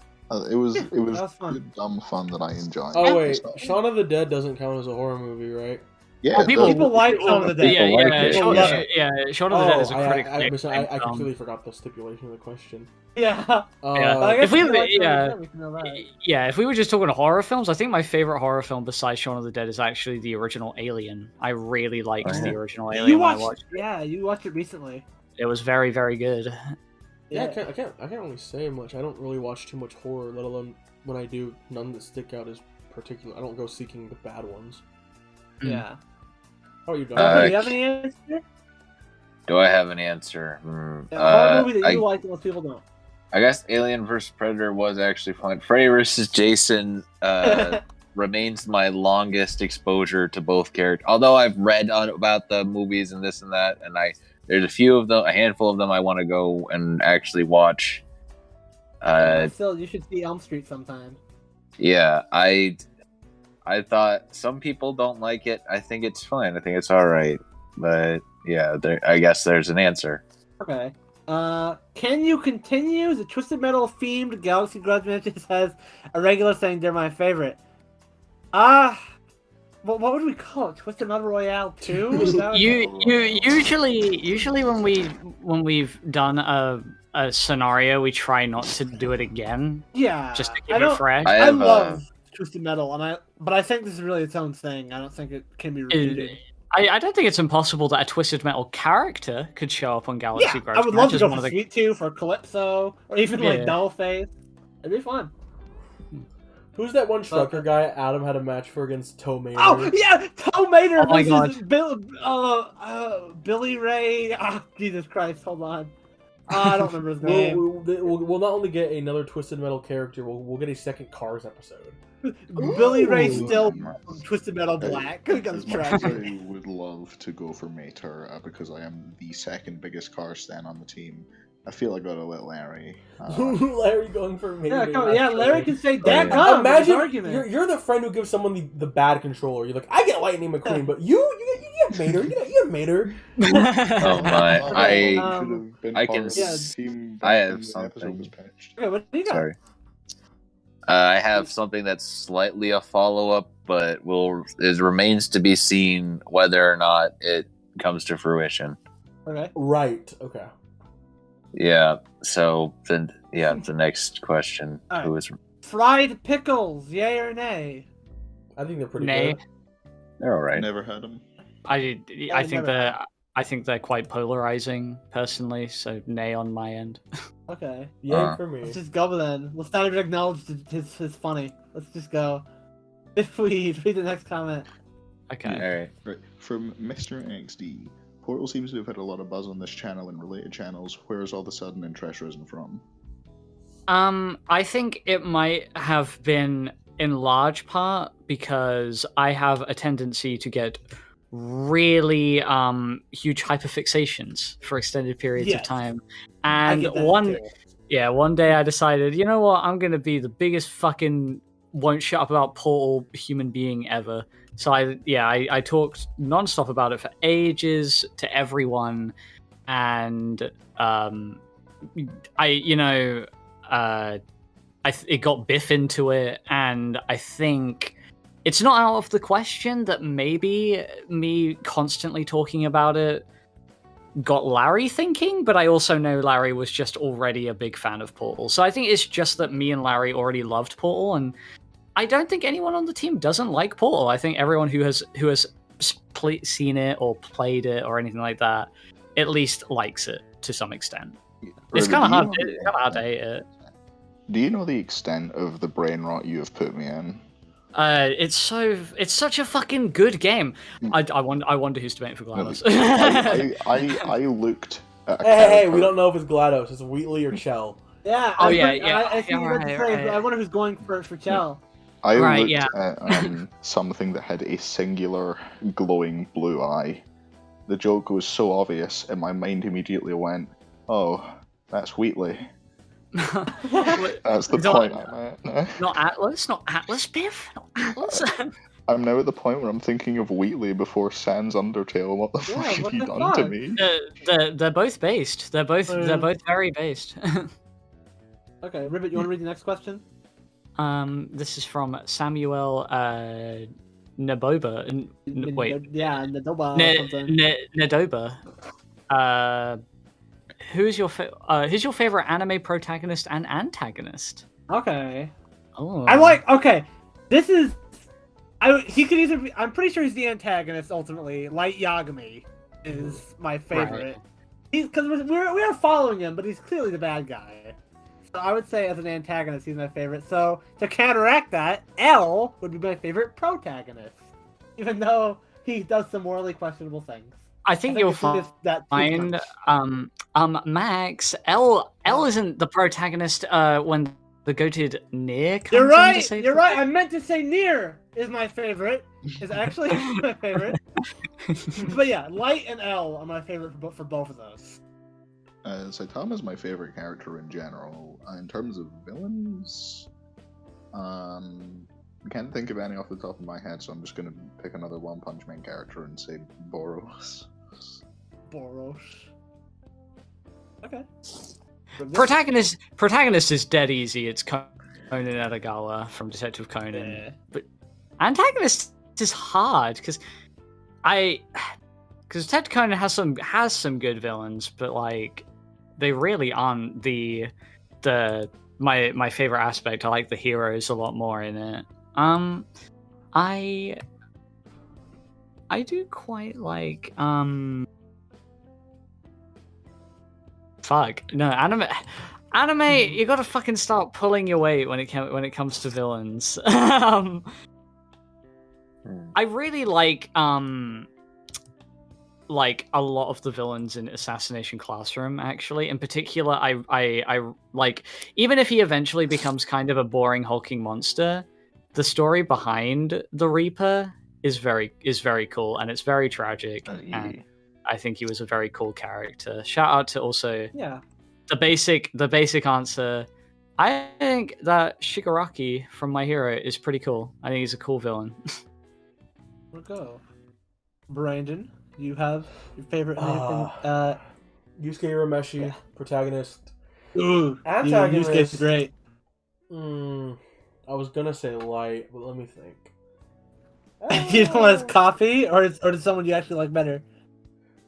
It was that was fun. good, dumb fun that I enjoyed. Oh wait, It's not- Shaun of the Dead doesn't count as a horror movie, right? Yeah, Oh, it people- does. People like Shaun of the Dead. Yeah, People like yeah, it. Shaun, People love it. Shaun of the Dead is a I critically completely forgot the stipulation of the question. Yeah. Yeah. But I guess If we you were- like Shaun of the yeah. Dead, we can know that. Yeah, if we were just talking horror films, I think my favorite horror film besides Shaun of the Dead is actually the original Alien. I really liked Oh, yeah. the original Alien You when I watched? watched it. Yeah, you watched it recently. It was very, very good. Yeah, I can't really say much. I don't really watch too much horror, let alone when I do, none that stick out as particular. I don't go seeking the bad ones. Yeah. How are you, John? Do you have any answer? Do I have an answer? Yeah, horror movie that you like that most people don't. I guess Alien vs Predator was actually fun. Freddy vs Jason remains my longest exposure to both characters. Although I've read about the movies and this and that, and there's a handful of them I want to go and actually watch. Still, you should see Elm Street sometime. Yeah, I thought some people don't like it. I think it's fine. I think it's all right. But yeah, I guess there's an answer. Okay. Can you continue? The Twisted Metal themed Galaxy Grudge Match has a regular saying they're my favorite. What would we call it? Twisted Metal Royale 2? Usually when we've done a scenario, we try not to do it again. Yeah. Just to keep it fresh. I love Twisted Metal, but I think this is really its own thing. I don't think it can be repeated. I don't think it's impossible that a Twisted Metal character could show up on Galaxy Grudge. I would love to go Match as for Sweet Tooth or Calypso, or even like Yeah. Dollface. It'd be fun. Who's that one trucker guy Adam had a match for against Toe Mater? Oh yeah, Toe Mater Oh my versus Billy Ray. Jesus Christ, hold on. I don't remember his name. We'll not only get another Twisted Metal character, we'll get a second Cars episode. Billy Ray Ooh. still from Twisted Metal Black. Got his As much track. as I would love to go for Mater, because I am the second biggest car stan on the team, I feel I gotta let Larry. Larry going for Mater. Yeah, Larry can say that. Yeah. Imagine you're the friend who gives someone the bad controller. You're like, I get Lightning McQueen, but you get Mater. You get Mater. Oh my! I can. Team I have when the episode something. was pitched. Okay, what do you got? Sorry. I have something that's slightly a follow-up, but remains to be seen whether or not it comes to fruition. Okay. Right. Okay. Yeah. So then, the next question: Alright. Who is? Fried pickles, yay or nay? I think they're pretty Nay. good. They're all right. Never had him. I think never I think they're quite polarizing personally, so nay on my end. Okay. Yay for me. Let's just go then. Let's not even acknowledge his funny. Let's just go. If we read the next comment. Okay. All right. Right. From Mr. XD, Portal seems to have had a lot of buzz on this channel and related channels. Where has all the sudden interest risen from? I think it might have been in large part because I have a tendency to get really huge hyperfixations for extended periods of Yes. time. I And get that one too. one day I decided, you know what, I'm gonna be the biggest fucking won't shut up about Portal human being ever. So I talked nonstop about it for ages to everyone, and it got Biff into it, and I think it's not out of the question that maybe me constantly talking about it got Larry thinking, but I also know Larry was just already a big fan of Portal. So I think it's just that me and Larry already loved Portal, and I don't think anyone on the team doesn't like Portal. I think everyone who has seen it or played it or anything like that at least likes it to some extent. It's kind of hard to hate it. Do you know the extent of the brain rot you have put me in? It's such a fucking good game. I wonder who's debating for GLaDOS. I looked at a Hey, character- we don't know if it's GLaDOS. It's Wheatley or Chell. Yeah. Oh, I yeah, think- yeah. I see what you're saying, but I wonder who's going for Chell. I Right, looked yeah. at something that had a singular glowing blue eye. The joke was so obvious, and my mind immediately went, "Oh, that's Wheatley." That's the Not- point I'm at. Not Atlas, Biff, not Atlas. I'm now at the point where I'm thinking of Wheatley before Sans Undertale. What the fuck have what you the done fuck? to me? They're both based. They're both very based. Okay, Ribbit, you want to read the next question? This is from Samuel Naboba. Wait. Yeah, Nadoba or something. Nadoba. Who's your favorite anime protagonist and antagonist? Okay. Oh. I like. Okay, this is. He could either be. I'm pretty sure he's the antagonist ultimately. Light Yagami is my favorite. Because we are following him, but he's clearly the bad guy. So I would say as an antagonist, he's my favorite. So to counteract that, L would be my favorite protagonist, even though he does some morally questionable things. I think you'll find Max. L isn't the protagonist when the goated Nier comes You're right. in to save You're right. I meant to say Nier is my favorite. Is actually my favorite. But yeah, Light and L are my favorite for both of those. So Tom is my favorite character in general. In terms of villains, can't think of any off the top of my head, so I'm just gonna pick another One Punch Man character and say Boros. Okay. Protagonist is dead easy. It's Conan Edogawa from Detective Conan. Yeah. But antagonist is hard because Detective Conan has some good villains, but like they really aren't my favorite aspect. I like the heroes a lot more in it. I do quite like fuck no anime. You gotta fucking start pulling your weight when it comes to villains. I really like a lot of the villains in Assassination Classroom. Actually, in particular, I like, even if he eventually becomes kind of a boring hulking monster, the story behind the Reaper is very cool, and it's very tragic. And I think he was a very cool character. Shout out to also the basic answer. I think that Shigaraki from My Hero is pretty cool. I think he's a cool villain. We'll go. Brandon, you have your favorite Yusuke Urameshi, protagonist. Ooh, antagonist. Yusuke's great. I was gonna say Light, but let me think. You don't want his coffee, or is someone you actually like better?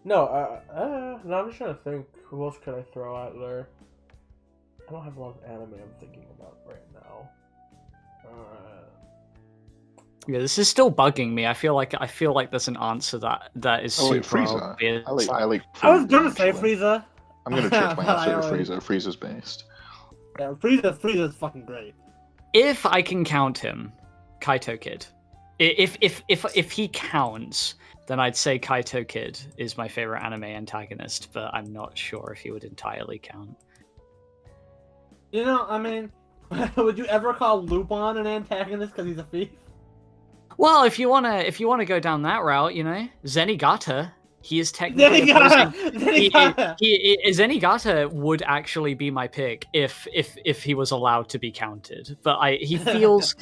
No, I'm just trying to think. Who else could I throw out there? I don't have a lot of anime I'm thinking about right now. Yeah, this is still bugging me. I feel like there's an answer that is super obvious. I like I was gonna say Frieza. I'm gonna change my answer to Frieza. Frieza's based. Yeah, Frieza's fucking great. If I can count him, Kaito Kid. If he counts, then I'd say Kaito Kid is my favorite anime antagonist, but I'm not sure if he would entirely count. You know, I mean, would you ever call Lupin an antagonist because he's a thief? Well, if you wanna go down that route, you know, Zenigata. He is technically Zenigata would actually be my pick if he was allowed to be counted. But he feels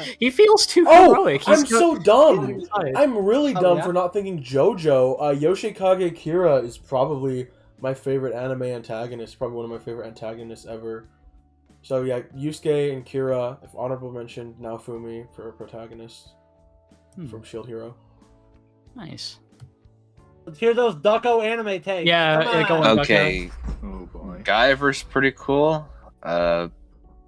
too heroic. I'm so dumb. I'm really dumb for not thinking JoJo. Yoshikage Kira is probably my favorite anime antagonist. Probably one of my favorite antagonists ever. So yeah, Yusuke and Kira. If honorable mention, Naofumi for a protagonist from Shield Hero. Nice. Let's hear those Ducko anime takes. Yeah, go on, okay. Oh boy. Guyver's pretty cool.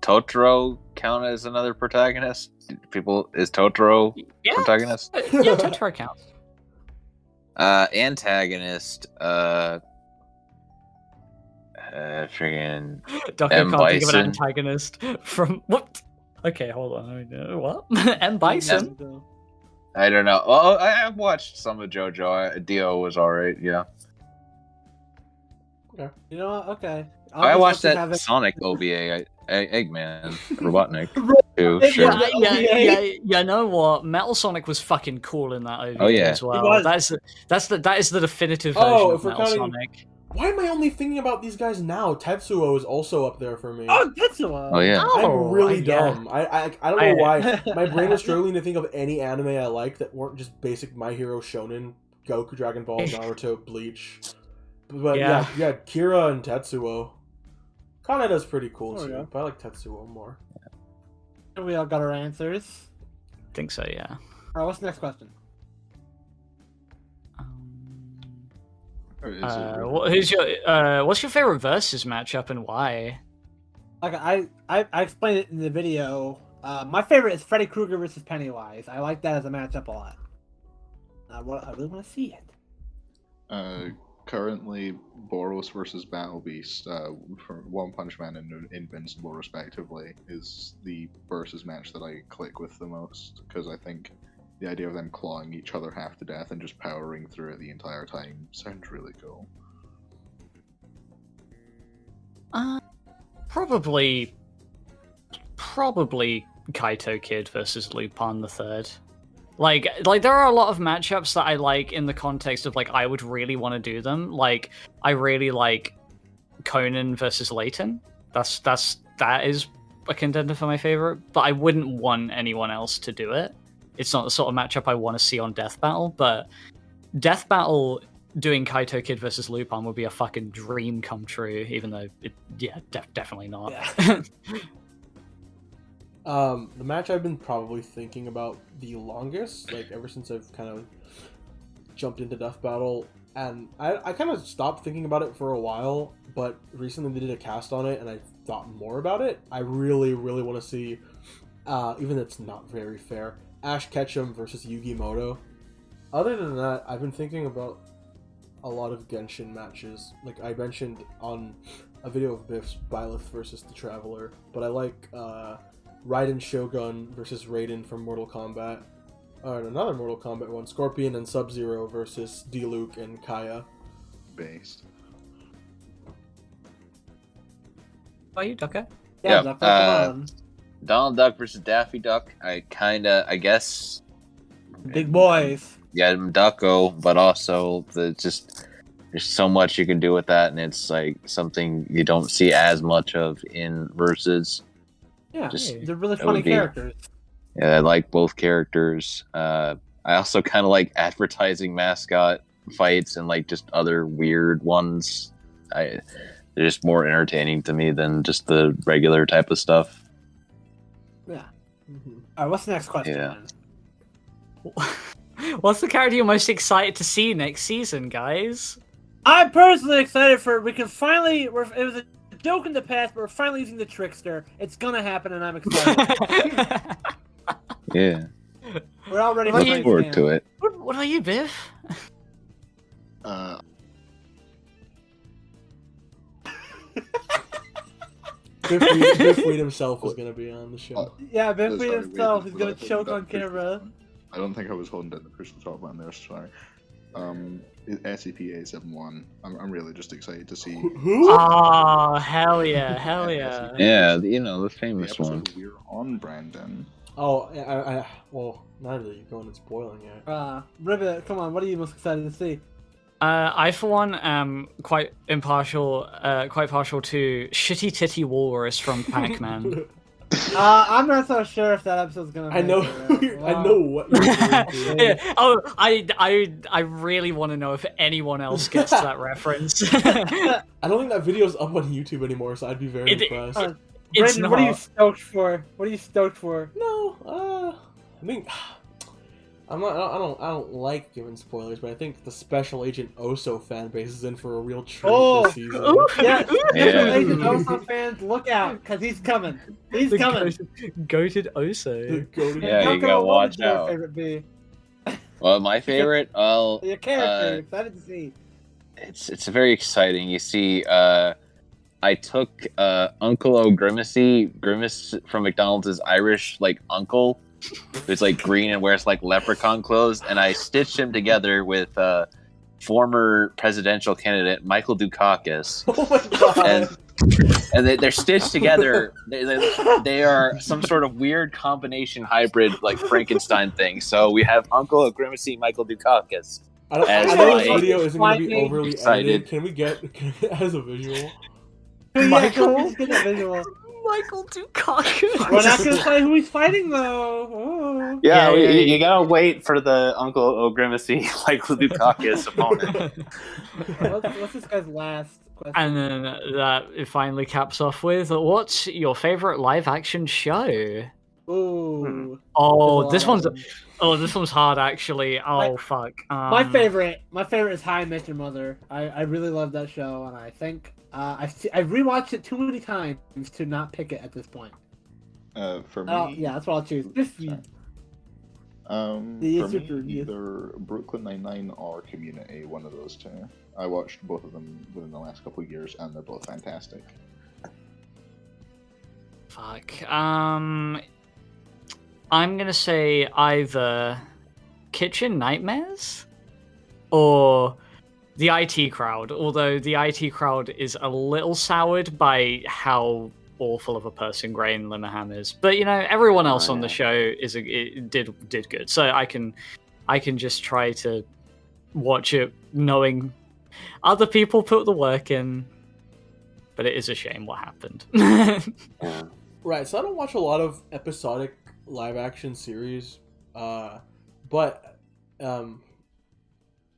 Totoro count as another protagonist? Is Totoro protagonist? Yeah, Totoro counts. Antagonist. Friggin' Ducko M. can't think of an Bison. antagonist from what? Okay, hold on. What? M. Bison. I don't know. Oh, I've watched some of JoJo. Dio was alright, yeah. You know what? Okay. I watched that Sonic OVA, Eggman, Robotnik, too. Sure. Yeah, you know what? Metal Sonic was fucking cool in that OVA as well. That is the definitive version of Metal Sonic. Why am I only thinking about these guys now? Tetsuo is also up there for me. Oh, Tetsuo! Oh, yeah. I'm really dumb. I don't know why. My brain was struggling to think of any anime I like that weren't just basic My Hero Shonen, Goku, Dragon Ball, Naruto, Bleach. But yeah, Kira and Tetsuo. Kaneda's pretty cool too, but I like Tetsuo more. We all got our answers. I think so, yeah. Alright, what's the next question? Or is it really? What's your favorite versus matchup and why? Like I explained it in the video. My favorite is Freddy Krueger versus Pennywise. I like that as a matchup a lot. I really want to see it. Currently, Boros versus Battle Beast, from One Punch Man and Invincible, respectively, is the versus match that I click with the most, because I think the idea of them clawing each other half to death and just powering through it the entire time sounds really cool. Probably Kaito Kid versus Lupin the Third. Like there are a lot of matchups that I like in the context of like I would really want to do them. Like I really like Conan versus Layton. That is a contender for my favorite, but I wouldn't want anyone else to do it. It's not the sort of matchup I want to see on Death Battle, but Death Battle doing Kaito Kid versus Lupin would be a fucking dream come true, even though definitely not. Yeah. The match I've been probably thinking about the longest, like ever since I've kind of jumped into Death Battle, and I kind of stopped thinking about it for a while, but recently they did a cast on it and I thought more about it. I really want to see, even though it's not very fair, Ash Ketchum versus Yugi Moto. Other than that, I've been thinking about a lot of Genshin matches. Like I mentioned on a video of Biff's Byleth versus the Traveler, but I like Raiden Shogun versus Raiden from Mortal Kombat. Another Mortal Kombat one, Scorpion and Sub-Zero versus Diluc and Kaya. Based. Are you Ducker? Yeah, Duck, come on. Donald Duck versus Daffy Duck. I guess. Big boys. Yeah, Ducko, but also there's so much you can do with that, and it's like something you don't see as much of in versus. Yeah, Just- they're really it funny would be- characters. Yeah, I like both characters. I also kind of like advertising mascot fights and like just other weird ones. They're just more entertaining to me than just the regular type of stuff. Yeah. Mm-hmm. Alright, what's the next question? Yeah. then? What's the character you're most excited to see next season, guys? I'm personally excited for we can finally. It was a joke in the past, but we're finally using the Trickster. It's gonna happen, and I'm excited. Yeah, We're all ready for Looking look Night forward Scan. to it. What are you, Biff? Biff Wheat himself is going to be on the show. Yeah, Ben Sorry, Fleet wait, himself. He's wait, gonna wait, choke wait, on wait. camera. I don't think I was holding down the push to talk about there, sorry. SCP-871. I'm really just excited to see Who? Oh, hell yeah, hell yeah. Yeah, the the famous one. episode we're on, Brandon. Oh, well, neither you're going and spoiling it. Ribbit, come on, what are you most excited to see? I, for one, am quite partial to Shitty Titty Walrus from Pac-Man. I'm not so sure if that episode's gonna. I know, make it. I know what you're doing. Yeah. Oh, I really want to know if anyone else gets that reference. I don't think that video's up on YouTube anymore, so I'd be very impressed. It's Brandon, what are you not. stoked for? What are you stoked for? No, I mean, I don't like giving spoilers, but I think the Special Agent Oso fan base is in for a real treat this season. Yeah, Yeah. Agent Oso fans, look out, because he's coming. He's The coming. goated Oso. Yeah, you gotta What would watch your out. favorite be? Well, my favorite, Your character, you're excited to see. it's very exciting. You see, I took Uncle O'Grimacy, Grimace from McDonald's' Irish like uncle, who's like green and wears like leprechaun clothes, and I stitched him together with former presidential candidate Michael Dukakis. Oh my god! And they're stitched together. They are some sort of weird combination hybrid like Frankenstein thing. So we have Uncle O'Grimacy, Michael Dukakis. I know As this I- video isn't going to be Lightning. overly Excited. edited. Can we get as a visual? Michael, just get a visual. Michael Dukakis. We're not gonna say who he's fighting though. Oh. Yeah, Yeah, you gotta wait for the Uncle O'Grimacy, Michael Dukakis opponent. What's this guy's last question? And then that it finally caps off with, what's your favorite live action show? Ooh. Oh, There's a lot of them. this one's hard actually. Oh fuck. My favorite is How I Met Your Mother. I really love that show, and I think I've rewatched it too many times to not pick it at this point. For me, Oh yeah, that's what I'll choose. for Yes, me, sir, yes. either Brooklyn Nine-Nine or Community, one of those two. I watched both of them within the last couple of years, and they're both fantastic. Fuck. I'm gonna say either Kitchen Nightmares or the IT Crowd. Although the IT Crowd is a little soured by how awful of a person Grain Linehan is, but you know everyone else on the show did good. So I can just try to watch it knowing other people put the work in. But it is a shame what happened. Right, so I don't watch a lot of episodic live action series, but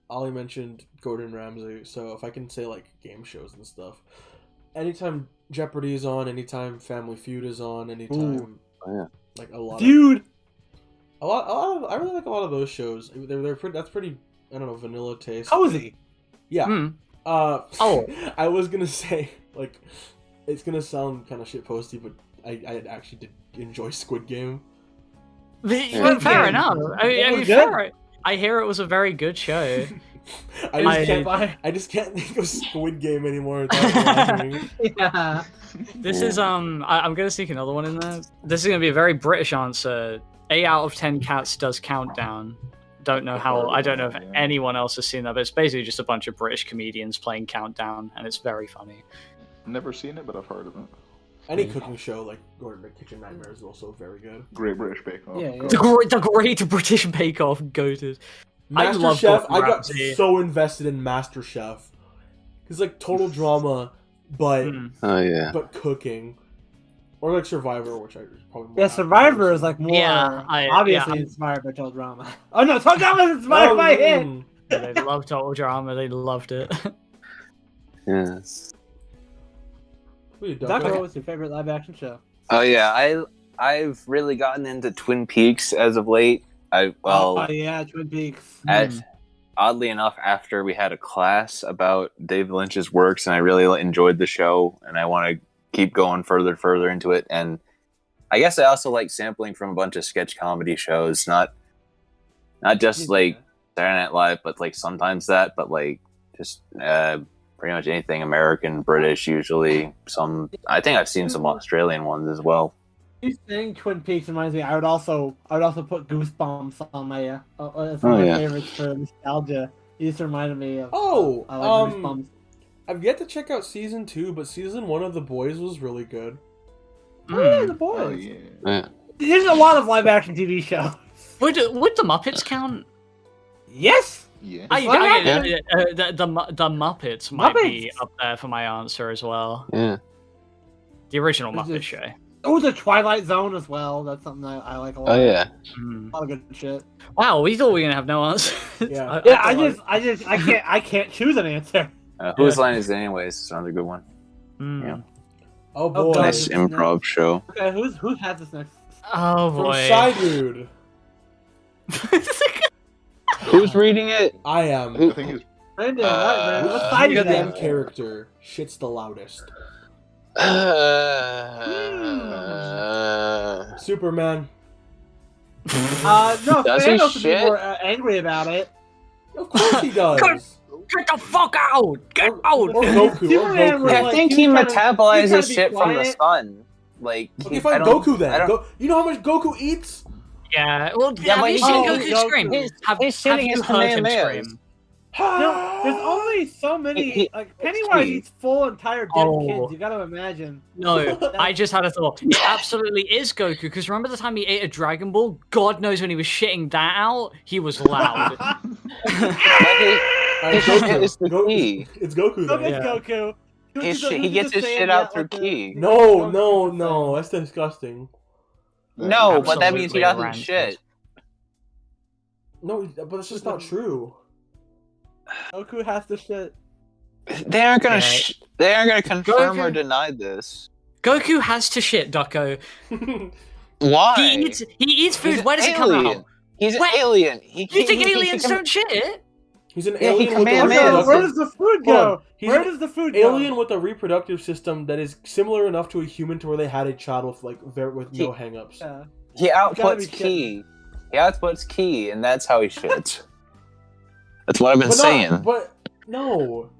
Ollie mentioned Gordon Ramsay, so if I can say like game shows and stuff, anytime Jeopardy is on, anytime Family Feud is on, anytime like a lot Feud. a lot of I really like a lot of those shows. They're that's pretty, I don't know, vanilla taste. Cozy. Yeah. I was gonna say, like, it's gonna sound kind of shitposty, but I actually did enjoy Squid Game. Fair enough. I mean, fair. I hear it was a very good show. I just can't think of Squid Game anymore without laughing. Yeah. This is I'm gonna sneak another one in there. This is gonna be a very British answer. 8 out of 10 cats does Countdown. I don't know if anyone else has seen that, but it's basically just a bunch of British comedians playing Countdown, and it's very funny. Never seen it, but I've heard of it. Any cooking show like Gordon the Kitchen Nightmare is also very good. Great British Bake Off. Yeah, yeah. The great British Bake Off, goated. I love MasterChef. Gordon I got Ramsay. so invested in MasterChef. It's like total drama, but but cooking, or like Survivor, which I probably more Survivor is like more obviously inspired by Total Drama. Oh no, Total Drama is inspired by it. Yeah, they love Total Drama. They loved it. Yes. Doctor, what was your favorite live action show? Oh yeah, I've really gotten into Twin Peaks as of late. Twin Peaks. Oddly enough, after we had a class about David Lynch's works, and I really enjoyed the show, and I want to keep going further into it. And I guess I also like sampling from a bunch of sketch comedy shows, not just like Saturday Night Live, but like sometimes that, but like just pretty much anything American, British, usually. I think I've seen some Australian ones as well. You saying Twin Peaks reminds me. I would also put Goosebumps on my as one of my favorites for nostalgia. You just reminded me of. I like Goosebumps. I've yet to check out season 2, but season 1 of The Boys was really good. Oh, yeah, The Boys. Oh, yeah. There's a lot of live action TV shows. Would the Muppets count? Yes. Yeah. The Muppets might be up there for my answer as well. Yeah. The original Muppet Show. Oh, the Twilight Zone as well. That's something I like a lot. Oh yeah. A lot of good shit. Wow, we thought we were gonna have no answer. Yeah. I can't choose an answer. Whose Line Is It Anyways? It's another good one. Yeah. Oh boy. God. Nice improv show. Okay, who has this next? Oh From boy. Side Dude. Who's reading it? I am. I think it's Brandon, what side Which is damn that? character shits the loudest? Superman. No, Does he Thanos would be shit? more angry about it. Of course he does. Get the fuck out! Get out! Or Goku. Superman was I like, think he he was trying to metabolizes be shit from the quiet. sun. Like, Okay, fine, Goku then. You know how much Goku eats? Yeah, well, Yeah, have but you he- seen Oh, Goku Goku. scream? He's Have shitting you his heard him Kamehamehas. scream? No, there's only so many. Like Pennywise eats full entire dead kids. You gotta imagine. No, I just had a thought. It absolutely is Goku, because remember the time he ate a Dragon Ball? God knows when he was shitting that out, he was loud. His shit is the key. It's Goku Look then. at Goku. He gets his shit out through key. No, that's disgusting. No, but that means he Absolutely doesn't shit. No, but it's just not true. Goku has to shit. They aren't gonna. Yeah. They aren't gonna confirm or Goku- deny this. Goku has to shit, Ducko. Why? He eats food. He's Where does it come alien. out? He's an Where- alien. You think aliens don't shit? He's an Yeah, he alien with a commands Okay, it. where does the food Hold on. go? He's Where an does the food alien go? with a reproductive system that is similar enough to a human to where they had a child with with no hangups. Yeah. He gotta outputs be key. He outputs key, and that's how he shits. That's what I've been saying. But no.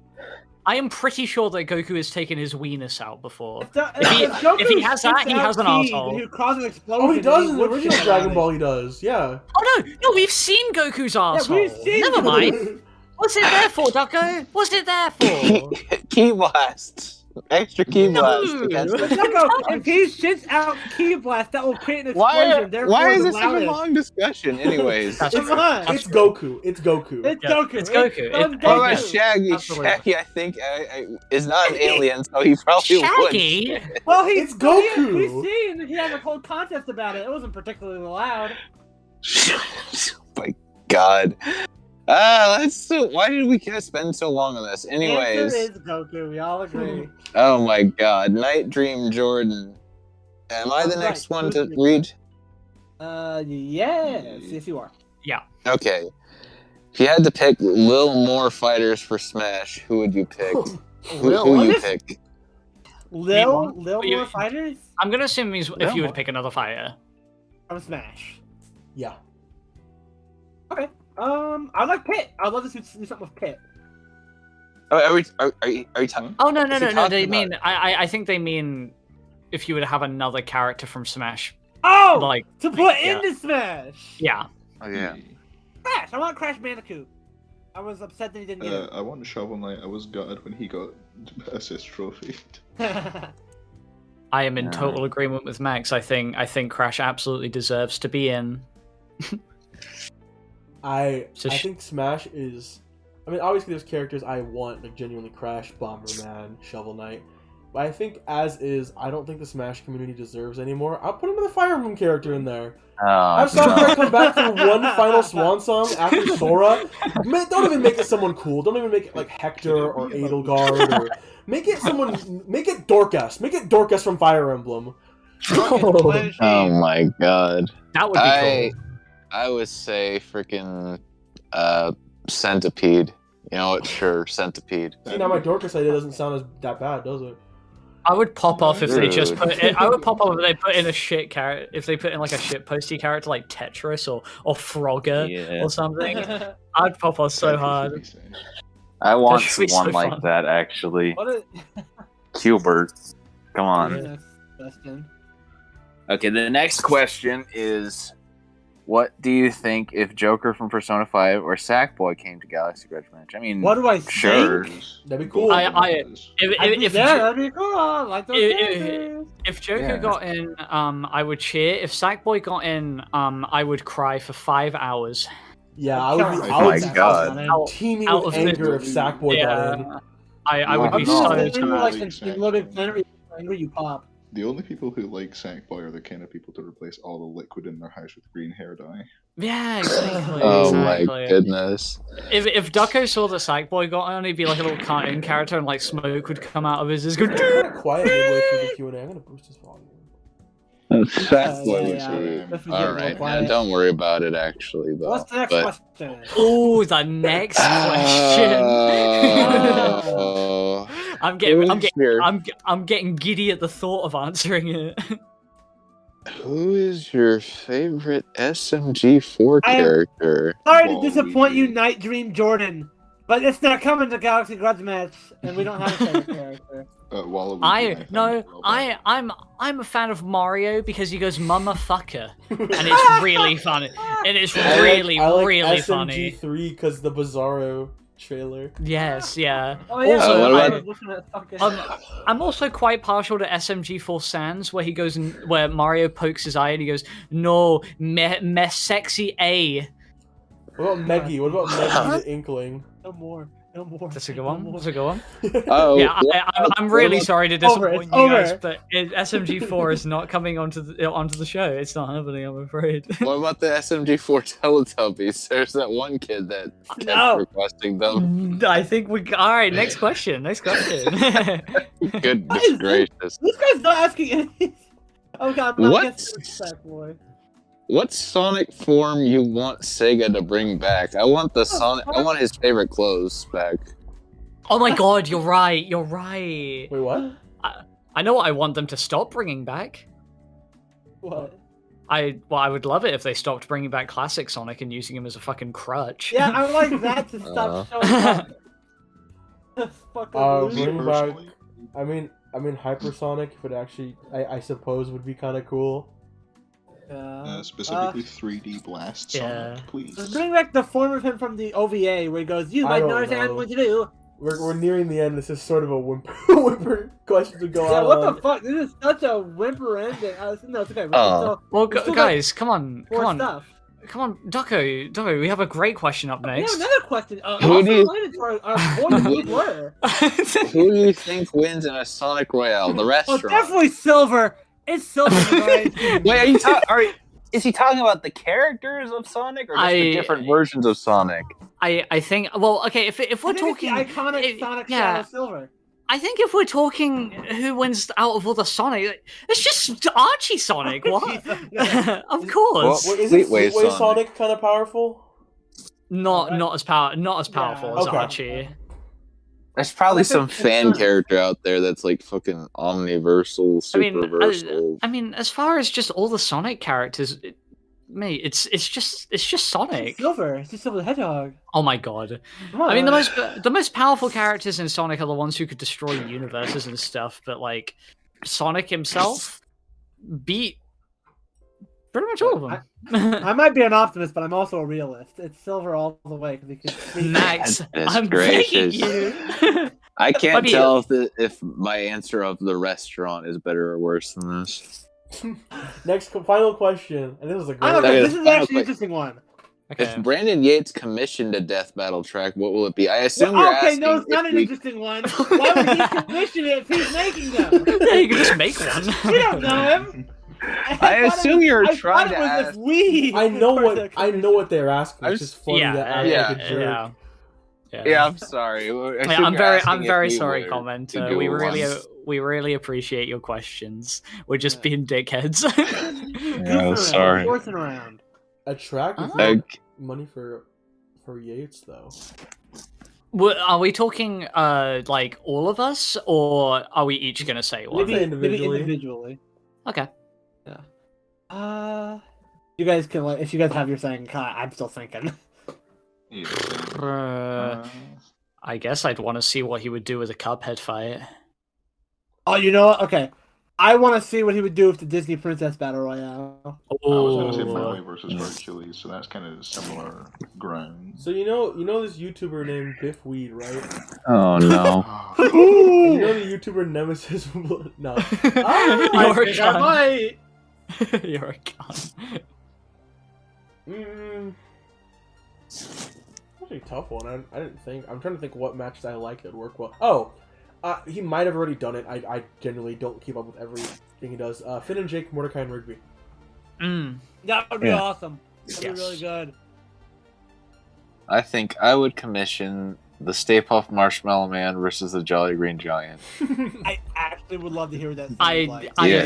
I am pretty sure that Goku has taken his weenus out before. Goku if he has that, spits he has out an ki, arsehole. he would cause an explosion. Oh, he does in the would original shit Dragon out Ball. of He does. Yeah. Oh no, we've seen Goku's arsehole. we've seen Never Goku. mind. What's it there for, Ducko? What's it there for? Key blast. Extra key No. blast. against But the- Ducko, if he shits out ki blast, that will create an explosion. Why is the this such a loudest. long discussion? Anyways. That's Come on. It's Goku. It's Goku. It's Yeah, Goku. it's Goku. It's It- What about Goku. Shaggy? Absolutely. Shaggy, I think, is not an alien, so he probably Shaggy? Well, It's Goku. We've seen he had a whole contest about it. It wasn't particularly loud. would. Oh my god. Why did we spend so long on this? Anyways. Answer is Goku. We all agree. Oh my god. Night Dream Jordan. Am I the Right, next one who's to the- read? Yes, you are. Okay. If you had to pick little more fighters for Smash, who would you pick? Who you pick? Lil You- more fighters I'm gonna assume he's if you No. would pick another fighter. from Smash. Yeah. I like Pit. I'd love to do something with Pit. Oh, are you talking? Oh no Is he no. talking They about- mean I think they mean if you would have another character from Smash, Oh, like to put yeah. into Smash. yeah. Oh yeah. Crash. I want Crash Bandicoot. I was upset that he didn't get I want Shovel Knight. I was gutted when he got assist trophy. it. I am in Yeah. total agreement with Max. I think Crash absolutely deserves to be in. I So think Smash is. I mean, obviously, there's characters I want, like genuinely Crash, Bomberman, Shovel Knight. But I think, as is, I don't think the Smash community deserves anymore. I'll put another Fire Emblem character in there. Have Sakurai come back for one final swan song after Sora. Don't even make it someone cool. Don't even make it like Hector or Edelgard. Or make it someone. Make it Dorcas. Make it Dorcas from Fire Emblem. Oh my god. That would be cool. I would say freaking Centipede. You know what? Sure, Centipede. See, now my Dorcas idea doesn't sound that bad, does it? I would pop off if they just Dude. put it. I would pop off if they put in a shit character. If they put in like a shit posty character like Tetris or Frogger Yeah. or something. I'd pop off so hard. I want That'd be one so like fun. that actually. What is Hubert. Come on. Yes, Dustin. Okay, the next question is, what do you think if Joker from Persona 5 or Sackboy came to Galaxy Grudge Match? I mean, What do I sure. think? That'd be cool. If That'd be cool. I like those if- characters. if Joker Yeah. got in, I would cheer. If Sackboy got in, I would cry for 5 hours. Yeah, I would be. Oh I would my be God. teeming Out with of anger if this- Sackboy got in. Yeah, I would I'm be not so saying Then, Sorry. like, Exactly. in loaded plenary, angry you pop. The only people who like Sackboy are the kind of people to replace all the liquid in their house with green hair dye. Yeah, exactly. Oh exactly. my goodness. If Ducko saw that Sackboy got on, he'd be like a little cartoon character, and like smoke would come out of his. Go, It's kind of quiet midway through the Q&A. I'm gonna boost his volume. Sackboy. yeah. Definitely All get more right, man. quiet. Don't worry about it, actually, though. What's the next But- question? oh, the next question. Oh. I'm getting giddy at the thought of answering it. Who is your favorite SMG4 I am- character? Sorry to Well, disappoint we you, do. Night Dream Jordan, but it's not coming to Galaxy Grudge Match, and we don't have a favorite character. Waluigi, I'm a fan of Mario because he goes motherfucker, and it's really funny, and it's really I like really funny. SMG3 because the Bizarro trailer. Yes, yeah. Oh yeah, Also, what I about- was looking at fucking. I'm also quite partial to SMG4 Sans, where he goes and where Mario pokes his eye and he goes, "No, me sexy A." What about Meggy? What about Meggy the Inkling? no more. That's a good No one. more. That's a good one. Oh, Yeah, I'm really sorry to Over, disappoint it's you guys, over. but SMG4 is not coming onto the show. It's not happening, I'm afraid. what about the SMG4 Teletubbies? There's that one kid that kept No. requesting them. I think we. All right, next question. Next question. Goodness What is this? gracious. This guy's not asking any. Okay, I'm What? not guessing that boy. What Sonic form you want Sega to bring back? I want the Sonic. I want his favorite clothes back. Oh my god, you're right. You're right. Wait, what? I know what I want them to stop bringing back. What? I would love it if they stopped bringing back classic Sonic and using him as a fucking crutch. Yeah, I like that to stop showing up. Fucking loser. Bring back. I mean, Hypersonic. If it actually, I suppose, would be kind of cool. Specifically 3D Blast Sonic, please. Let's bring back the form of him from the OVA where he goes, "You might don't notice know. I'm going to do." We're nearing the end. This is sort of a whimper question to go Yeah, out what on. the fuck? This is such a whimper ending. No, it's okay. Oh. Well, we still guys, come on, more come on, stuff. come on, Ducko, we have a great question up We have next. another question. Who Also do you- related to our boy who were. Who do you think wins in a Sonic Royale? The Oh, restaurant. definitely Silver. It's Silver. Right? Wait, are you talking? Is he talking about the characters of Sonic or just the different versions of Sonic? I think. Well, okay, if we're talking the iconic Sonic yeah. Shadow Silver. I think if we're talking who wins out of all the Sonic, it's just Archie Sonic. What? Of course. Wait, isn't Fleetway Fleetway Sonic. Sonic kind of powerful? Not as powerful as Okay. Archie. There's probably I think some it's fan Sonic. character out there that's like fucking omniversal, superversal. I mean, as far as just all the Sonic characters, mate, it's just Sonic. It's Silver. It's just Silver the Hedgehog. Oh my god. Come on. I mean, the most powerful characters in Sonic are the ones who could destroy universes and stuff. But like, Sonic himself beat pretty much all of them. I might be an optimist, but I'm also a realist. It's Silver all the way because he can see. Max, That's I'm begging gracious. you. I can't Maybe- tell if my answer of the restaurant is better or worse than this. Next, final question, and this is a I don't great. know. Okay, This is final actually an que- interesting one. Okay. If Brandon Yates commissioned a death battle track, what will it be? I assume Well, you're okay, asking. no, it's not if an we- interesting one. Why would he commission it if he's making them? Yeah, you can just make one. We don't know him. I thought it assume was- you're I trying thought to it was ask. if we. I know were what the I know what they're asking. I It's was- just funny Yeah, that I yeah, like a jerk. Yeah, I'm sorry. I Yeah, assume I'm you're very, asking I'm if very we sorry, were commenter. to do We really appreciate your questions. We're just being dickheads. Yeah, sorry. Forcing around. A track with Like, money for Yates though. Are we talking like all of us, or are we each gonna say one? Maybe Maybe individually. individually. Okay. You guys can if you guys have your thing. I'm still thinking. I guess I'd want to see what he would do with a Cuphead fight. Oh, you know what? Okay. I want to see what he would do with the Disney Princess Battle Royale. I was going to say Oh, Finley versus Hercules, so that's kind of similar ground. So you know this YouTuber named Biff Weed, right? oh no. And you know the YouTuber Nemesis? No. You're a think I cunt. might. You're a cunt. Actually, a tough one. I didn't think. I'm trying to think what matches I like that work well. Oh, he might have already done it. I genuinely don't keep up with everything he does. Finn and Jake, Mordecai and Rigby. That would be Yeah. awesome. That'd Yes. be really good. I think I would commission the Stay Puft Marshmallow Man versus the Jolly Green Giant. I actually would love to hear what that. I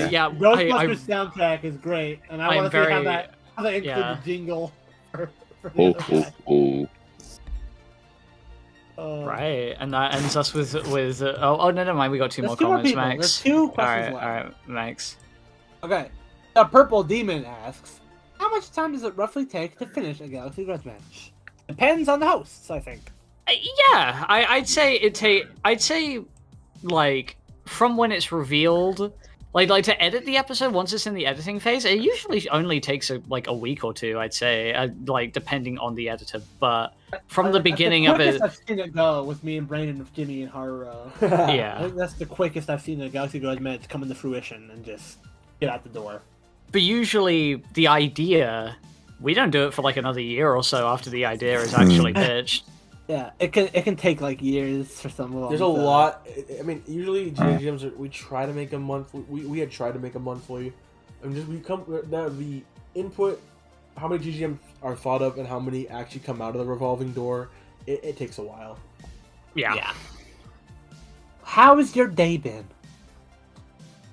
Yeah. Ghostbusters soundtrack is great, and I I'm want to see very- how that includes yeah. the jingle. For the Oh, other oh, guy. oh. Right, and that ends us with oh no, never mind. We got two There's more two more comments, people. Max. There's two All questions right, left. all right, Max. Okay. The Purple Demon asks, how much time does it roughly take to finish a Galaxy Grudge Match? Depends on the hosts, I think. Yeah, I'd say I'd say like from when it's revealed, like to edit the episode once it's in the editing phase, it usually only takes a week or two. I'd say, like depending on the editor, but from the beginning of it, I've seen it go with me and Brandon, with Jimmy and Haru. I yeah. think that's the quickest I've seen a Galaxy Grudge Match come into fruition and just get out the door. But usually the idea, we don't do it for like another year or so after the idea is actually pitched. Yeah, it can take like years for some of them. There's a lot. I mean, usually GGMs we try to make them monthly. We had tried to make them monthly, and just the input, how many GGMs are thought of and how many actually come out of the revolving door. It takes a while. Yeah. How has your day been?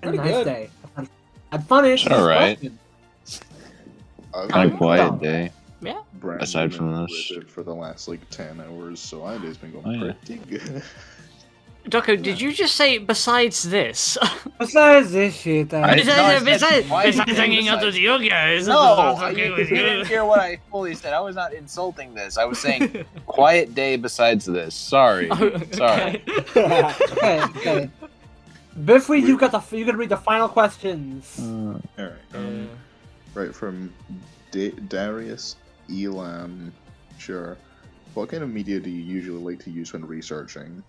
Pretty a nice good. day. Had fun answering this alright. question. I've Kind been of quiet day. Yeah. brand aside new from and this. Reddit for the last like 10 hours, so my day's been going Oh, yeah. pretty good. Doko, did you just say besides this? Besides this shit, I- no, I said, besides why are you hanging out besides- with you guys. No, that's okay you with didn't you. hear what I fully said. I was not insulting this. I was saying quiet day besides this. Sorry. Sorry. Okay. Biffy, you can read the final questions. Alright, right, from Darius Elam. Sure. What kind of media do you usually like to use when researching?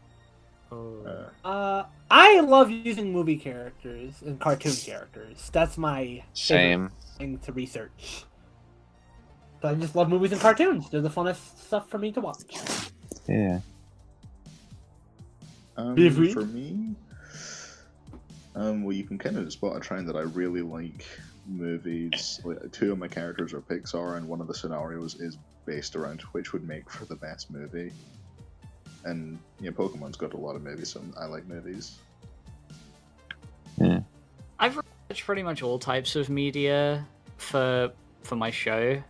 I love using movie characters and cartoon characters. That's my Same. favorite thing to research. So I just love movies and cartoons. They're the funnest stuff for me to watch. Yeah. Biffy? For me, well, you can kind of spot a trend that I really like movies. Like, two of my characters are Pixar, and one of the scenarios is based around which would make for the best movie. And Pokemon's got a lot of movies, so I like movies. Yeah. I've researched pretty much all types of media for my show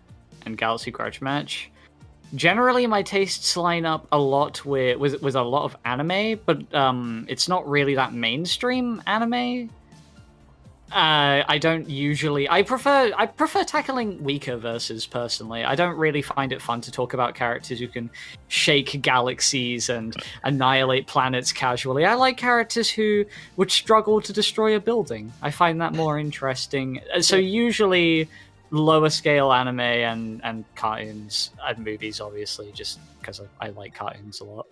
and Galaxy Grudge Match. Generally, my tastes line up a lot with a lot of anime, but it's not really that mainstream anime. I don't usually. I prefer tackling weaker verses personally. I don't really find it fun to talk about characters who can shake galaxies and annihilate planets casually. I like characters who would struggle to destroy a building. I find that more interesting. So usually lower scale anime and cartoons and movies, obviously, just because I like cartoons a lot.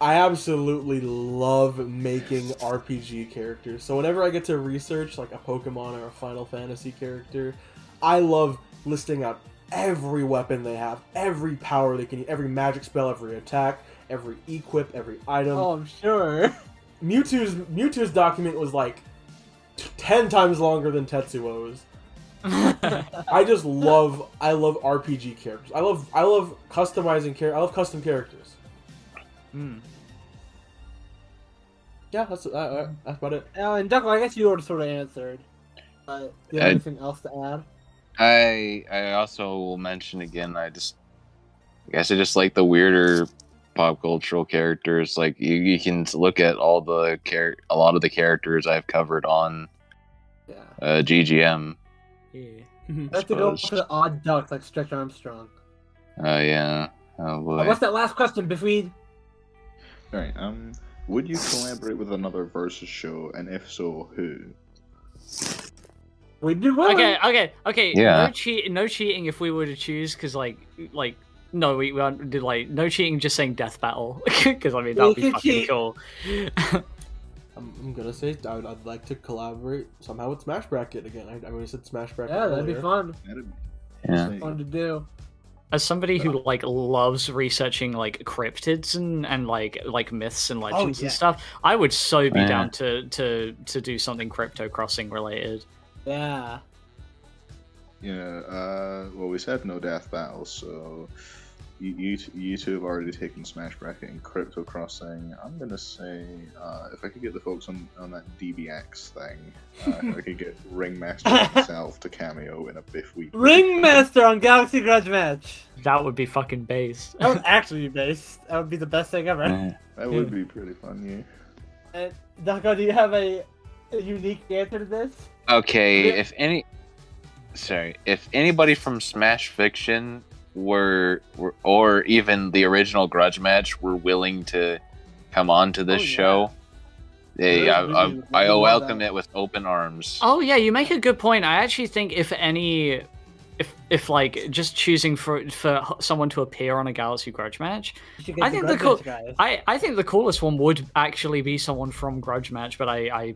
I absolutely love making RPG characters. So whenever I get to research like a Pokemon or a Final Fantasy character, I love listing out every weapon they have, every power they can use, every magic spell, every attack, every equip, every item. Oh, I'm sure. Mewtwo's document was like 10 times longer than Tetsuo's. I love RPG characters. I love customizing I love custom characters. Yeah, that's about it. And Duck, I guess you already sort of answered. Do you have anything else to add? I also will mention again. I guess I just like the weirder pop cultural characters. Like you can look at a lot of the characters I've covered on GGM. Yeah. I have to go for the odd ducks like Stretch Armstrong. Yeah. Oh boy. What's that last question, Biffweed? Alright, would you collaborate with another versus show, and if so, who? We'd be willing. Okay. Yeah. No cheating if we were to choose, because no, we did no cheating. Just saying death battle, because I mean that would be fucking cool. I'm gonna say I'd like to collaborate somehow with Smash Bracket again. I mean, I said Smash Bracket. Yeah, that'd be fun. Yeah. Fun to do. As somebody who loves researching cryptids and like myths and legends and stuff, I would so be down to do something crypto crossing related. Yeah. Yeah. Well, we said no death battles, so you two have already taken Smash Bracket and Crypto Crossing. I'm gonna say if I could get the folks on that DBX thing, if I could get Ringmaster himself to cameo in a Biff Week. Ringmaster on Galaxy Grudge Match. That would be fucking base. That would actually be base. That would be the best thing ever. That would be pretty fun, yeah. And Dako, do you have a unique answer to this? Okay, if anybody from Smash Fiction were or even the original Grudge Match were willing to come on to this show, I welcome it with open arms. Oh yeah, you make a good point. I actually think if just choosing for someone to appear on a Galaxy Grudge Match, I think I think the coolest one would actually be someone from Grudge Match, but I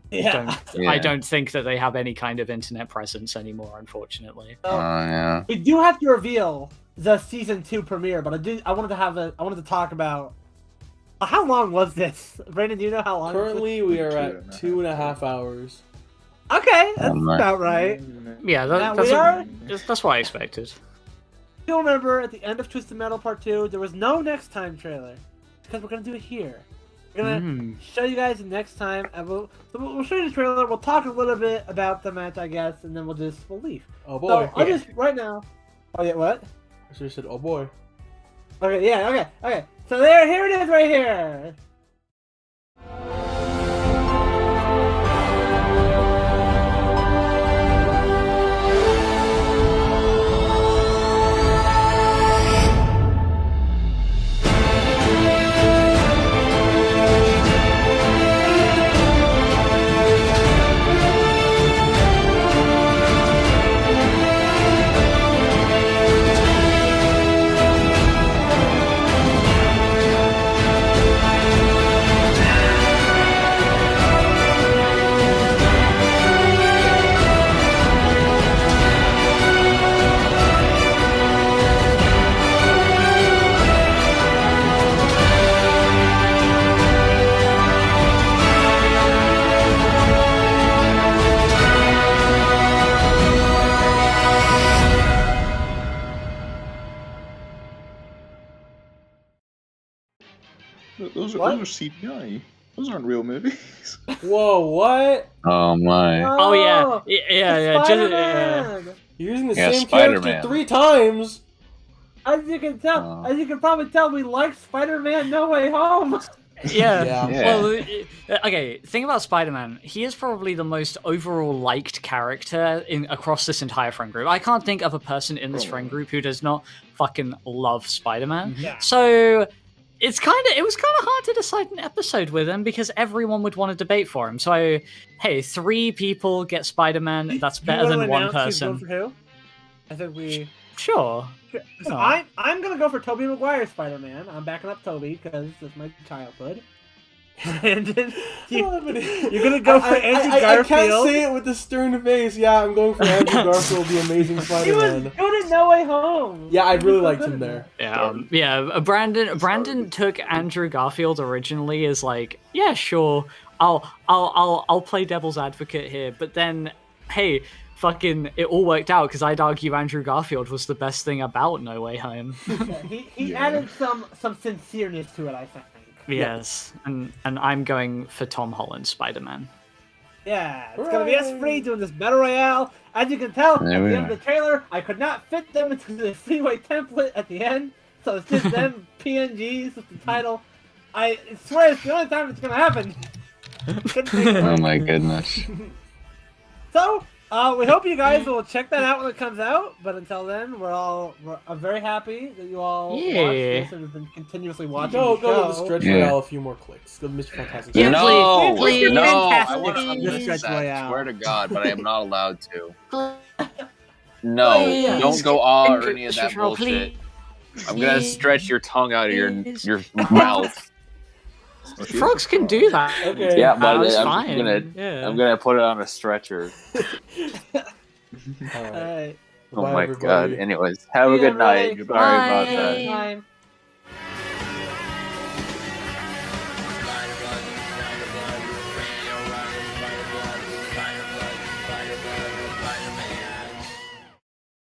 don't think that they have any kind of internet presence anymore, unfortunately. Yeah. We do have to reveal the season 2 premiere, but I wanted to talk about how long was this? Brandon, do you know how long? Currently, we are at 2.5 hours. Okay, that's about right. Yeah, that's what I expected. You'll remember at the end of Twisted Metal Part 2, there was no next time trailer because we're gonna do it here. We're gonna show you guys next time, and we'll show you the trailer. We'll talk a little bit about the match, I guess, and then we'll leave. Oh boy. So I'll just right now. Oh yeah, what? I should have said, oh boy. Okay, yeah, okay. So here it is, right here. Those are What? CGI. Those aren't real movies. Whoa, what? Oh my. Oh yeah, yeah. Spider-Man! You're using the Yeah, same Spider-Man. character 3 times. As you can tell, as you can probably tell, we like Spider-Man No Way Home. Yeah. Yeah. Well, okay. Thing about Spider-Man, he is probably the most overall liked character across this entire friend group. I can't think of a person in this friend group who does not fucking love Spider-Man. Yeah. So it was kind of hard to decide an episode with him because everyone would want to debate for him. So hey, 3 people get Spider-Man. That's better You than wanna one announce who's going person. for who? I think we. Sure. So Oh. I'm gonna go for Tobey Maguire Spider-Man. I'm backing up Tobey because it's my childhood. Brandon, you're gonna go for Andrew I Garfield. can't say it with the stern face. Yeah, I'm going for Andrew Garfield, the Amazing He was Spider-Man. good at No Way Home. Yeah, I He was really so liked good him at there. Yeah. Brandon took Andrew Garfield originally as like, yeah, sure, I'll play devil's advocate here, but then, hey, fucking, it all worked out because I'd argue Andrew Garfield was the best thing about No Way Home. that. He added some sincereness to it, I think. Yes, and I'm going for Tom Holland Spider-Man. Yeah, it's gonna be us 3 doing this battle royale. As you can tell, at the There we end of the trailer, I could not fit them into the freeway template at the end, so it's just them PNGs with the title. I swear it's the only time it's gonna happen. Oh my goodness. So, we hope you guys will check that out when it comes out. But until then, I'm very happy that you all watched this and have been continuously watching Go the to the show. stretch Yeah. royale a few more clicks. Go to Mr. Fantastic. Yeah, No, please, no, fantastic I want to on unlist Stretch that. Royale. Swear to God, but I am not allowed to. No, Please. don't go or any of that Control, bullshit. please. I'm gonna stretch your tongue out of your mouth. Frogs can do that. Okay. Yeah, but That's I'm fine. gonna I'm gonna put it on a stretcher. Alright. Alright. Oh Bye, my everybody. God. Anyways, have a Yeah, good night. really. Sorry about Bye. that. Time.